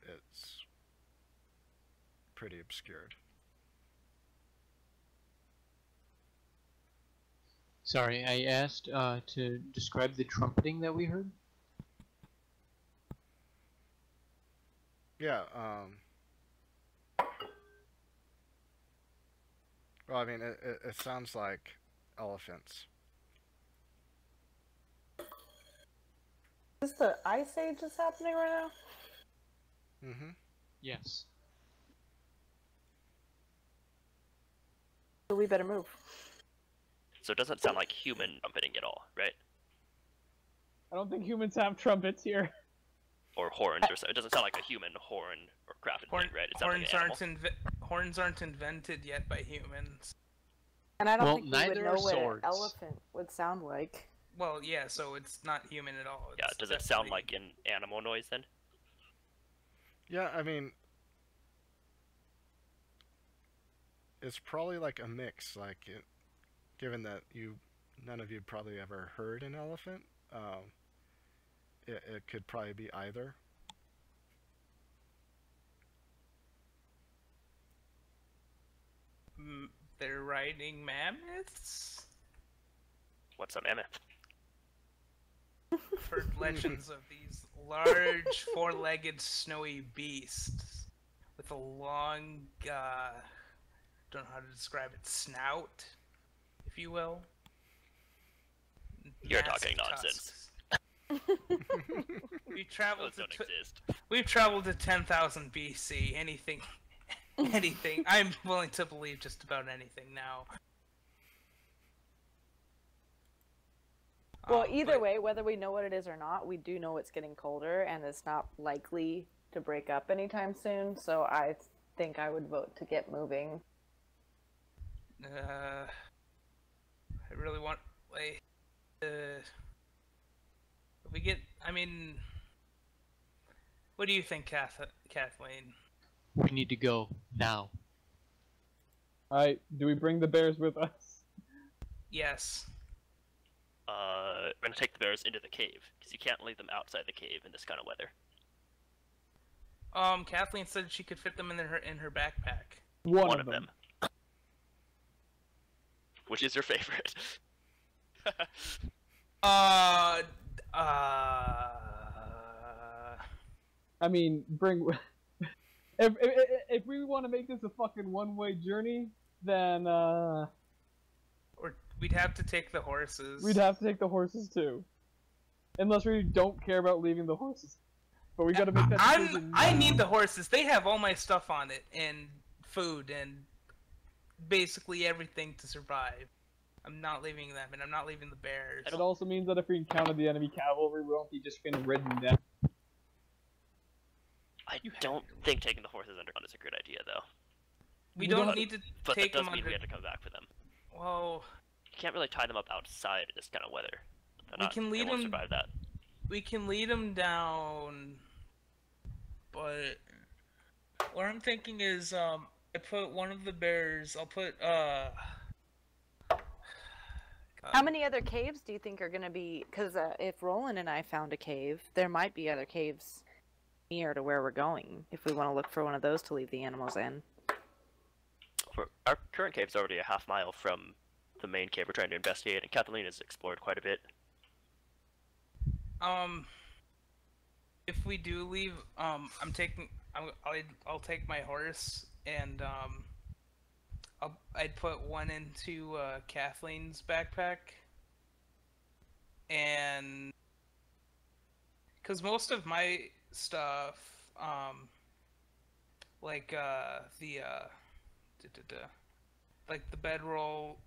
it's pretty obscured. Sorry, I asked to describe the trumpeting that we heard. Yeah, well, I mean, it sounds like elephants. Is this the Ice Age that's happening right now? Mm-hmm. Yes. So we better move. So it doesn't sound like human trumpeting at all, right? I don't think humans have trumpets here. Or horns, or so. It doesn't sound like a human horn or crafted thing, right? It sounds like an animal. Horns aren't invented yet by humans. And I don't Well, think we would neither know are what an swords. elephant would sound like. Well, yeah, so it's not human at all. Yeah, It's does it sound definitely- like an animal noise then? Yeah, I mean, it's probably like a mix. Like, given that none of you probably ever heard an elephant, it could probably be either. They're riding mammoths? What's a mammoth? Heard legends of these large, four-legged, snowy beasts with a long, don't know how to describe it, snout, if you will. You're Massive talking nonsense. tusks. We traveled Those don't to exist. We've traveled to 10,000 BC. Anything, I'm willing to believe just about anything now. Well, either but- way, whether we know what it is or not, we do know it's getting colder and it's not likely to break up anytime soon. So I think I would vote to get moving. I really want, like, we get. I mean, what do you think, Kathleen? We need to go now. Alright, do we bring the bears with us? Yes. We're gonna take the bears into the cave because you can't leave them outside the cave in this kind of weather. Kathleen said she could fit them in her backpack. One of them. Which is your favorite? I mean, bring. If we want to make this a fucking one-way journey, then Or we'd have to take the horses. we'd have to take the horses too. Unless we don't care about leaving the horses, but we gotta make that decision. I need the horses. They have all my stuff on it and food and basically everything to survive. I'm not leaving them, and I'm not leaving the bears. It also means that if we encounter the enemy cavalry, we won't be just getting ridden down. I don't think taking the horses underground is a good idea, though. We We don't don't- need to But take that them does mean under. we have to come back for them. Well, You can't really tie them up outside in this kind of weather. We can lead they won't them- survive that. we can lead them down, but what I'm thinking is, I put one of the bears. I'll put How many other caves do you think are going to be? Because if Roland and I found a cave, there might be other caves near to where we're going if we want to look for one of those to leave the animals in. Our current cave's already a half mile from the main cave we're trying to investigate, and Kathleen has explored quite a bit. If we do leave, I'll take my horse and I'd put one into Kathleen's backpack, and because most of my stuff, like like the bedroll,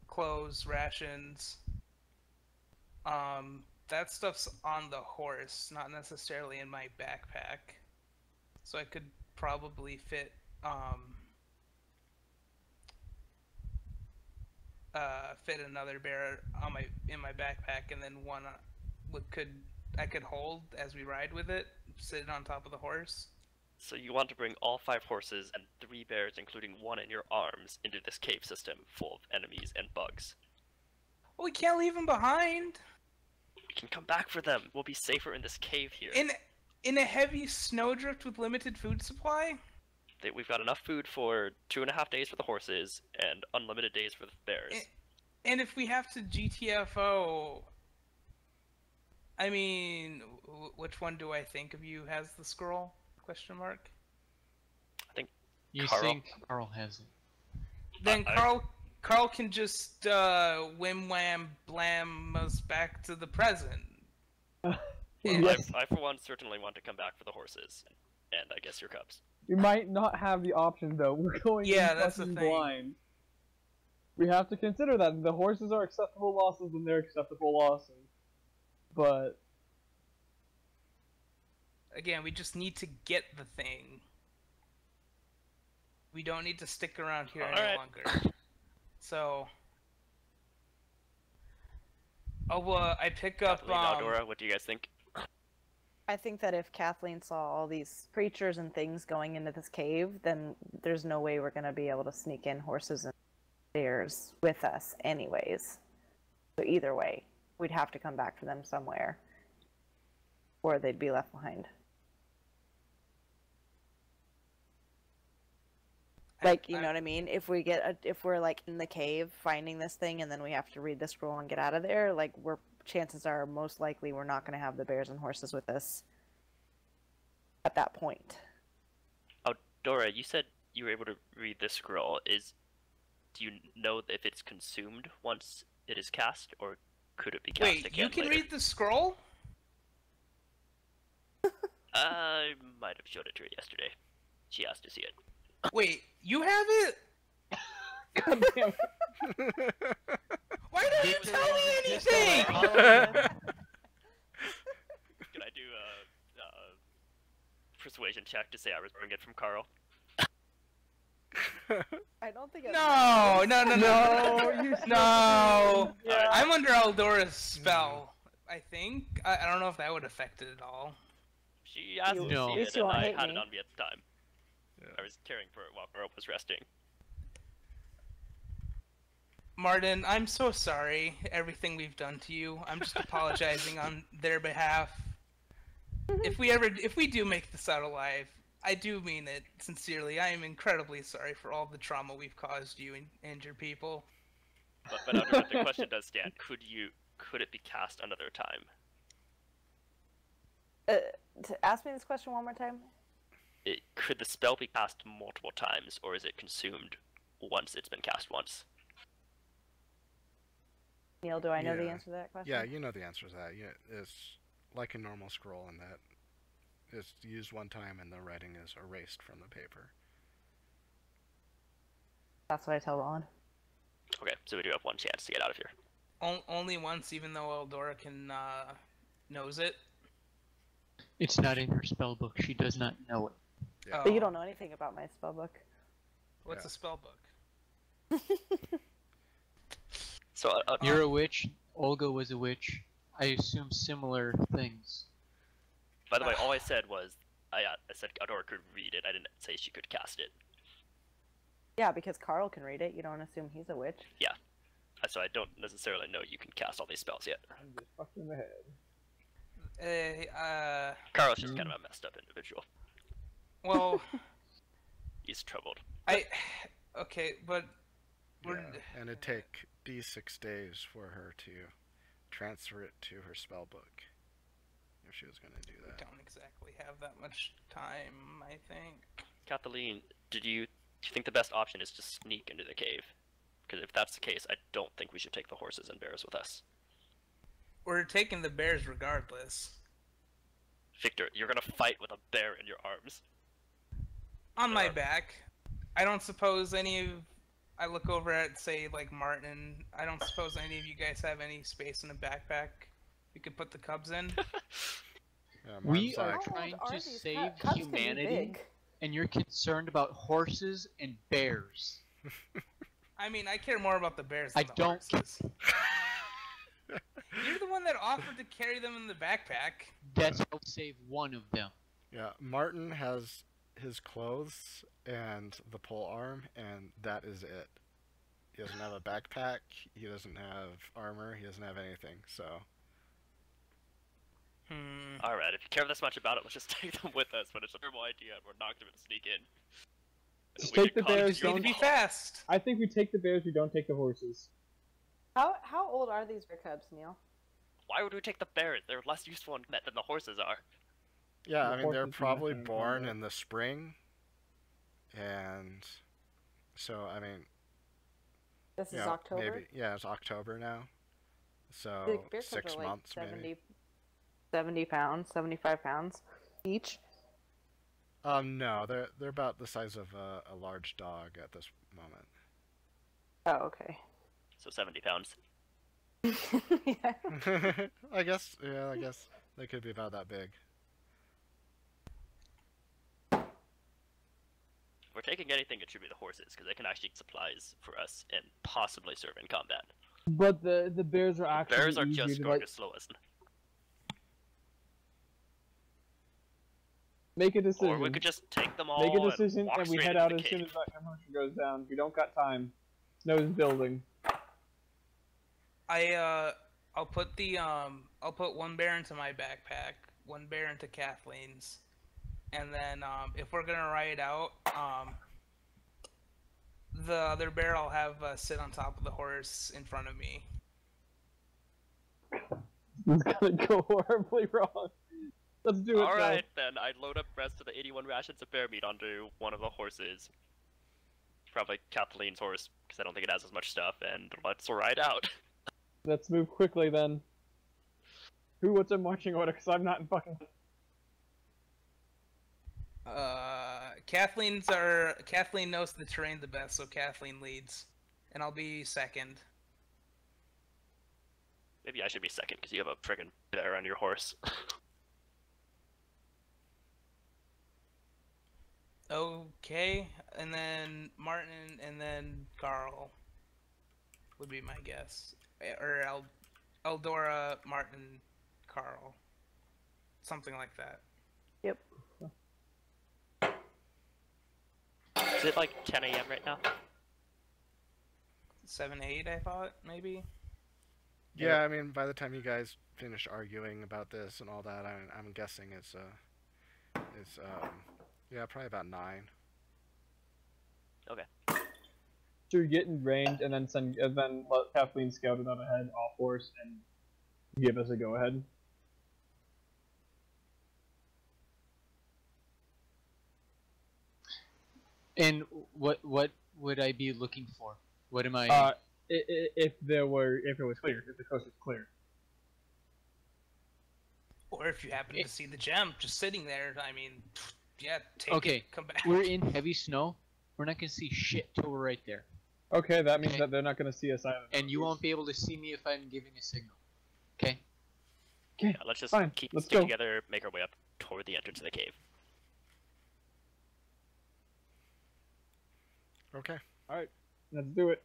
clothes, rations, that stuff's on the horse, not necessarily in my backpack. So I could probably fit another bear on in my backpack, and then one I could hold as we ride with it, sitting on top of the horse. So you want to bring all 5 horses and 3 bears, including one in your arms, into this cave system full of enemies and bugs. Well, we can't leave them behind. We can come back for them. We'll be safer in this cave here. In a heavy snowdrift with limited food supply? We've got enough food for 2.5 days for the horses and unlimited days for the bears. And if we have to GTFO, I mean, which one do I think of you has the scroll? Question mark. You Carl. think Carl has it? Then Carl can just whim wham blam us back to the present. Yes. I, for one, certainly want to come back for the horses, and I guess your cubs. We might not have the option though. We're going Yeah, in that's the fucking thing. blind. We have to consider that the horses are acceptable losses and they're acceptable losses. But Again, we just need to get the thing. We don't need to stick around here any Alright. longer. So, I pick up. Kathleen, Aldora, what do you guys think? I think that if Kathleen saw all these creatures and things going into this cave, then there's no way we're going to be able to sneak in horses and bears with us anyways. So either way, we'd have to come back for them somewhere, or they'd be left behind. Like, you know what I mean? If we're like in the cave finding this thing and then we have to read the scroll and get out of there, like chances are most likely we're not going to have the bears and horses with us at that point. Oh, Dora, you said you were able to read the scroll. Do you know if it's consumed once it is cast, or could it be cast Wait, again you can later? read the scroll? I might have showed it to her yesterday. She asked to see it. Wait, you have it? God damn it. Why don't you tell me anything? Can I do a persuasion check to say I was borrowing it from Carl? I don't think No, you no. Yeah. I'm under Eldora's spell. I think. I don't know if that would affect it at all. She asked You- to No. see At it, least you and won't I hate had me. it on me at the time. Yeah. I was caring for it while Carl was resting. Martin, I'm so sorry everything we've done to you. I'm just apologizing on their behalf. If we do make this out alive, I do mean it sincerely. I am incredibly sorry for all the trauma we've caused you and your people. But Aldora, the question does stand. Could it be cast another time? To ask me this question one more time. Could the spell be cast multiple times, or is it consumed once it's been cast once? Neil, do I know the Yeah. answer to that question? Yeah, you know the answer to that. Yeah, it's like a normal scroll in that it's used one time and the writing is erased from the paper. That's what I tell Ron. Okay, so we do have one chance to get out of here. Only once, even though Eldora can knows it. It's not in her spell book. She does not know it. Yeah. But you don't know anything about my spell book. What's Yeah. a spell book? So You're a witch. Olga was a witch. I assume similar things. by the way, all I said was I said Aldora could read it. I didn't say she could cast it. Yeah, because Carl can read it. You don't assume he's a witch. So I don't necessarily know you can cast all these spells yet. I'm just fucked in the head. Carl's just kind of a messed up individual. Well, He's troubled. okay, but we're, Yeah, and it'd take D6 days for her to transfer it to her spell book if she was going to do we that. don't exactly have that much time, I think. Kathleen, do you think the best option is to sneak into the cave? Because if that's the case, I don't think we should take the horses and bears with us. We're taking the bears regardless. Victor, you're gonna fight with a bear in your arms. On my back. I don't suppose I look over at, say, like Martin. I don't suppose any of you guys have any space in a backpack we could put the cubs in. Yeah, We Martin's are like, trying How old are to these save cubs? Can be humanity, big. and you're concerned about horses and bears. I mean, I care more about the bears I than the don't- horses. You're the one that offered to carry them in the backpack. That's how to save one of them. yeah, Martin has his clothes and the pole arm, and that is it. He doesn't have a backpack, he doesn't have armor, he doesn't have anything, so Alright, if you care this much about it, let's just take them with us, but it's a terrible idea and we're not going to sneak in. Just We take could the bears, conjure Need to don't- be fast. I think we take the bears, we don't take the horses. How old are these bear cubs, Neil? Why would we take the bears? They're less useful in combat than the horses are. Yeah, The I mean, they're horses probably in born combat. in the spring. And so, I mean, This you is know, October. maybe, yeah, it's October now. The So, bear cubs 6 are like months 70, maybe. 70 pounds, 75 pounds each. No, they're about the size of a large dog at this moment. Oh, okay. So 70 pounds. Yeah. I guess they could be about that big. If we're taking anything, it should be the horses, because they can actually get supplies for us and possibly serve in combat. But the bears are actually Bears are easier just to, going like, to slow us. make a decision. Or we could just take them all Make a and decision walk and we straight head into out the as soon cave. as that ammunition goes down. We don't got time. Snow's building. I'll put one bear into my backpack, one bear into Kathleen's, and then if we're gonna ride out, the other bear I'll have sit on top of the horse in front of me. It's gonna go horribly wrong. Let's do it. Alright, then I'd load up the rest of the 81 rations of bear meat onto one of the horses. Probably Kathleen's horse, because I don't think it has as much stuff, and let's ride out. Let's move quickly then. What's in marching order? Because I'm not in fucking. Kathleen knows the terrain the best, so Kathleen leads, and I'll be second. Maybe I should be second, because you have a friggin' bear on your horse. Okay, and then Martin, and then Carl would be my guess, or Eldora, Martin, Carl, something like that. Yep. Is it like 10 a.m. right now? 7, 8, I thought maybe. Yeah, I mean, by the time you guys finish arguing about this and all that, I'm guessing it's yeah, probably about 9. Okay. So you get in range and then let Kathleen scout it out ahead off horse and give us a go ahead. And what would I be looking for? What am I? If it was clear, if the coast was clear. Or if you happen to see the gem just sitting there, I mean, yeah, take Okay, it, come back. We're in heavy snow. We're not gonna see shit till we're right there, Okay, that means Okay. that they're not going to see us either. and you won't be able to see me if I'm giving a signal. Okay. Okay, Yeah, let's just fine, keep let's stick go. together, make our way up toward the entrance of the cave. Okay. let's do it.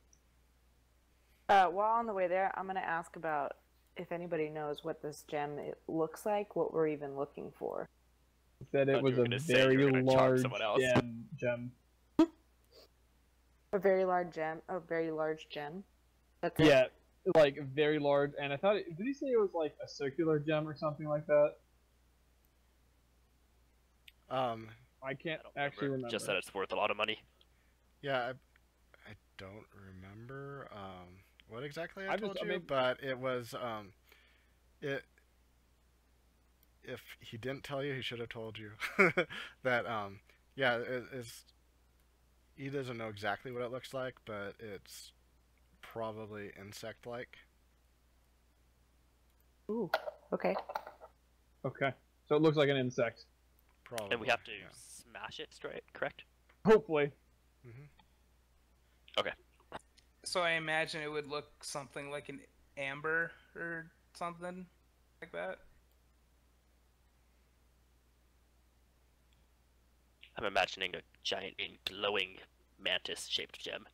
While on the way there, I'm gonna ask about if anybody knows what this gem looks like, what we're even looking for. Said it Thought you was were a gonna say you very were gonna charm large someone else. gem. A very large gem. A very large gem. That's it? Yeah, like very large. And I thought, did he say it was like a circular gem or something like that? I can't I don't actually remember. Just that it's worth a lot of money. Yeah, I don't remember what exactly I I just- told I you, mean- but it was it. If he didn't tell you, he should have told you that yeah, it's. He doesn't know exactly what it looks like, but it's probably insect-like. Ooh. Okay. Okay, so it looks like an insect. Probably. And we have to yeah. smash it straight, correct? Hopefully. So I imagine it would look something like an amber or something like that. I'm imagining a giant and glowing mantis-shaped gem.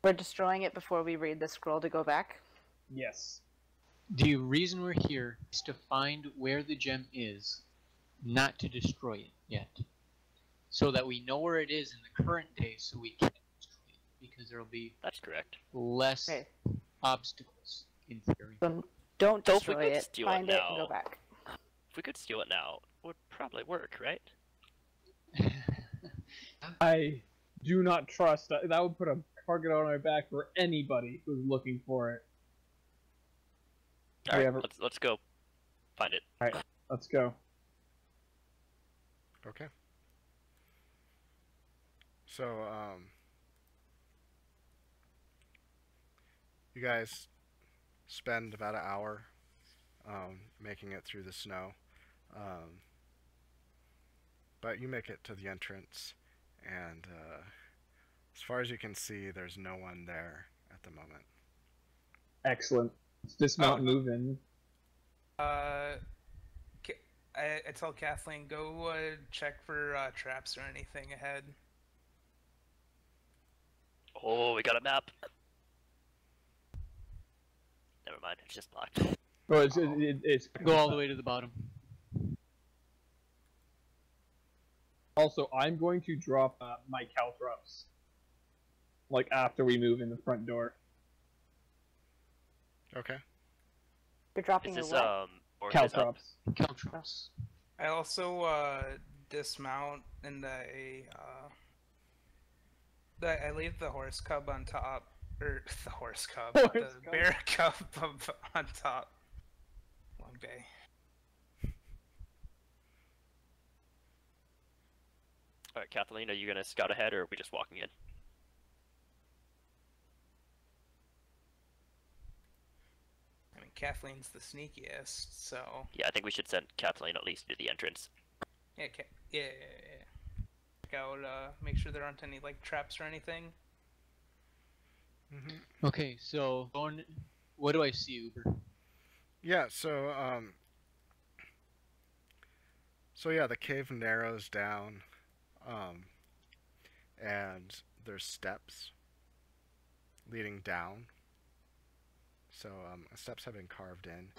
We're destroying it before we read the scroll to go back. Yes. The reason we're here is to find where the gem is, not to destroy it yet. So that we know where it is in the current day, so we can destroy it, because there will be That's correct. less Okay. obstacles in theory. Don't So if we destroy could it. steal it Find it and now- go back. If we could steal it now, it would probably work, right? I do not trust that would put a target on our back for anybody who's looking for it. All right, ever- let's go find it. Let's go. Okay. So, you guys spend about an hour making it through the snow. But you make it to the entrance, and as far as you can see, there's no one there at the moment. Excellent. Let's dismount and move in. I tell Kathleen, go check for traps or anything ahead. Oh, we got a map. Never mind, it's just locked. Oh, it's Go all the way to the bottom. Also, I'm going to drop my caltrops. Like after we move in the front door. Okay. You're dropping Is your this what? or is this up? Caltrops. Caltrops. I also dismount and I leave the horse cub on top, or the horse cub, Horse the cub. bear cub on top. Long day. All right, Kathleen, are you gonna scout ahead, or are we just walking in? I mean, Kathleen's the sneakiest, so Yeah, I think we should send Kathleen at least to the entrance. yeah, yeah. Check out, make sure there aren't any like traps or anything. Mm-hmm. Okay, so going. What do I see, Uber? Yeah, so yeah, the cave narrows down, and there's steps leading down. So steps have been carved in.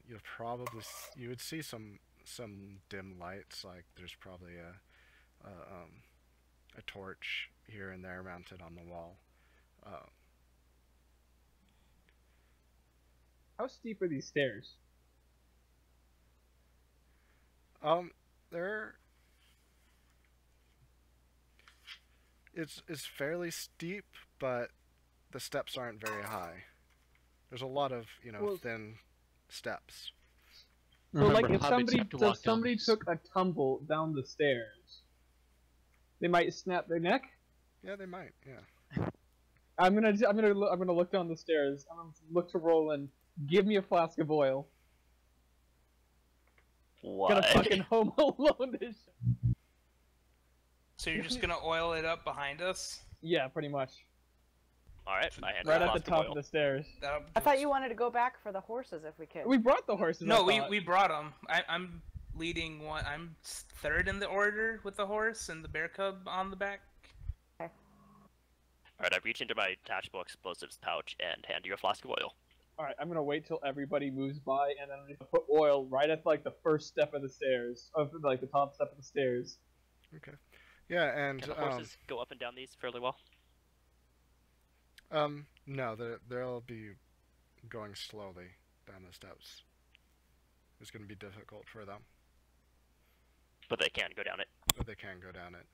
You'll probably you would see some dim lights, like there's probably a torch here and there mounted on the wall. How steep are these stairs? They're it's fairly steep, but the steps aren't very high. There's a lot of, Well- thin steps. So, like, Remember, if hobbits somebody have to walk down these. took a tumble down the stairs, they might snap their neck. Yeah, they might. Yeah. I'm gonna look down the stairs. I'm gonna look to Roland. Give me a flask of oil. What? Gonna fucking Home Alone this. So you're just gonna oil it up behind us? Yeah, pretty much. All right, I hand Right you a at the flask top oil. of the stairs. I thought you wanted to go back for the horses if we could. We brought the horses. No, I thought. we brought them. I'm leading one. I'm third in the order with the horse and the bear cub on the back. All right, I reach into my detachable explosives pouch and hand you a flask of oil. All right, I'm gonna wait till everybody moves by, and then I'm gonna put oil right at like the first step of the stairs, of like the top step of the stairs. Okay. Yeah, and Can the horses go up and down these fairly well? no, they'll be going slowly down the steps. It's going to be difficult for them, But they can go down it. but they can go down it.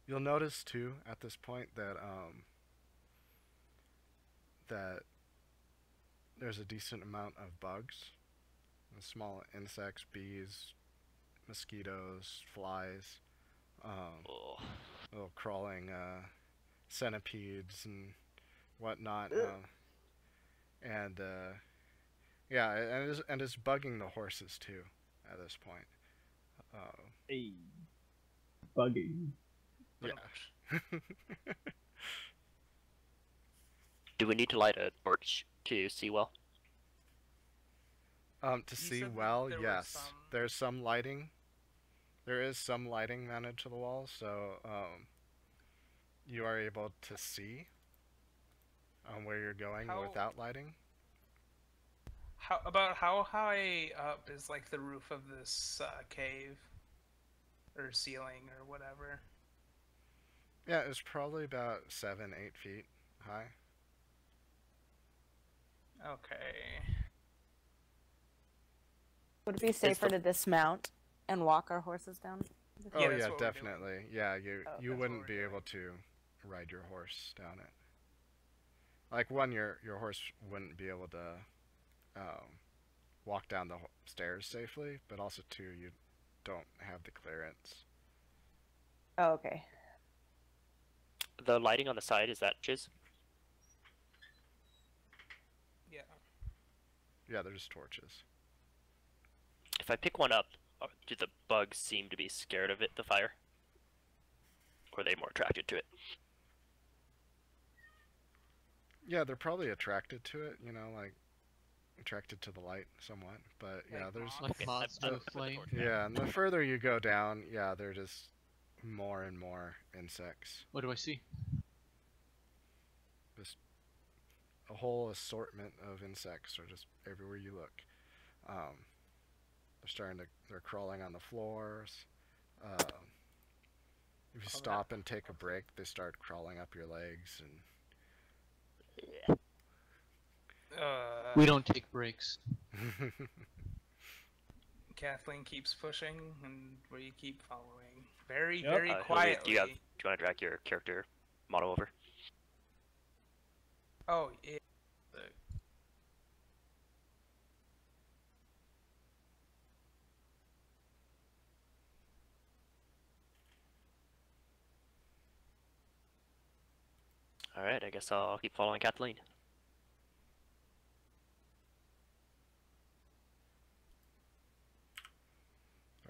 You'll notice too at this point that that there's a decent amount of bugs, small insects, bees, mosquitoes, flies, Oh, little crawling centipedes and whatnot, and yeah, and it's bugging the horses too at this point. Hey, bugging. Yeah. do we need to light a torch to see well? To see said that well, there was yes, some- there's some lighting. There is some lighting mounted to the wall, so you are able to see where you're going How- without lighting. How high up is like the roof of this cave, or ceiling, or whatever? Yeah, it's probably about 7-8 feet high. Okay. Would it be safer to dismount and walk our horses down? Oh Yeah, that's yeah, what we're doing. definitely. Yeah, you Oh, you that's what wouldn't we're be doing. able to ride your horse down it. Like one, your horse wouldn't be able to walk down the stairs safely, but also two, you don't have the clearance. Oh, okay. The lighting on the side, is that Chiz? Yeah. Yeah, they're just torches. If I pick one up, do the bugs seem to be scared of it, the fire? Or are they more attracted to it? Yeah, they're probably attracted to it, you know, like attracted to the light somewhat. But yeah, Like there's moths? Like Okay, moths I to a don't put the flame. torch down. yeah, and the further you go down, yeah, they're just more and more insects. What do I see? Just a whole assortment of insects are just everywhere you look. They're crawling on the floors. If you stop and take a break, they start crawling up your legs and. We don't take breaks. Kathleen keeps pushing, and we keep following. Very, Yep. very Hilary, quietly. do you want to drag your character model over? Oh, yeah. Alright, I guess I'll keep following Kathleen.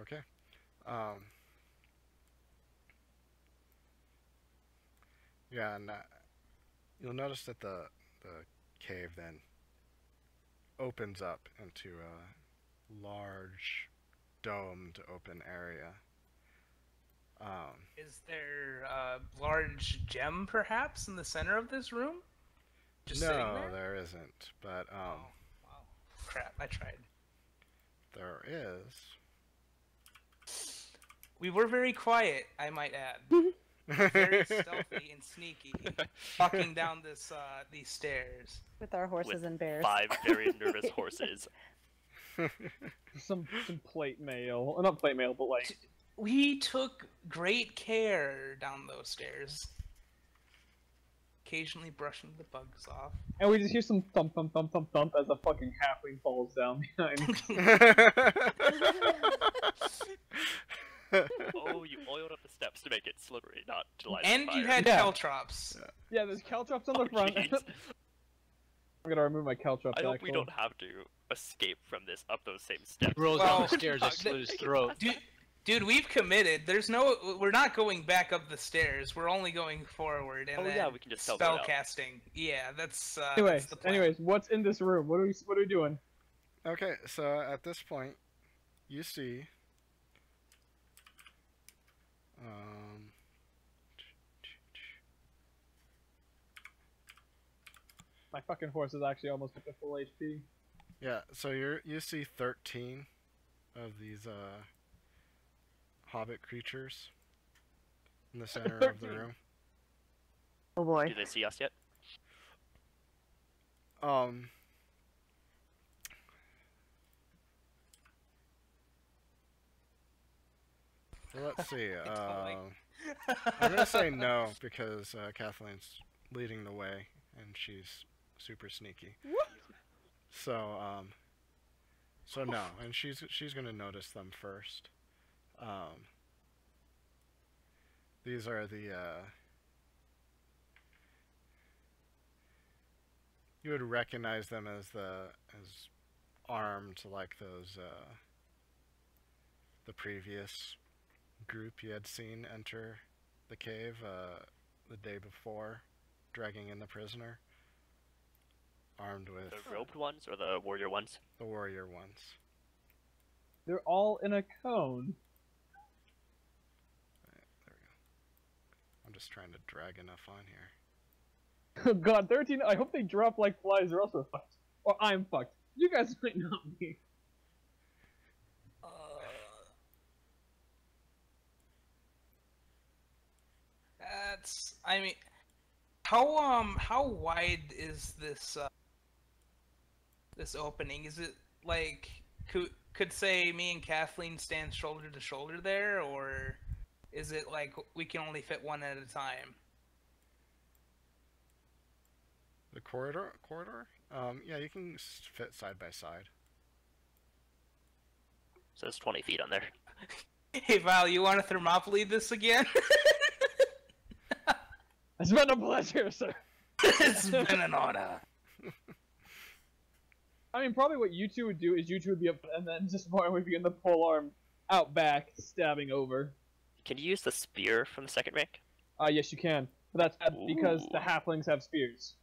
Okay. Yeah, and you'll notice that the cave then opens up into a large domed open area. Is there a large gem, perhaps, in the center of this room? Just sitting no, there? there isn't, but Wow. Crap, I tried. there is. We were very quiet, I might add. Very stealthy and sneaky, walking down these stairs. With our horses With and bears. 5 very nervous horses. Some plate mail. Not plate mail, but like. We took great care down those stairs. Occasionally brushing the bugs off. And we just hear some thump thump thump thump thump as a fucking halfling falls down behind. Oh, you oiled up the steps to make it slippery, not to light And on fire. you had Yeah. caltrops. Yeah, there's caltrops on the Oh, front. jeez. I'm gonna remove my caltrops. I hope actually. we don't have to escape from this up those same steps. He rolls Well, down the stairs, I slit his throat. Dude, we've committed. We're not going back up the stairs. We're only going forward. And Oh then yeah, we can just spell teleport out. casting. Yeah, that's Anyways, the plan. anyways, what's in this room? What are we doing? Okay, so at this point, you see. My fucking horse is actually almost up to full HP. Yeah, so you see 13 of these hobbit creatures in the center of the 13. room. Oh boy. Do they see us yet? So let's see. Totally. I'm gonna say no because Kathleen's leading the way and she's super sneaky. So so no, and she's gonna notice them first. These are the you would recognize them as armed like those the previous group you had seen enter the cave the day before, dragging in the prisoner, armed with The robed ones or the warrior ones? the warrior ones. They're all in a cone. There we go. I'm just trying to drag enough on here. Oh god, 13. I hope they drop like flies or else we're fucked. Or I'm fucked. You guys might not be. I mean, how wide is this this opening? Is it like could say me and Kathleen stand shoulder to shoulder there, or is it like we can only fit one at a time? The corridor? Yeah, you can fit side by side. So it's 20 feet on there. Hey Val, you want to Thermopylae this again? It's been a pleasure, sir. It's been an honor. I mean, probably what you two would do is you two would be up, and then just Martin would be in the pole arm out back, stabbing over. Can you use the spear from the second rank? Yes, you can. But that's because the Ooh. halflings have spears.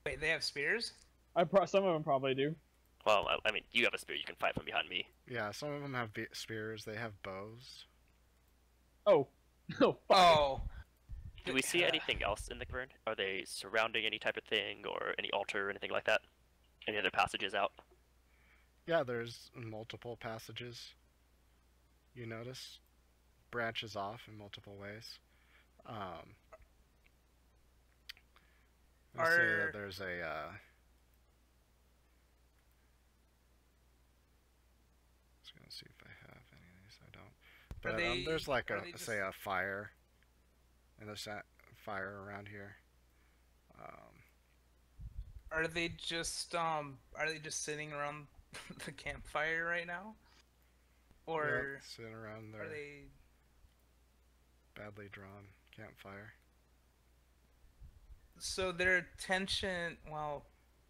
Wait, they have spears? Some of them probably do. Well, I mean, you have a spear. You can fight from behind me. Yeah, some of them have spears. They have bows. Oh. Oh. Fuck. Oh. Do we see anything else in the cavern? Are they surrounding any type of thing, or any altar, or anything like that? Any other passages out? Yeah, there's multiple passages. You notice? Branches off in multiple ways. Let's see that there's a, just gonna see if I have any of these. I don't. But there's like say a fire. And there's that fire around here. Are they just sitting around the campfire right now? Or yep, sitting around their are they badly drawn campfire. so their attention, well,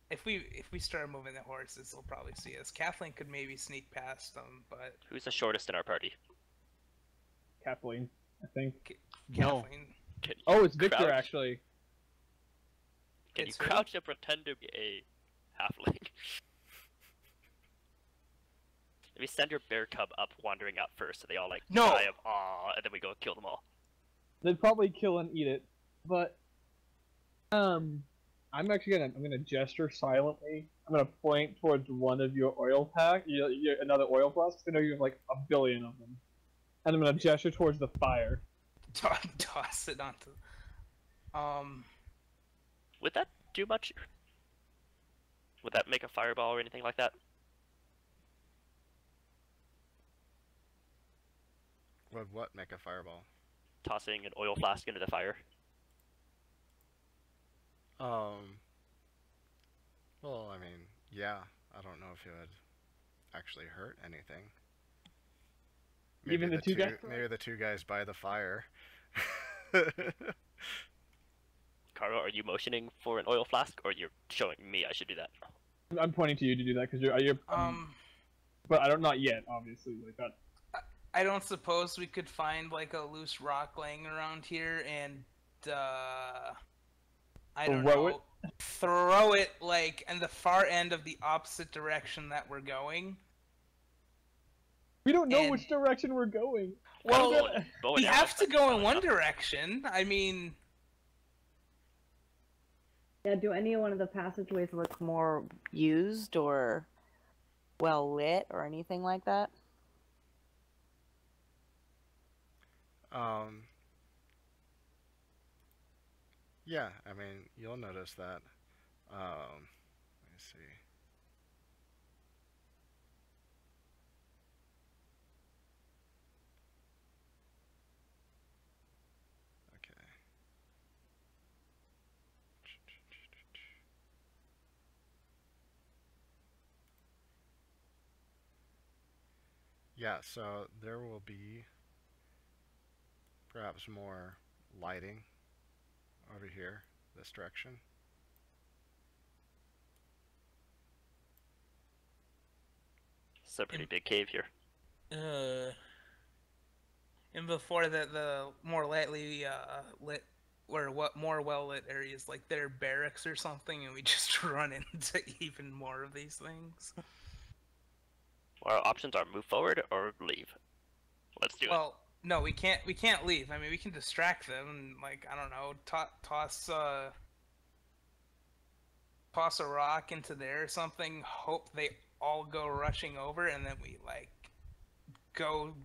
if we start moving the horses, they'll probably see us. Kathleen could maybe sneak past them, but Who's the shortest in our party? Kathleen, I think. No. Kathleen. Can you Oh, it's Victor, crouch? actually. Can you It's who? crouch and pretend to be a halfling? Maybe send your bear cub up wandering out first, so they all like No! die of awe, and then we go kill them all. They'd probably kill and eat it, but I'm actually gonna gesture silently. I'm gonna point towards one of your oil pack, another oil flask. I know you have like 1 billion of them, and I'm gonna gesture towards the fire. Toss it onto. Would that do much? Would that make a fireball or anything like that? Would what make a fireball? Tossing an oil flask into the fire? Well, I mean, yeah. I don't know if it would actually hurt anything. Even the two guys? Maybe the two guys by the fire. Caro, are you motioning for an oil flask, or you're showing me I should do that? I'm pointing to you to do that because you're. But I don't. Not yet, obviously. Like that. I don't suppose we could find like a loose rock laying around here and I don't Throw know, throw it like in the far end of the opposite direction that we're going. We don't know And- which direction we're going. Well, Bow and we arrow have to is go in fine one enough. direction. I mean, Yeah, do any one of the passageways look more used or well lit or anything like that? Yeah, I mean, you'll notice that. Let me see. Okay. Yeah, so there will be perhaps more lighting over here, this direction. It's a pretty big cave here. and before that, the more lightly lit or what more well lit areas, like their barracks or something, and we just run into even more of these things. Our options are move forward or leave. Let's do it. Well, no, we can't. We can't leave. I mean, we can distract them and, like, I don't know, toss a rock into there or something. Hope they all go rushing over, and then we like go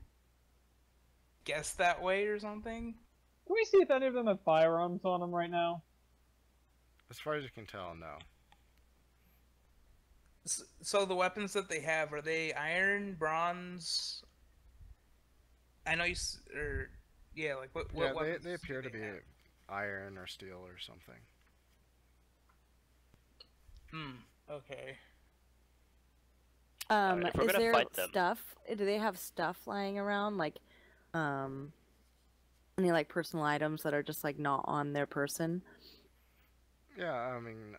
guess that way or something. Can we see if any of them have firearms on them right now? As far as you can tell, no. So the weapons that they have, are they iron, bronze? I know or yeah, like what Yeah, weapons they do appear to be have? iron or steel or something. Okay. if we're Is gonna there fight them- stuff? Do they have stuff lying around, like, any like personal items that are just like not on their person? Yeah, I mean,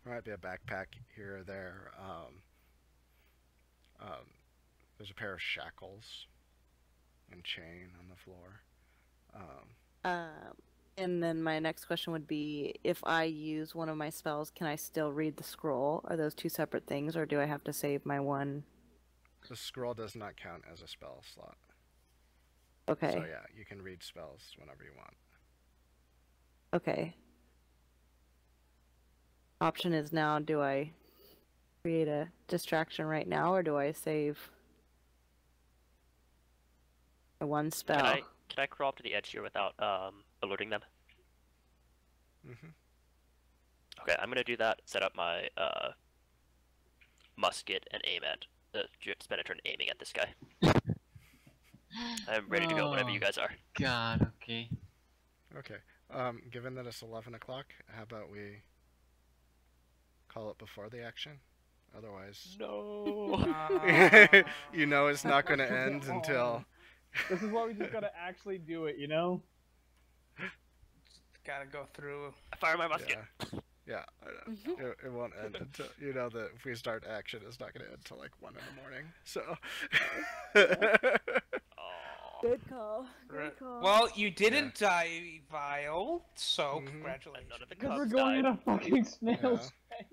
there might be a backpack here or there. There's a pair of shackles and chain on the floor. And then my next question would be, if I use one of my spells, can I still read the scroll? Are those two separate things, or do I have to save my one? The scroll does not count as a spell slot. Okay. So yeah, you can read spells whenever you want. Okay. Option is now, do I create a distraction right now, or do I save the one spell? Can I crawl up to the edge here without alerting them? Mm-hmm. Okay, I'm gonna do that. Set up my musket and aim at spend a turn aiming at this guy. I'm ready to go whenever you guys are. God, okay. Okay. Given that it's 11 o'clock, how about we call it before the action? Otherwise, No. you know it's not going to end Aw. until. This is why we just gotta actually do it, you know? Gotta go through. I fire my musket. Yeah, it won't end until, you know, that if we start action, it's not going to end until like 1 in the morning. So. Aw. Good call. Right. Well, you didn't die, Vile, so Mhm. congratulations. None of the Because cubs we're going died. in a fucking snail's pace.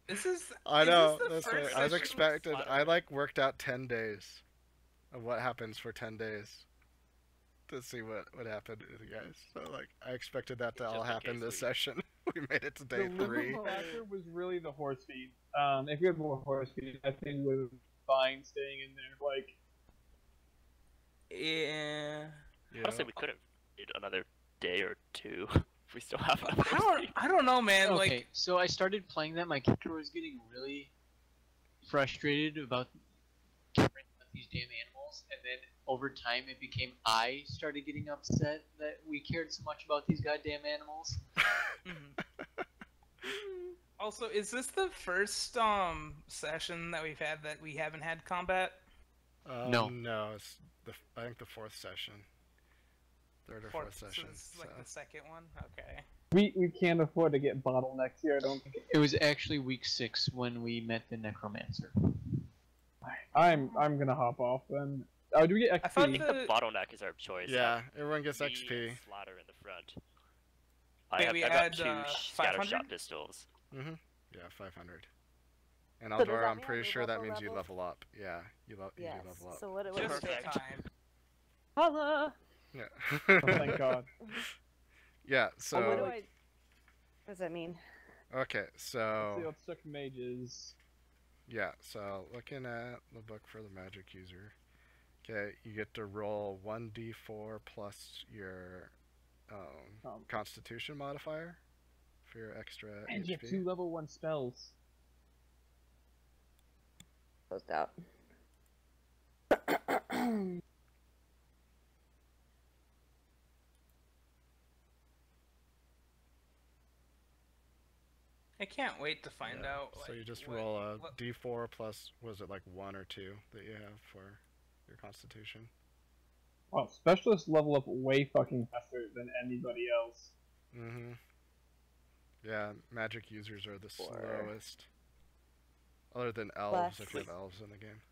This is. I is know. this the That's first right. I was session expected. with I like worked out 10 days of what happens for 10 days to see what happened to you guys. So like, I expected that to Just all in happen case this we- session. We made it to The day limit 3. factor was really the horse feed. If we had more horse feed, I think we would have been fine staying in there. Like, Yeah. You Honestly, know? we could have did another day or two. If we still have enough. I don't know, man. Okay, Like, so I started playing that. My character was getting really frustrated about caring about these damn animals, and then over time it became I started getting upset that we cared so much about these goddamn animals. also, is this the first session that we've had that we haven't had combat? No. No, it's I think the 4th session. 3rd or 4th So session. this is like the second one. Okay. we can't afford to get bottlenecks here, I don't think. It was actually week 6 when we met the necromancer. I'm gonna hop off then. Oh, do we get XP? I thought I think the bottleneck is our choice. Yeah, everyone gets Me XP. and Slaughter in the front. Wait, we I got had, 2 scatter 500? shot pistols. Mm-hmm. Yeah, 500. And So does Aldora, that I'm mean I pretty move sure up that a means you level? level up. Yeah, you Yes. do level up. So what? Just in Perfect. time. Holla! Yeah. Oh, thank God. Yeah, Oh, what do so I? What does that mean? okay, Let's see, so let's check mages. yeah, so looking at the book for the magic user. Okay, you get to roll 1d4 plus your constitution modifier for your extra And you have HP. 2 level 1 spells. Closed out. I can't wait to find Yeah, out. So like, you just what- roll a what- d4 plus, was it like 1 or 2 that you have for your constitution? Wow, specialists level up way fucking faster than anybody else. Mm-hmm. Yeah, magic users are the Four. slowest. Other than elves, if you Plus- have elves in the game.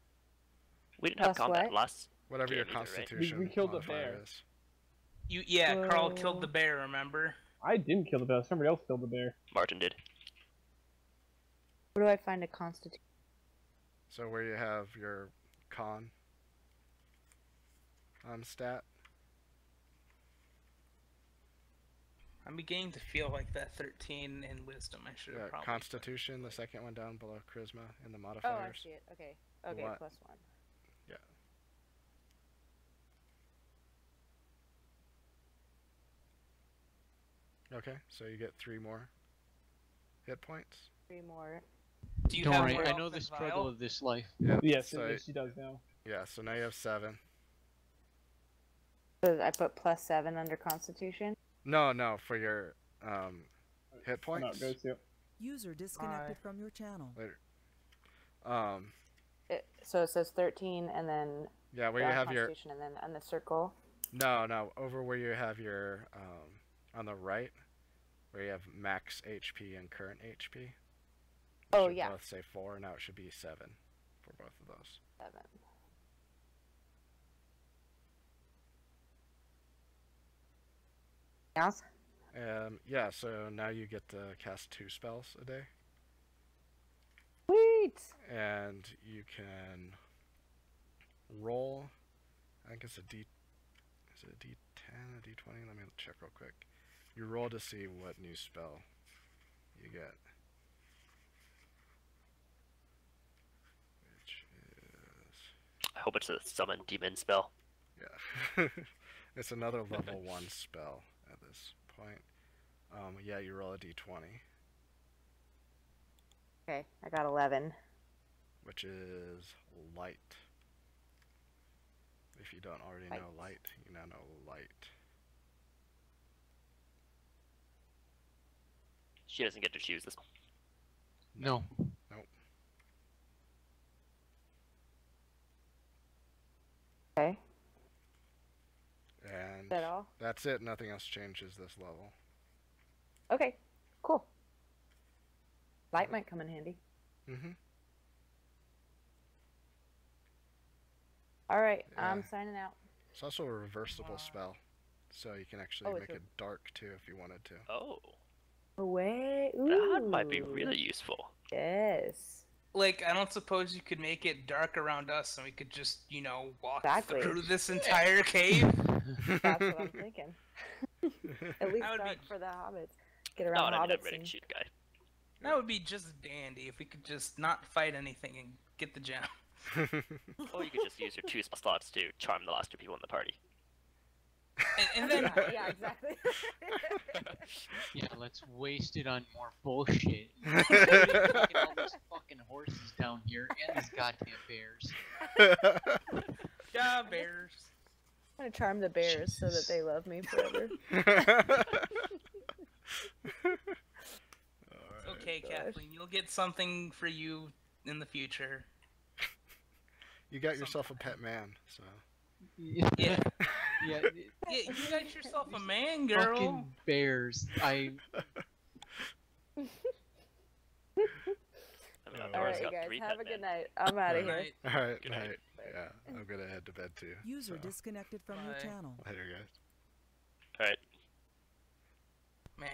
We didn't have Plus combat what? last. Whatever your Game either, right? constitution We killed a modifier bear. is. Carl killed the bear. Remember? I didn't kill the bear, somebody else killed the bear. Martin did. Where do I find a constitution? So where you have your con stat. I'm beginning to feel like that 13 in wisdom. I should have Yeah, probably. constitution, the second one down below charisma in the Oh, I modifiers. see it. Okay. Okay, What? plus 1. Okay, so you get 3 more hit points. 3 more. Do you Don't have worry, more I health know than the struggle Vile? of this life. Yeah. Yes, So she does now. yeah. So now you have 7. So I put +7 under Constitution. No, no, for your hit Oh, no, points. it goes to. User disconnected from your channel. Later. So it says 13, and then Yeah, where you have your Constitution, and then on the circle. no, over where you have your on the right, where you have max HP and current HP. It Oh, should yeah. both say 4. Now it should be 7 for both of those. 7. Else? Yeah. So now you get to cast 2 spells a day, Sweet. and you can roll. I think it's a D. Is it a D10, a D20? Let me check real quick. You roll to see what new spell you get. Which is... I hope it's a summon demon spell. Yeah. It's another level 1 spell at this point. Yeah, you roll a D20, Okay, I got 11. which is light. If you don't already know light, you now know light. She doesn't get to choose this. No. Okay, And is that all? that's it. Nothing else changes this level. Okay, cool. Light might come in handy. Mm-hmm. All right, Yeah. I'm signing out. It's also a reversible spell, so you can actually Oh, make it's it dark too if you wanted to. Oh, Away. that might be Ooh, really useful. Yes. Like, I don't suppose you could make it dark around us and we could just, you know, walk Exactly. through this entire cave? That's what I'm thinking. At least That would be- dark for the hobbits. Get No, around I mean, I'm hobbits ready to and... shoot a guy. That would be just dandy if we could just not fight anything and get the gem. Or you could just use your 2 spell slots to charm the last 2 people in the party. And then, yeah, exactly. Yeah, let's waste it on more bullshit. Look at all these fucking horses down here and these goddamn bears. yeah, bears. I'm gonna charm the bears so that they love me forever. Okay, gosh. Kathleen, you'll get something for you in the future. You got yourself a pet man, so. Yeah. Yeah. Yeah. Yeah, you got yourself a man, girl. Fucking bears. I mean, Alright, Nora's Alright, got guys, 3 have pet a good men. night. I'm out of Good here. night. Alright, Good night. night. Yeah, I'm gonna head to bed too. User So, disconnected from your Bye. channel. later, guys. Alright. Man.